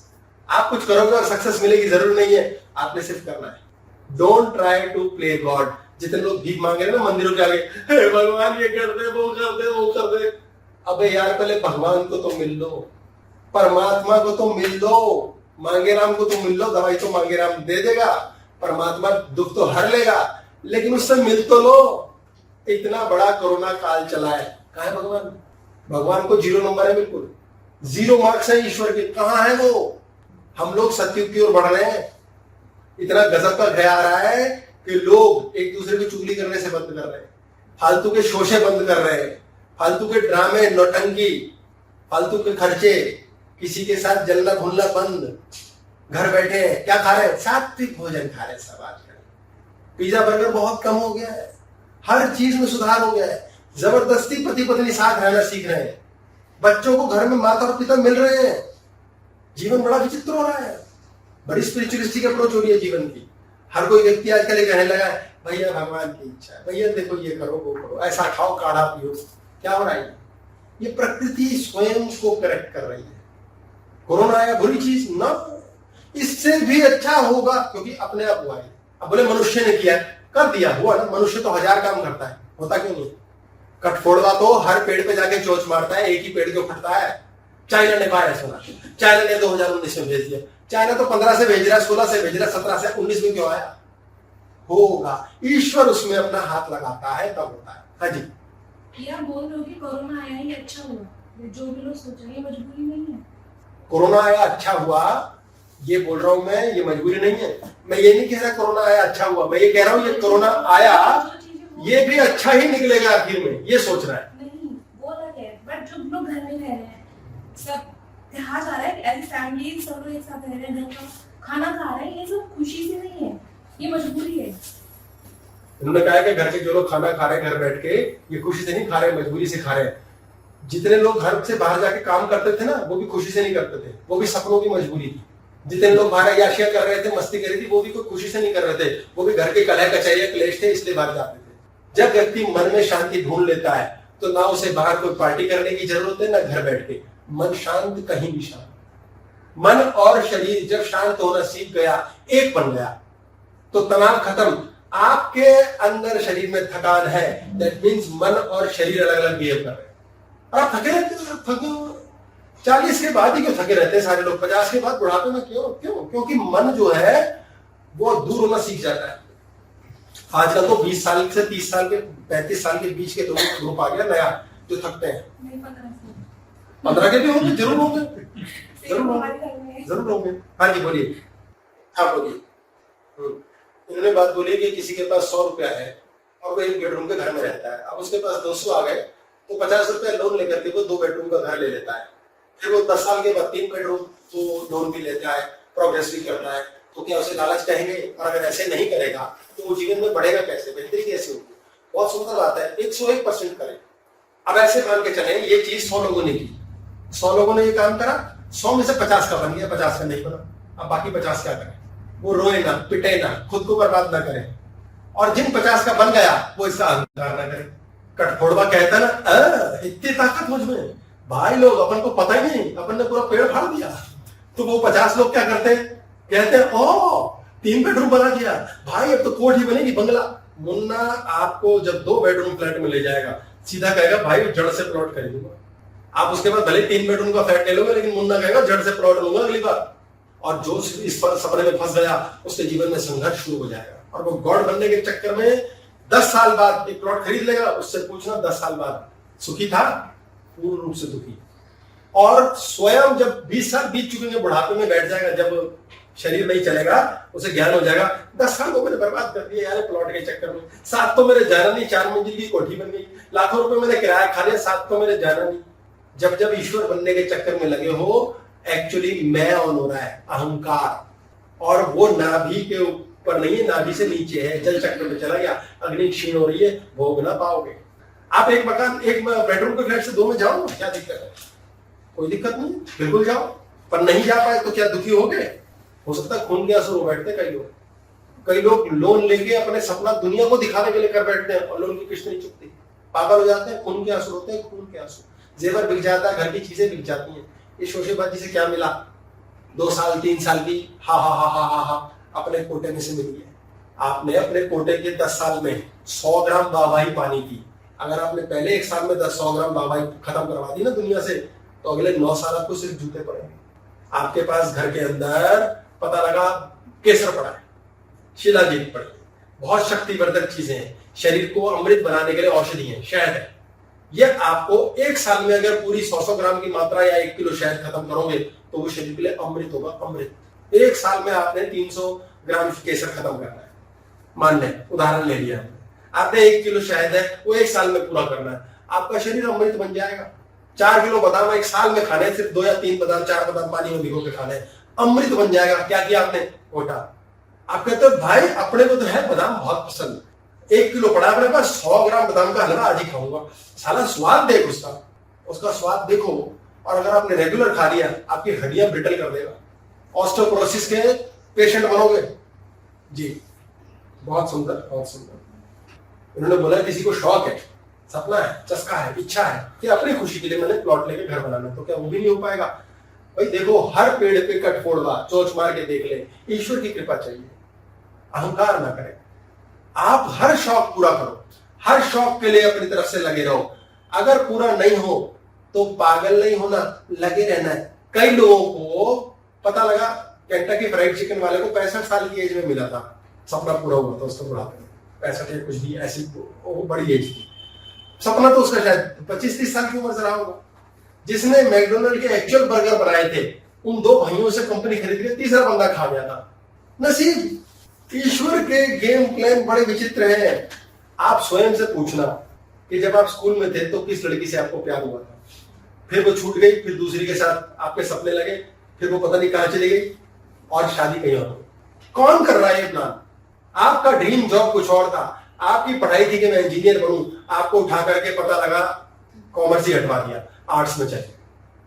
आप कुछ करोगे और सक्सेस मिलेगी जरूर नहीं है, आपने सिर्फ करना है। Don't try to play god. जितने लोग भीख मांगे ना मंदिरों के आगे, हे भगवान ये कर दे, वो कर दे, वो कर दे। अबे यार पहले भगवान को तो मिल लो, परमात्मा को तो मिल लो, मांगे राम को तो मिल लो। दवाई तो मांगे राम दे देगा, परमात्मा दुख तो हर लेगा, लेकिन उससे मिल तो लो। इतना बड़ा कोरोना काल चला है, कहाँ है भगवान? भगवान को 0 नंबर है, बिल्कुल 0 मार्क्स है ईश्वर के, कहाँ है वो? हम लोग सत्युग की ओर बढ़ रहे हैं। इतना गजब का भय आ रहा है कि लोग एक दूसरे को चुगली करने से बंद कर रहे हैं, फालतू के शोशे बंद कर रहे हैं, फालतू के ड्रामे, नौटंकी, फालतू के खर्चे, किसी के साथ जलना भूलना बंद। घर बैठे हैं, क्या खा रहे हैं? सात्विक भोजन खा रहे हैं सब आजकल। पिज्जा बर्गर बहुत कम हो गया है, हर चीज में सुधार हो गया है। जबरदस्ती पति पत्नी साथ रहना सीख रहे हैं, बच्चों को घर में माता और पिता मिल रहे हैं। जीवन बड़ा विचित्र हो रहा है, बड़ी स्पिरिचुअलिस्टिक अप्रोच हो रही है जीवन की। हर कोई व्यक्ति आजकल ये कहने लगा है भैया भगवान की इच्छा है, भैया देखो ये करो वो करो, ऐसा खाओ काढ़ा पियो। क्या हो रहा है? ये प्रकृति स्वयं को करेक्ट कर रही है। कोरोना आया बुरी चीज ना, इससे भी अच्छा होगा क्योंकि अपने आप हुआ है। अब बोले मनुष्य ने किया, कर दिया, हुआ ना। मनुष्य तो 1000 काम करता है, होता क्यों नहीं? कठफोड़वा तो हर पेड़ पे जाके चोंच मारता है, एक ही पेड़ को फटता है। चाइना ने वायरस होना, चाइना ने 2019 में भेज दिया। चाइना तो 15 से भेज रहा है, 16 से भेज रहा है, 17 से, 19 में क्यों आया? होगा, ईश्वर उसमें अपना हाथ लगाता है तब होता है। हाँ जी, क्या बोल रहे हो कि कोरोना आया ही अच्छा हुआ? जो भी लोग सोच रहे हैं मजबूरी नहीं है। कोरोना आया अच्छा हुआ ये बोल रहा हूं मैं, ये मजबूरी नहीं है। मैं ये नहीं कह रहा कोरोना आया अच्छा हुआ, मैं ये कह रहा हूं ये कोरोना आया ये भी अच्छा ही निकलेगा आखिर में, ये सोच रहा है। नहीं वो अलग है, बट जो लोग घर में रह रहे हैं सब त्योहार आ रहा है, एज फैमिली सब लोग एक साथ रह रहे हैं, घर का खाना खा रहे हैं, ये सब खुशी से नहीं है, ये मजबूरी है। उन्होंने कहा कि घर के जो लोग खाना खा रहे हैं घर बैठ के, ये खुशी से नहीं खा रहे, मजबूरी से खा रहे हैं। जितने लोग घर से बाहर जाके काम करते थे ना, वो भी खुशी से नहीं करते थे, वो भी सपनों की मजबूरी थी। जितने लोग बाहर अय्याशियां कर रहे थे, मस्ती कर रही थी, वो भी कोई खुशी से नहीं कर रहे थे, वो भी घर के कलह कचहरी क्लेश थे, इसलिए बाहर जाते थे। जब व्यक्ति मन में शांति ढूंढ लेता है तो ना उसे बाहर कोई पार्टी करने की जरूरत है, ना घर बैठ के। मन शांत, कहीं भी शांत। मन और शरीर जब शांत होना सीख गया, एक बन गया, तो तनाव खत्म। आपके अंदर शरीर में थकान है, दैट मीन्स मन और शरीर अलग अलग बिहेव कर रहे हैं। और आप थके रहते हैं, थके 40 के बाद ही क्यों थके रहते हैं सारे लोग, 50 के बाद बुढ़ापे में क्यों? क्योंकि मन जो है वो दूर होना सीख जाता है। आजकल तो 20 साल से 30 साल के 35 साल के बीच के लोगों का ग्रुप आ गया नया, जो थकते हैं। नहीं, 15 के भी होंगे, जरूर होंगे, हमारे जरूर होंगे। हाँ जी बोलिए, आप बोलिए। इन्होंने बात बोली कि किसी के पास 100 रुपया है और वो 1 बेडरूम के घर में रहता है। अब उसके पास 200 आ गए तो 50 रुपया लोन लेकर के वो 2 बेडरूम का घर ले लेता है। फिर वो 10 साल के बाद 3 बेडरूम तो लोन भी लेता है, प्रोग्रेस भी करता है। तो क्या उसे लालच कहेंगे? और अगर ऐसे नहीं करेगा तो वो जीवन में बढ़ेगा कैसे, बेहतरी कैसे होगी? बहुत सुंदर बात है, 101% करें। अब ऐसे मान के चले, ये चीज 100 लोगों ने की, 100 लोगों ने ये काम करा, 100 में से 50 का बन गया, 50 का नहीं बना। अब बाकी 50 क्या करें? वो रोए ना, पिटे ना, खुद को बर्बाद ना करें। और जिन 50 का बन गया वो इसका अहंकार ना करें। कठफोड़वा कहता ना, इतनी ताकत मुझ में, भाई लोग अपन को पता ही नहीं, अपन ने पूरा पेड़ फाड़ दिया। तो वो 50 लोग क्या करते हैं? कहते हैं ओ 3 बेडरूम बना दिया भाई, अब तो कोठी बनेगी, बंगला। मुन्ना आपको जब 2 बेडरूम फ्लैट में ले जाएगा, सीधा कहेगा भाई जड़ से प्लॉट खरीदूंगा। आप उसके बाद भले 3 बेडरूम का फ्लैट ले लोगे, लेकिन मुन्ना कहेगा जड़ से प्लॉट लूंगा अगली बार। और जो इस पर सपने में फंस गया, उसके जीवन में संघर्ष शुरू हो जाएगा। और वो गॉड बनने के चक्कर में 10 साल बाद एक प्लॉट खरीद लेगा, उससे पूछना 10 साल बाद सुखी था? पूर्ण रूप से दुखी। और स्वयं जब 20 साल बीत चुके, बुढ़ापे में बैठ जाएगा, जब शरीर नहीं चलेगा, उसे ज्ञान हो जाएगा 10 साल को मैंने बर्बाद कर दिया यार प्लॉट के चक्कर में। 7 तो मेरे जाना नहीं, 4 मंजिल की कोठी बन गई, लाखों रुपए मैंने किराया खा लिया, 7 तो मेरे जाना नहीं। जब जब ईश्वर बनने के चक्कर में लगे हो, एक्चुअली मैं ऑन हो रहा है, अहंकार। और वो नाभि के ऊपर नहीं है, नाभि से नीचे है, जल चक्र में चला गया, अग्नि क्षीण हो रही है, भोग ना पाओगे। आप एक मकान, एक बेडरूम के फ्लैट से 2 में जाओ, क्या दिक्कत है? कोई दिक्कत नहीं, बिल्कुल जाओ। पर नहीं जा पाए तो क्या दुखी हो गए? हो सकता है खून के आंसू बैठते कई लोग लोन लेके अपने सपना दुनिया को दिखाने के लिए कर बैठते हैं और लोन की किस्त नहीं चुकती, पागल हो जाते हैं। खून के आंसू होते हैं, खून के आंसू। जेवर बिक जाता है, घर की चीजें बिक जाती हैं। ये शोशेबाजी से क्या मिला? 2 साल 3 साल की हा हा हा हा हा हा अपने कोटे में से मिली है। आपने अपने कोटे के 10 साल में 100 ग्राम वाहवाही पानी की। अगर आपने पहले 1 साल में 100 ग्राम वाहवाही खत्म करवा दी ना दुनिया से, तो अगले 9 साल आपको सिर्फ जूते पड़ेंगे। आपके पास घर के अंदर पता लगा केसर पड़ा है, शिलाजीत पड़ी, बहुत शक्तिवर्धक चीजें हैं, शरीर को अमृत बनाने के लिए औषधि है, शहद है। ये आपको 1 साल में अगर पूरी 100 ग्राम की मात्रा या 1 किलो शहद खत्म करोगे तो वो शरीर के लिए अमृत होगा, अमृत। 1 साल में आपने 300 ग्राम केसर खत्म करना है, मान लें, उदाहरण ले लिया आपने 1 किलो शहद है, वो 1 साल में पूरा करना है, आपका शरीर अमृत बन जाएगा। 4 किलो बादाम 1 साल में खाने, सिर्फ 2 या 3 बादाम, 4 बादाम पानी में भिगो के खाने, अमृत बन जाएगा। क्या किया आपने? कोटा। आप कहते हो भाई अपने को तो है बादाम बहुत पसंद, 1 किलो पड़ा अपने पास, 100 ग्राम बादाम का हलवा आज ही खाऊंगा। साला स्वाद देख उसका स्वाद देखो। और अगर आपने रेगुलर खा लिया, आपकी हड्डियां ब्रिटल कर देगा, ऑस्टियोपोरोसिस के पेशेंट बनोगे। जी बहुत सुंदर, बहुत सुंदर। उन्होंने बोला किसी को शौक है, सपना है, चस्का है, इच्छा है कि अपनी खुशी के लिए मैंने प्लॉट लेके घर बनाना, तो क्या वो भी नहीं हो पाएगा? भाई देखो, हर पेड़ पे कटफोड़वा चोंच मार के देख ले, ईश्वर की कृपा चाहिए, अहंकार ना करें। आप हर शौक पूरा करो, हर शौक के लिए अपनी तरफ से लगे रहो। अगर पूरा नहीं हो तो पागल नहीं होना, लगे रहना है। कई लोगों को पता लगा, केंटकी फ्राइड चिकन वाले को 65 साल की एज में मिला था, सपना पूरा हुआ था उसका बुढ़ापे में, 65 या कुछ भी ऐसी बड़ी एज थी। सपना तो उसका शायद 25-30 साल की उम्र से रहा होगा। जिसने मैकडोनल्ड के एक्चुअल बर्गर बनाए थे, उन 2 भाइयों से कंपनी खरीद के तीसरा बंदा खा गया था। नसीब। ईश्वर के गेम प्लान बड़े विचित्र हैं। आप स्वयं से पूछना कि जब आप स्कूल में थे तो किस लड़की से आपको प्यार हुआ था? फिर वो छूट गई, फिर दूसरी के साथ आपके सपने लगे, फिर वो पता नहीं कहां चली गई और शादी कहीं और। कौन कर रहा है ये प्लान? आपका ड्रीम जॉब कुछ और था, आपकी पढ़ाई थी कि मैं इंजीनियर बनूं, आपको उठा करके पता लगा कॉमर्स ही हटवा दिया, आर्ट्स में चले।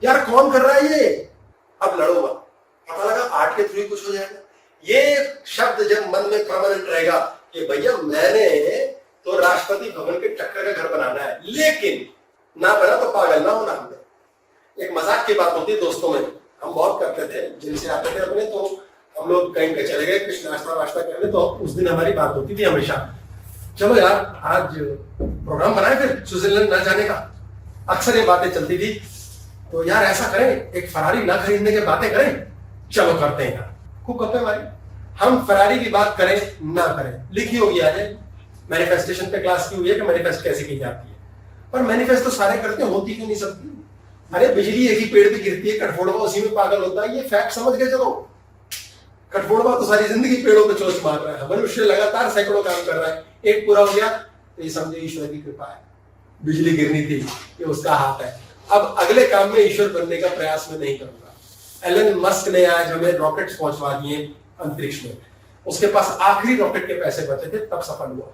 यार कौन कर रहा है ये? अब लड़ो मत, पता लगा आर्ट के थ्रू कुछ हो जाएगा। ये शब्द जब मन में परमानेंट रहेगा कि भैया मैंने तो राष्ट्रपति भवन के टक्कर का घर बनाना है, लेकिन ना बना तो पागल ना होना हमने। एक मजाक की बात होती है दोस्तों में, हम बहुत करते थे, जिनसे आते थे अपने, तो हम लोग कहीं पे चले गए कुछ नाश्ता वाश्ता करने, तो उस दिन हमारी बात होती थी हमेशा, चलो यार आज प्रोग्राम बनाए फिर स्विट्जरलैंड ना जाने का। अक्सर ये बातें चलती थी, तो यार ऐसा करें एक फरारी ना खरीदने की बातें करें, चलो करते हैं यार। खूब गप्पे मारी, हम फरारी की बात करें ना करें, लिखी होगी आज मैनिफेस्टेशन पे क्लास की हुई है कि मैनिफेस्ट कैसे की जाती है, पर मैनिफेस्ट तो सारे करते हैं, होती क्यों नहीं सबकी? अरे बिजली एक ही पेड़ पे गिरती है, कठफोड़वा उसी में पागल होता है, ये फैक्ट समझ के चलो। कठफोड़वा तो सारी जिंदगी पेड़ों पे चोंच मार रहा है, मनुष्य लगातार सैकड़ों काम कर रहा है, एक पूरा हो गया तो ये समझे ईश्वर की कृपा है, बिजली गिरनी थी ये उसका हाथ है। अब अगले काम में ईश्वर बनने का प्रयास में नहीं करूंगा। एलन मस्क ने आज हमें रॉकेट्स पहुंचवा दिए अंतरिक्ष में, उसके पास आखिरी रॉकेट के पैसे बचे थे तब सफल हुआ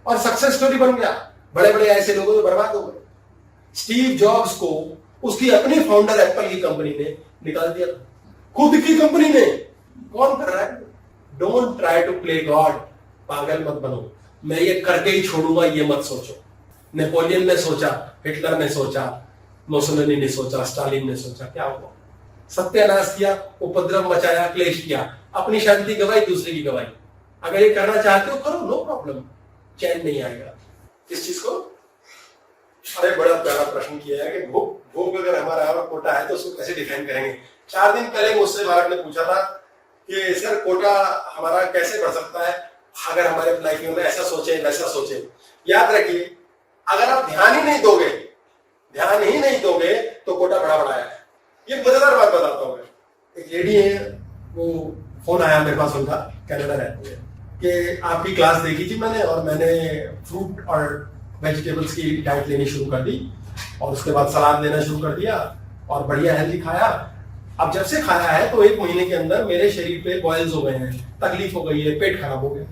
और सक्सेस स्टोरी बन गया। बड़े बड़े ऐसे लोगों में बर्बाद हो गए। स्टीव जॉब्स को उसकी अपनी फाउंडर एप्पल की कंपनी ने निकाल दिया, खुद की कंपनी ने। कौन कर रहा है? Don't try to play god, पागल मत बनो, मैं ये करके ही छोड़ूंगा ये मत सोचो। नेपोलियन ने सोचा, हिटलर ने सोचा, मुसोलिनी ने सोचा, स्टालिन ने सोचा, क्या हुआ? सत्यानाश किया, उपद्रव मचाया, क्लेश किया, अपनी शांति गवाई, दूसरे की गवाई। अगर ये करना चाहते हो करो, नो प्रॉब्लम, चैन नहीं आएगा। किस चीज को? अरे बड़ा प्यारा प्रश्न किया है कि भूख अगर हमारा और कोटा है तो उसको कैसे डिफाइन करेंगे। 4 दिन पहले मुझसे बालक ने पूछा था कि सर कोटा हमारा कैसे बढ़ सकता है अगर हमारे लाइफ में ऐसा सोचे वैसा सोचे। याद रखिए, अगर आप ध्यान ही नहीं दोगे तो कोटा बड़ा है। ये मजेदार बात बताता हूँ मैं। एक लेडी है, वो फोन आया मेरे पास, उनका कनाडा रहती है, कि आपकी क्लास देखी थी मैंने और मैंने फ्रूट और वेजिटेबल्स की डाइट लेनी शुरू कर दी और उसके बाद सलाद लेना शुरू कर दिया और बढ़िया हेल्दी खाया। अब जब से खाया है तो 1 महीने के अंदर मेरे शरीर पे बॉयल्स हो गए हैं, तकलीफ हो गई है, पेट खराब हो गया।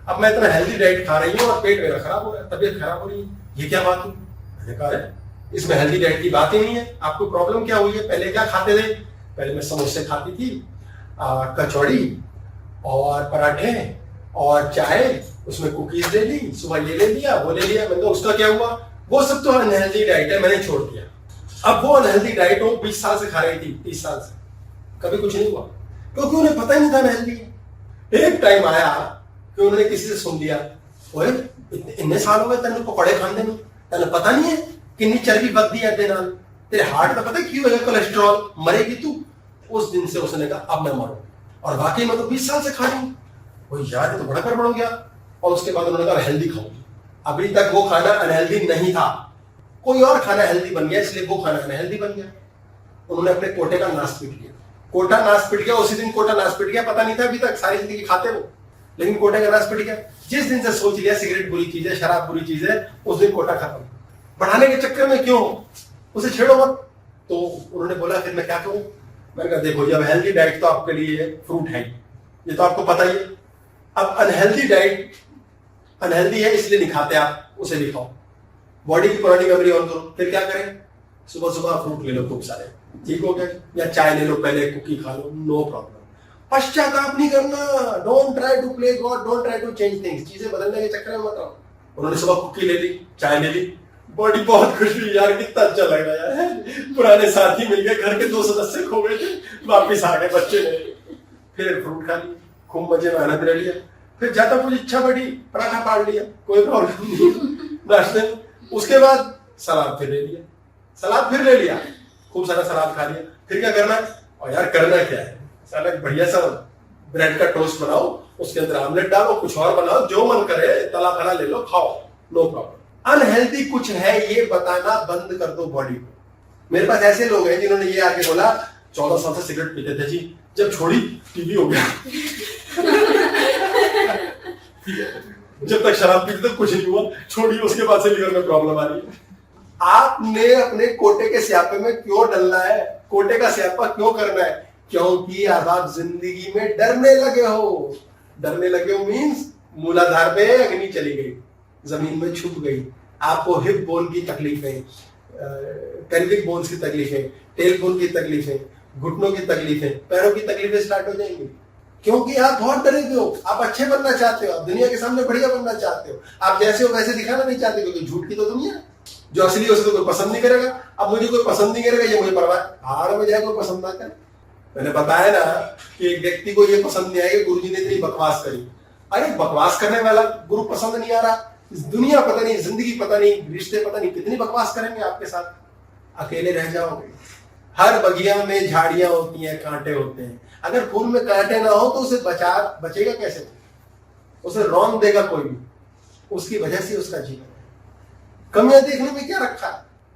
अब मैं इतना हेल्दी डाइट खा रही हूँ और पेट मेरा खराब हो रहा है, तबीयत खराब हो रही है, ये क्या बात हुई? मैंने कहा इसमें हेल्दी डाइट की बात ही नहीं है, आपको प्रॉब्लम क्या हुई है? पहले क्या खाते थे? पहले मैं समोसे खाती थी, कचौड़ी और पराठे और चाय, उसमें कुकीज ले ली, सुबह ये ले लिया वो ले लिया। मैंने कहा उसका क्या हुआ? वो सब तो अनहेल्दी डाइट है, मैंने छोड़ दिया। अब वो अनहेल्दी डाइट हो 20 साल से खा रही थी, 30 साल से, कभी कुछ नहीं हुआ, क्योंकि उन्हें पता ही नहीं था अनहेल्दी है। एक टाइम आया कि उन्होंने किसी से सुन लिया, ओए इतने साल हो गए तेन पकौड़े खाने में, तेन पता नहीं है कितनी चर्बी बढ़ती है तेरे हार्ट का पता क्यों है कोलेस्ट्रॉल, मरेगी तू। उस दिन से उसने कहा अब मैं मरूं, और वाकई में तो 20 साल से खा रही हूँ। वो यार तो बड़ा गड़बड़ हो गया। और उसके बाद उन्होंने कहा हेल्दी खाऊंगी। अभी तक वो खाना अनहेल्दी नहीं था, कोई और खाना हेल्दी बन गया, इसलिए वो खाना अनहेल्दी बन गया। उन्होंने अपने कोटे का नाश पीट लिया, कोटा नाश पीट गया। उसी दिन कोटा नाश पीट गया, पता नहीं था अभी तक, सारी जिंदगी खाते वो, लेकिन कोटे का नाश पीट गया। जिस दिन से सोच लिया सिगरेट बुरी चीज है, शराब बुरी चीज है, उस दिन कोटा खत्म। बढ़ाने के चक्कर में क्यों, उसे छेड़ो मत। तो उन्होंने बोला फिर मैं क्या करूं? मैंने कहा देखो, जब हेल्दी डाइट तो आपके लिए फ्रूट है, ये तो आपको पता ही है। अब अनहेल्दी डाइट अनहेल्दी है इसलिए नहीं खाते आप, उसे भी खाओ, बॉडी की पुरानी मेमोरी ऑन करो। फिर क्या करें? सुबह सुबह फ्रूट ले लो खूब सारे, ठीक हो गया, या चाय ले लो, पहले कुकी खा लो, नो प्रॉब्लम। पश्चाताप नहीं करना, don't try to play god, don't try to change things, चीजें बदलने के चक्कर में मत आओ। उन्होंने सुबह कुकी ले ली, चाय ले ली, बॉडी बहुत खुश हुई, यार कितना अच्छा लग रहा है यार, पुराने साथी मिल गए, घर के 2 सदस्य खो गए थे, वापिस आ गए बच्चे ने। फिर फ्रूट खा लिया, खूब मजे में आनंद ले लिया। फिर जाता कुछ इच्छा बढ़ी, पराठा पाड़ लिया, कोई प्रॉब्लम नहीं नाश्ते में। उसके बाद सलाद फिर ले लिया, सलाद फिर ले लिया, खूब सारा सलाद खा लिया। फिर क्या करना है? और यार करना क्या है, साला बढ़िया सा ब्रेड का टोस्ट बनाओ, उसके अंदर आमलेट डालो, कुछ और बनाओ, जो मन करे तला फला ले लो, खाओ, नो प्रॉब्लम। अनहेल्दी कुछ है ये बताना बंद कर दो बॉडी को। मेरे पास ऐसे लोग हैं जिन्होंने ये आके बोला 14 साल से सिगरेट पीते थे जी, जब छोड़ी टीबी हो गया जब तक शराब पीते थे कुछ नहीं हुआ, छोड़ी उसके बाद से लीवर में प्रॉब्लम आ रही है। आपने अपने कोटे के स्यापे में क्यों डलना है, कोटे का स्यापा क्यों करना है? क्योंकि अब आप जिंदगी में डरने लगे हो। डरने लगे हो मीन्स मूलाधार पे अग्नि चली गई, जमीन में छुप गई, आपको हिप बोन की तकलीफें, पेल्विक बोन्स की तकलीफें, टेल बोन की तकलीफें, घुटनों की तकलीफें, पैरों की तकलीफें स्टार्ट हो जाएंगी। क्योंकि आप बहुत डरे हुए हो, आप अच्छे बनना चाहते हो, आप दुनिया के सामने बढ़िया बनना चाहते हो, आप जैसे हो वैसे दिखाना नहीं चाहते, क्योंकि झूठ की तो दुनिया है। जो असली है उसे तो कोई पसंद नहीं करेगा। अब मुझे कोई पसंद नहीं करेगा, ये मुझे परवाह हार में जाए, कोई पसंद ना करे। मैंने बताया ना कि एक व्यक्ति को ये पसंद नहीं आएगा, गुरुजी ने इतनी बकवास करी। अरे बकवास करने वाला गुरु पसंद नहीं आ रहा, दुनिया पता नहीं, जिंदगी पता नहीं, रिश्ते पता नहीं कितनी बकवास करेंगे आपके साथ, अकेले रह जाओगे। हर बगिया में झाड़ियां होती हैं, कांटे होते हैं, अगर फूल में कांटे ना हो तो उसे बचेगा कैसे? उसे रौन देगा कोई भी, उसकी वजह से उसका जीवन है। कमियां देखने में क्या रखा?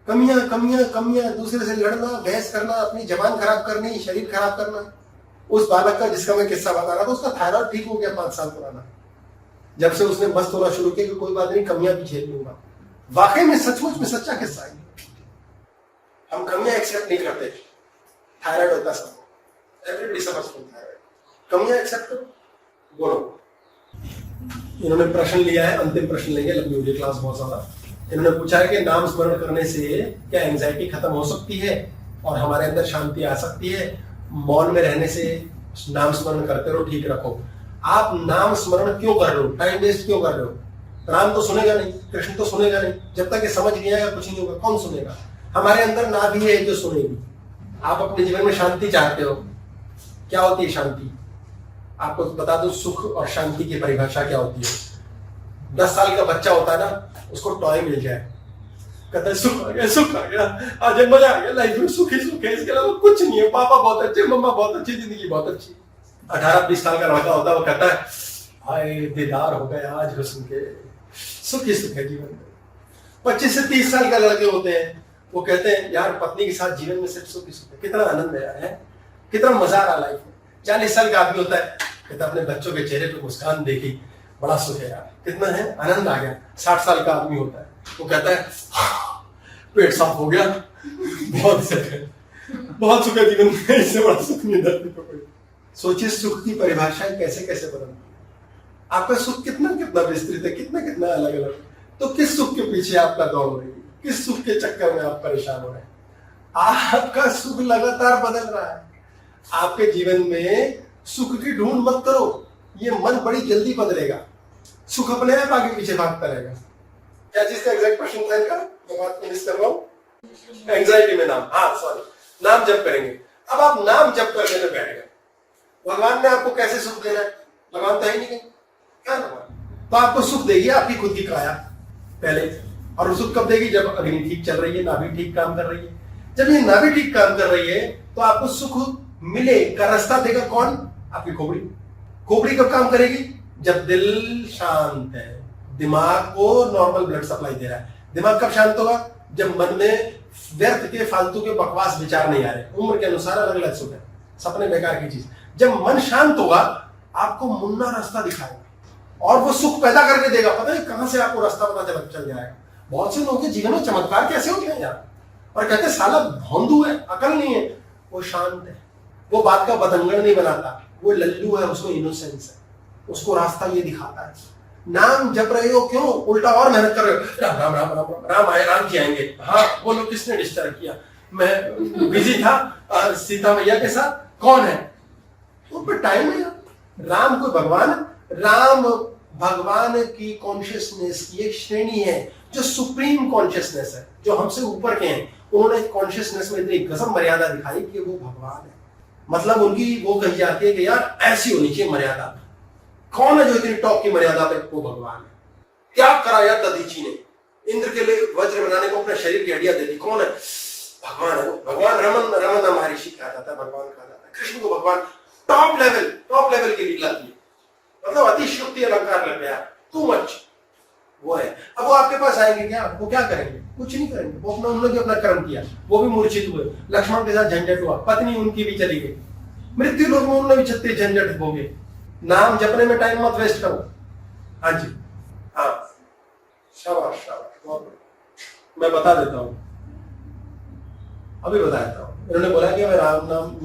कमियां कमियां कमियां, दूसरे से लड़ना, बहस करना, अपनी जबान खराब करनी, शरीर खराब करना। उस बालक का जिसका मैं किस्सा बता रहा था, उसका थायराइड ठीक हो गया 5 साल पुराना, जब से उसने मस्त होना शुरू किया कि कोई बात नहीं, कमियां भी झेल लूंगा। वाकई में सचमुच में सच्चा किस्सा है। हम कमियां एक्सेप्ट नहीं करते। थायराइड होता सब, एवरीबॉडी सफर्स फ्रॉम थायराइड। कमियां एक्सेप्ट करो, बोलो। इन्होंने प्रश्न लिया है, अंतिम प्रश्न लेंगे, लंबी हो गई क्लास बहुत ज्यादा। इन्होंने पूछा है कि नाम स्मरण करने से क्या एंजाइटी खत्म हो सकती है और हमारे अंदर शांति आ सकती है? मौन में रहने से नाम स्मरण करते रहो, ठीक रखो। आप नाम स्मरण क्यों कर रहे हो? टाइम वेस्ट क्यों कर रहे हो? राम तो सुनेगा नहीं, कृष्ण तो सुनेगा नहीं, जब तक ये समझ नहीं आएगा कुछ नहीं होगा। कौन सुनेगा? हमारे अंदर नाभि है जो सुनेगी। आप अपने जीवन में शांति चाहते हो, क्या होती है शांति? आपको बता दो, सुख और शांति की परिभाषा क्या होती है। 10 साल का बच्चा होता है ना, उसको टॉय मिल जाए, कहता है सुख आ गया, सुख आ गया, आज मजा आ गया, लाइफ में सुख ही सुख है, इसके अलावा कुछ नहीं है। पापा बहुत अच्छे, मम्मा बहुत अच्छी, जिंदगी बहुत अच्छी। 18-20 साल का लड़का होता है, वो कहता है हाय दीदार हो गया आज हुस्न के, सुख ही सुख है जीवन में। 25 से 30 साल का लड़के होते हैं, वो कहते हैं यार पत्नी के साथ जीवन में सिर्फ सुख ही सुख है, कितना आनंद है, कितना मजा आ रहा लाइफ में। 40 साल का आदमी होता है, कहता अपने बच्चों के चेहरे पे मुस्कान देखी, बड़ा सुख है यार, कितना है आनंद आ गया। 60 साल का आदमी होता है, वो कहता है पेट साफ हो गया, बहुत सुख है, बहुत सुख है जीवन में, इससे बड़ा सुख नहीं धरती पर कोई। सोचिए सुख की परिभाषाएं कैसे कैसे बदलती है। आपका सुख कितना कितना विस्तृत है, कितना कितना अलग अलग। तो किस सुख के पीछे आपका दौड़ हो रही है, किस सुख के चक्कर में आप परेशान हो रहे हैं? आपका सुख लगातार बदल रहा है। आपके जीवन में सुख की ढूंढ मत करो, ये मन बड़ी जल्दी बदलेगा। सुख अपने आप आगे पीछे भागता रहेगा। क्या चीज का एग्जैक्ट क्वेश्चन था इनका, मैं बात को मिस कर रहा हूं। एंजाइटी में नाम, हाँ सॉरी, नाम जप करेंगे। अब आप नाम जप करने में बैठ गए, भगवान ने आपको कैसे सुख देना है? भगवान तो है ही नहीं, क्या भगवान? तो आपको सुख देगी आपकी खुद की काया पहले, और सुख कब देगी? जब अग्नि ठीक चल रही है, नाभि ठीक काम कर रही है। जब ये नाभि ठीक काम कर रही है तो आपको सुख मिले का रास्ता देगा कौन? आपकी खोपड़ी। खोपड़ी कब काम करेगी? जब दिल शांत है, दिमाग को नॉर्मल ब्लड सप्लाई दे रहा है। दिमाग कब शांत होगा? जब मन में व्यर्थ के फालतू के बकवास विचार नहीं आ रहे, उम्र के अनुसार अलग अलग सुख है, सपने बेकार की चीज। जब मन शांत होगा आपको मुन्ना रास्ता दिखाएगा और वो सुख पैदा करके देगा। पता नहीं कहां से आपको रास्ता पता चल जाएगा। बहुत से लोगों के जीवन में चमत्कार कैसे होते हैं यार, और कहते हैं साला भोंदू है, अकल नहीं है। वो शांत है, वो बात का बतंगड़ नहीं बनाता, वो लल्लू है, उसको इनोसेंस है, उसको रास्ता ये दिखाता है। नाम जप रहे हो क्यों? उल्टा और मेहनत कर रहे हो। राम राम राम राम राम आए, राम जी आएंगे। हाँ बोलो, किसने डिस्टर्ब किया? मैं बिजी था सीता मैया के साथ। कौन है? उन पर टाइम है यार। राम कोई भगवान है? राम भगवान की कॉन्शियसनेस की एक श्रेणी है जो सुप्रीम कॉन्शियसनेस है, जो हमसे ऊपर के हैं। उन्होंने कॉन्शियसनेस में इतनी गजब मर्यादा दिखाई कि वो भगवान है। मतलब उनकी वो कही जाती है कि यार ऐसी होनी चाहिए मर्यादा। कौन है जो इतनी टॉप की मर्यादा पे? वो भगवान है। त्याग कराया दधीची ने, इंद्र के लिए वज्र बनाने को अपने शरीर की हड्डियां दे दी। कौन है? भगवान है। भगवान रमन महर्षि कहा जाता है, भगवान कहा जाता है। कृष्ण को भगवान टॉप लेवल की लीला की, मतलब अतिशयोक्ति अलंकार लग गया, टू मच वो है। अब वो आपके पास आएंगे क्या? वो क्या करेंगे? कुछ नहीं करेंगे। वो अपना, उन्होंने अपना कर्म किया, वो भी मूर्छित हुए। लक्ष्मण के साथ झंझट हुआ, पत्नी उनकी भी चली गई, मृत्यु लोक में उन्होंने भी 36 झंझट भोगे। नाम जपने में टाइम मत वेस्ट करो। हाँ जी, हाँ शाबाश शाबाश, बहुत बढ़िया। मैं बता देता हूँ, अभी बता देता हूँ। इन्होंने बोला कि मैं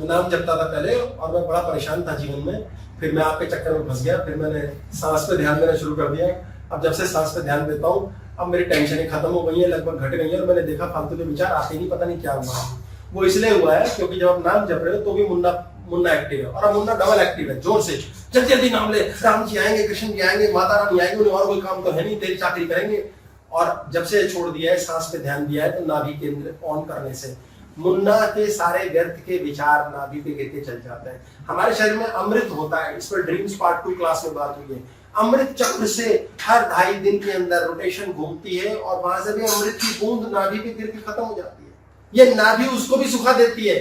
नाम जपता था पहले और मैं बड़ा परेशान था जीवन में, फिर मैं आपके चक्कर में फंस गया, फिर मैंने सांस पे ध्यान देना शुरू कर दिया। अब जब से सांस पे ध्यान देता हूँ अब मेरी टेंशनें खत्म हो गई है, लगभग घट गई है, और मैंने देखा फालतू के विचार आते ही नहीं, पता नहीं क्या हुआ। वो इसलिए हुआ है क्योंकि जब आप नाम जप रहे हो तो भी मुन्ना एक्टिव है, और अब मुन्ना डबल एक्टिव है, जोर से जल्दी जल्दी नाम ले, राम जी आएंगे, कृष्ण जी आएंगे, माता रानी आएंगे, उन्हें और कोई काम तो है नहीं, तेरी चाकरी करेंगे। और जब से छोड़ दिया है, सांस पे ध्यान दिया है, तो नाभि केंद्र ऑन करने से मुन्ना के सारे व्यर्थ के विचार नाभि पे गिरते चल जाते हैं। हमारे शरीर में अमृत होता है, इस पर ड्रीम्स पार्ट 2 क्लास में बात हुई है। अमृत चक्र से हर 2.5 दिन के अंदर रोटेशन घूमती है और वहां से भी अमृत की बूंद नाभि पे गिर के खत्म हो जाती है। ये नाभि उसको भी सुखा देती है,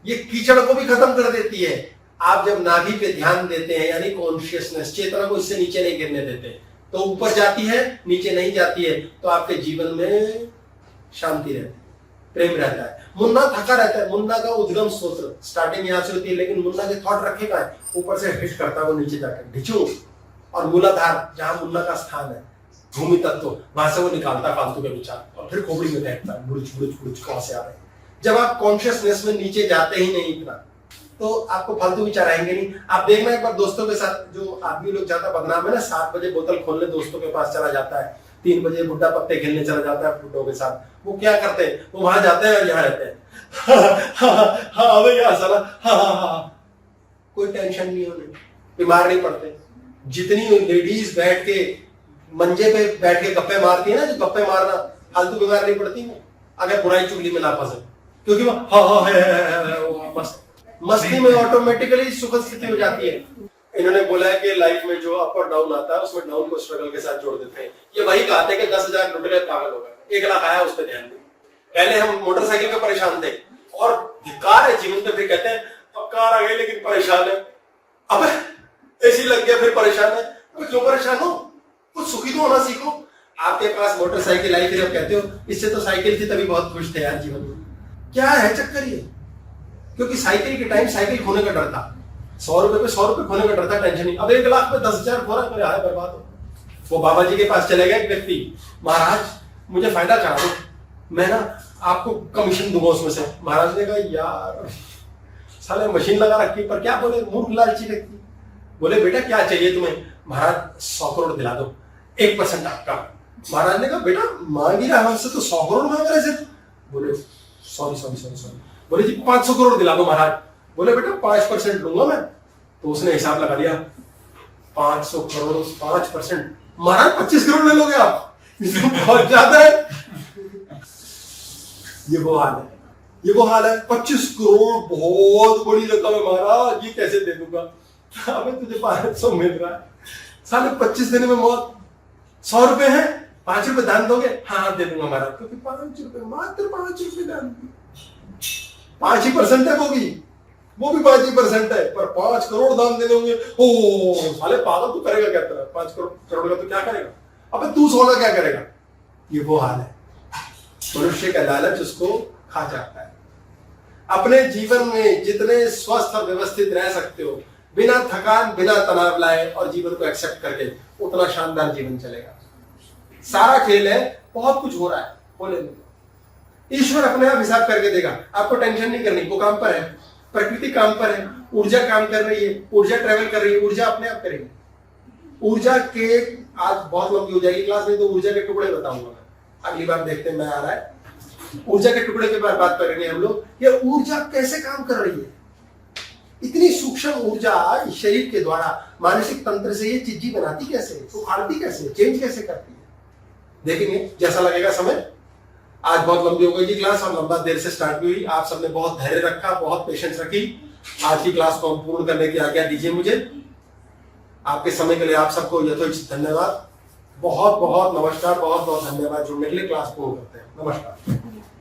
ये कीचड़ को भी खत्म कर देती है। आप जब नाभि पे ध्यान देते हैं, यानी कॉन्शियसनेस, चेतना को इससे नीचे नहीं गिरने देते, तो ऊपर जाती है, नीचे नहीं जाती है, तो आपके जीवन में शांति रहती है, प्रेम रहता है। मुन्ना थका रहता है, मुन्ना का उद्गम स्रोत स्टार्टिंग यहाँ से होती है, लेकिन मुन्ना के थॉट रखे का है, ऊपर से हिट करता है वो नीचे जाकर ढिचू, और मूलाधार जहां मुन्ना का स्थान है, भूमि तत्व, वहां से वो निकालता है फालतू के विचार और फिर खोपड़ी में बैठता है, बुड़ुच बुड़ुच बुड़ुच कहां से आ रहे हैं। जब आप कॉन्शियसनेस में नीचे जाते ही नहीं इतना, तो आपको फालतू विचार आएंगे नहीं। आप देखना एक बार दोस्तों के साथ, जो आदमी लोग ज्यादा बदनाम है ना, 7 बजे बोतल खोलने दोस्तों के पास चला जाता है, 3 बजे बुड्ढा पत्ते खेलने चला जाता है बुड्ढों के साथ, वो क्या करते हैं, वो वहां जाते हैं और यहाँ रहते हैं, हाँ भैया साला, हाँ, कोई टेंशन नहीं होने, बीमार नहीं पड़ते। जितनी लेडीज बैठ के मंजे पे बैठ के गप्पे मारती है ना, जो गप्पे मारना, फालतू बीमार नहीं पड़ती है अगर बुराई चुगली में ना फंसे, क्योंकि वो हाँ है मस्ती में ऑटोमेटिकली सुखद स्थिति हो जाती है। इन्होंने बोला है कि लाइफ में जो अप और डाउन आता है, उसमें डाउन को स्ट्रगल के साथ जोड़ देते हैं। ये वही कहते हैं कि 10,000 लुट गए पागल हो गए, 1 लाख आया उस पर ध्यान दो। पहले हम मोटरसाइकिल पे परेशान थे और धिक्कार है जीवन पे, फिर कहते हैं अब कार आ गई लेकिन परेशान है, अब ऐसी लग गया फिर परेशान है। अब क्यों परेशान हो, कुछ सुखी तो होना सीखो। आपके पास मोटरसाइकिल आई, फिर आप कहते हो इससे तो साइकिल थी तभी बहुत खुश थे यार जीवन में। क्या है चक्कर ये, क्योंकि साइकिल के टाइम साइकिल खोने का डर था, 100 रुपए पे 100 रुपए खोने का डर था, टेंशन नहीं। अब 1 लाख पे 10,000 खोना, मेरे हाय बर्बाद हो। वो बाबा जी के पास चले गए एक व्यक्ति, महाराज मुझे फायदा करा दो, मैं ना आपको कमीशन दूंगा उसमें से। महाराज ने कहा यार साले मशीन लगा रखी, पर क्या बोले, मूर्ख लालची व्यक्ति। बोले बेटा क्या चाहिए तुम्हें? महाराज 100 करोड़ दिला दो, 1% आपका। महाराज ने कहा बेटा मांग ही रहा हमसे, तो 100 करोड़ मांग रहे सिर्फ। बोले सॉरी। बोले जी 500 करोड़ दिला दो महाराज। बोले बेटा 5% लूंगा मैं। तो उसने हिसाब लगा दिया, 500 करोड़ 5%, महाराज 25 करोड़ ले लोगे आप, बहुत ज्यादा है। ये वो हाल है, 25 करोड़ बहुत बड़ी रकम है महाराज, ये कैसे दे दूंगा? अबे तुझे 500 मिल रहा है, साले 25 दिन में मौत। 100 रुपए है, 5 रुपए दान दोगे? हाँ दे दूंगा महाराज। क्योंकि 5 रुपए, मात्र 5 रुपए दान, 5% है, वो भी 5% है, पर 5 करोड़ दान देने होंगे। ओ साले पागल, तू करेगा क्या? तेरा 5 करोड़ का तो क्या करेगा? अबे तू सोना क्या करेगा? ये वो हाल है, मनुष्य का लालच उसको खा जाता है। अपने जीवन में जितने स्वस्थ और व्यवस्थित रह सकते हो, बिना थकान बिना तनाव लाए और जीवन को एक्सेप्ट करके, उतना शानदार जीवन चलेगा। सारा खेल है, बहुत कुछ हो रहा है, बोले नहीं, ईश्वर अपने आप हिसाब करके देगा, आपको टेंशन नहीं करनी। वो काम पर है, प्रकृति काम पर है, ऊर्जा काम कर रही है, ऊर्जा ट्रेवल कर रही है, ऊर्जा अपने आप करेगी। ऊर्जा के, आज बहुत लंबी हो जाएगी क्लास में, तो ऊर्जा के टुकड़े बताऊंगा मैं, अगली बार देखते हैं मैं आ रहा है। ऊर्जा के टुकड़े के बारे बात करेंगे हम लोग, ये ऊर्जा कैसे काम कर रही है। इतनी सूक्ष्म ऊर्जा शरीर के द्वारा मानसिक तंत्र से ये चीजी बनाती कैसे, उखाड़ती कैसे, चेंज कैसे करती है, देखेंगे जैसा लगेगा समय। आज बहुत लंबी हो गई जी क्लास, और लंबा देर से स्टार्ट हुई। आप सबने बहुत धैर्य रखा, बहुत पेशेंस रखी। आज की क्लास को पूर्ण करने की आज्ञा दीजिए मुझे। आपके समय के लिए आप सबको यथोचित धन्यवाद, बहुत बहुत नमस्कार, बहुत बहुत धन्यवाद। जुड़ने के लिए क्लास पूर्ण करते हैं। नमस्कार।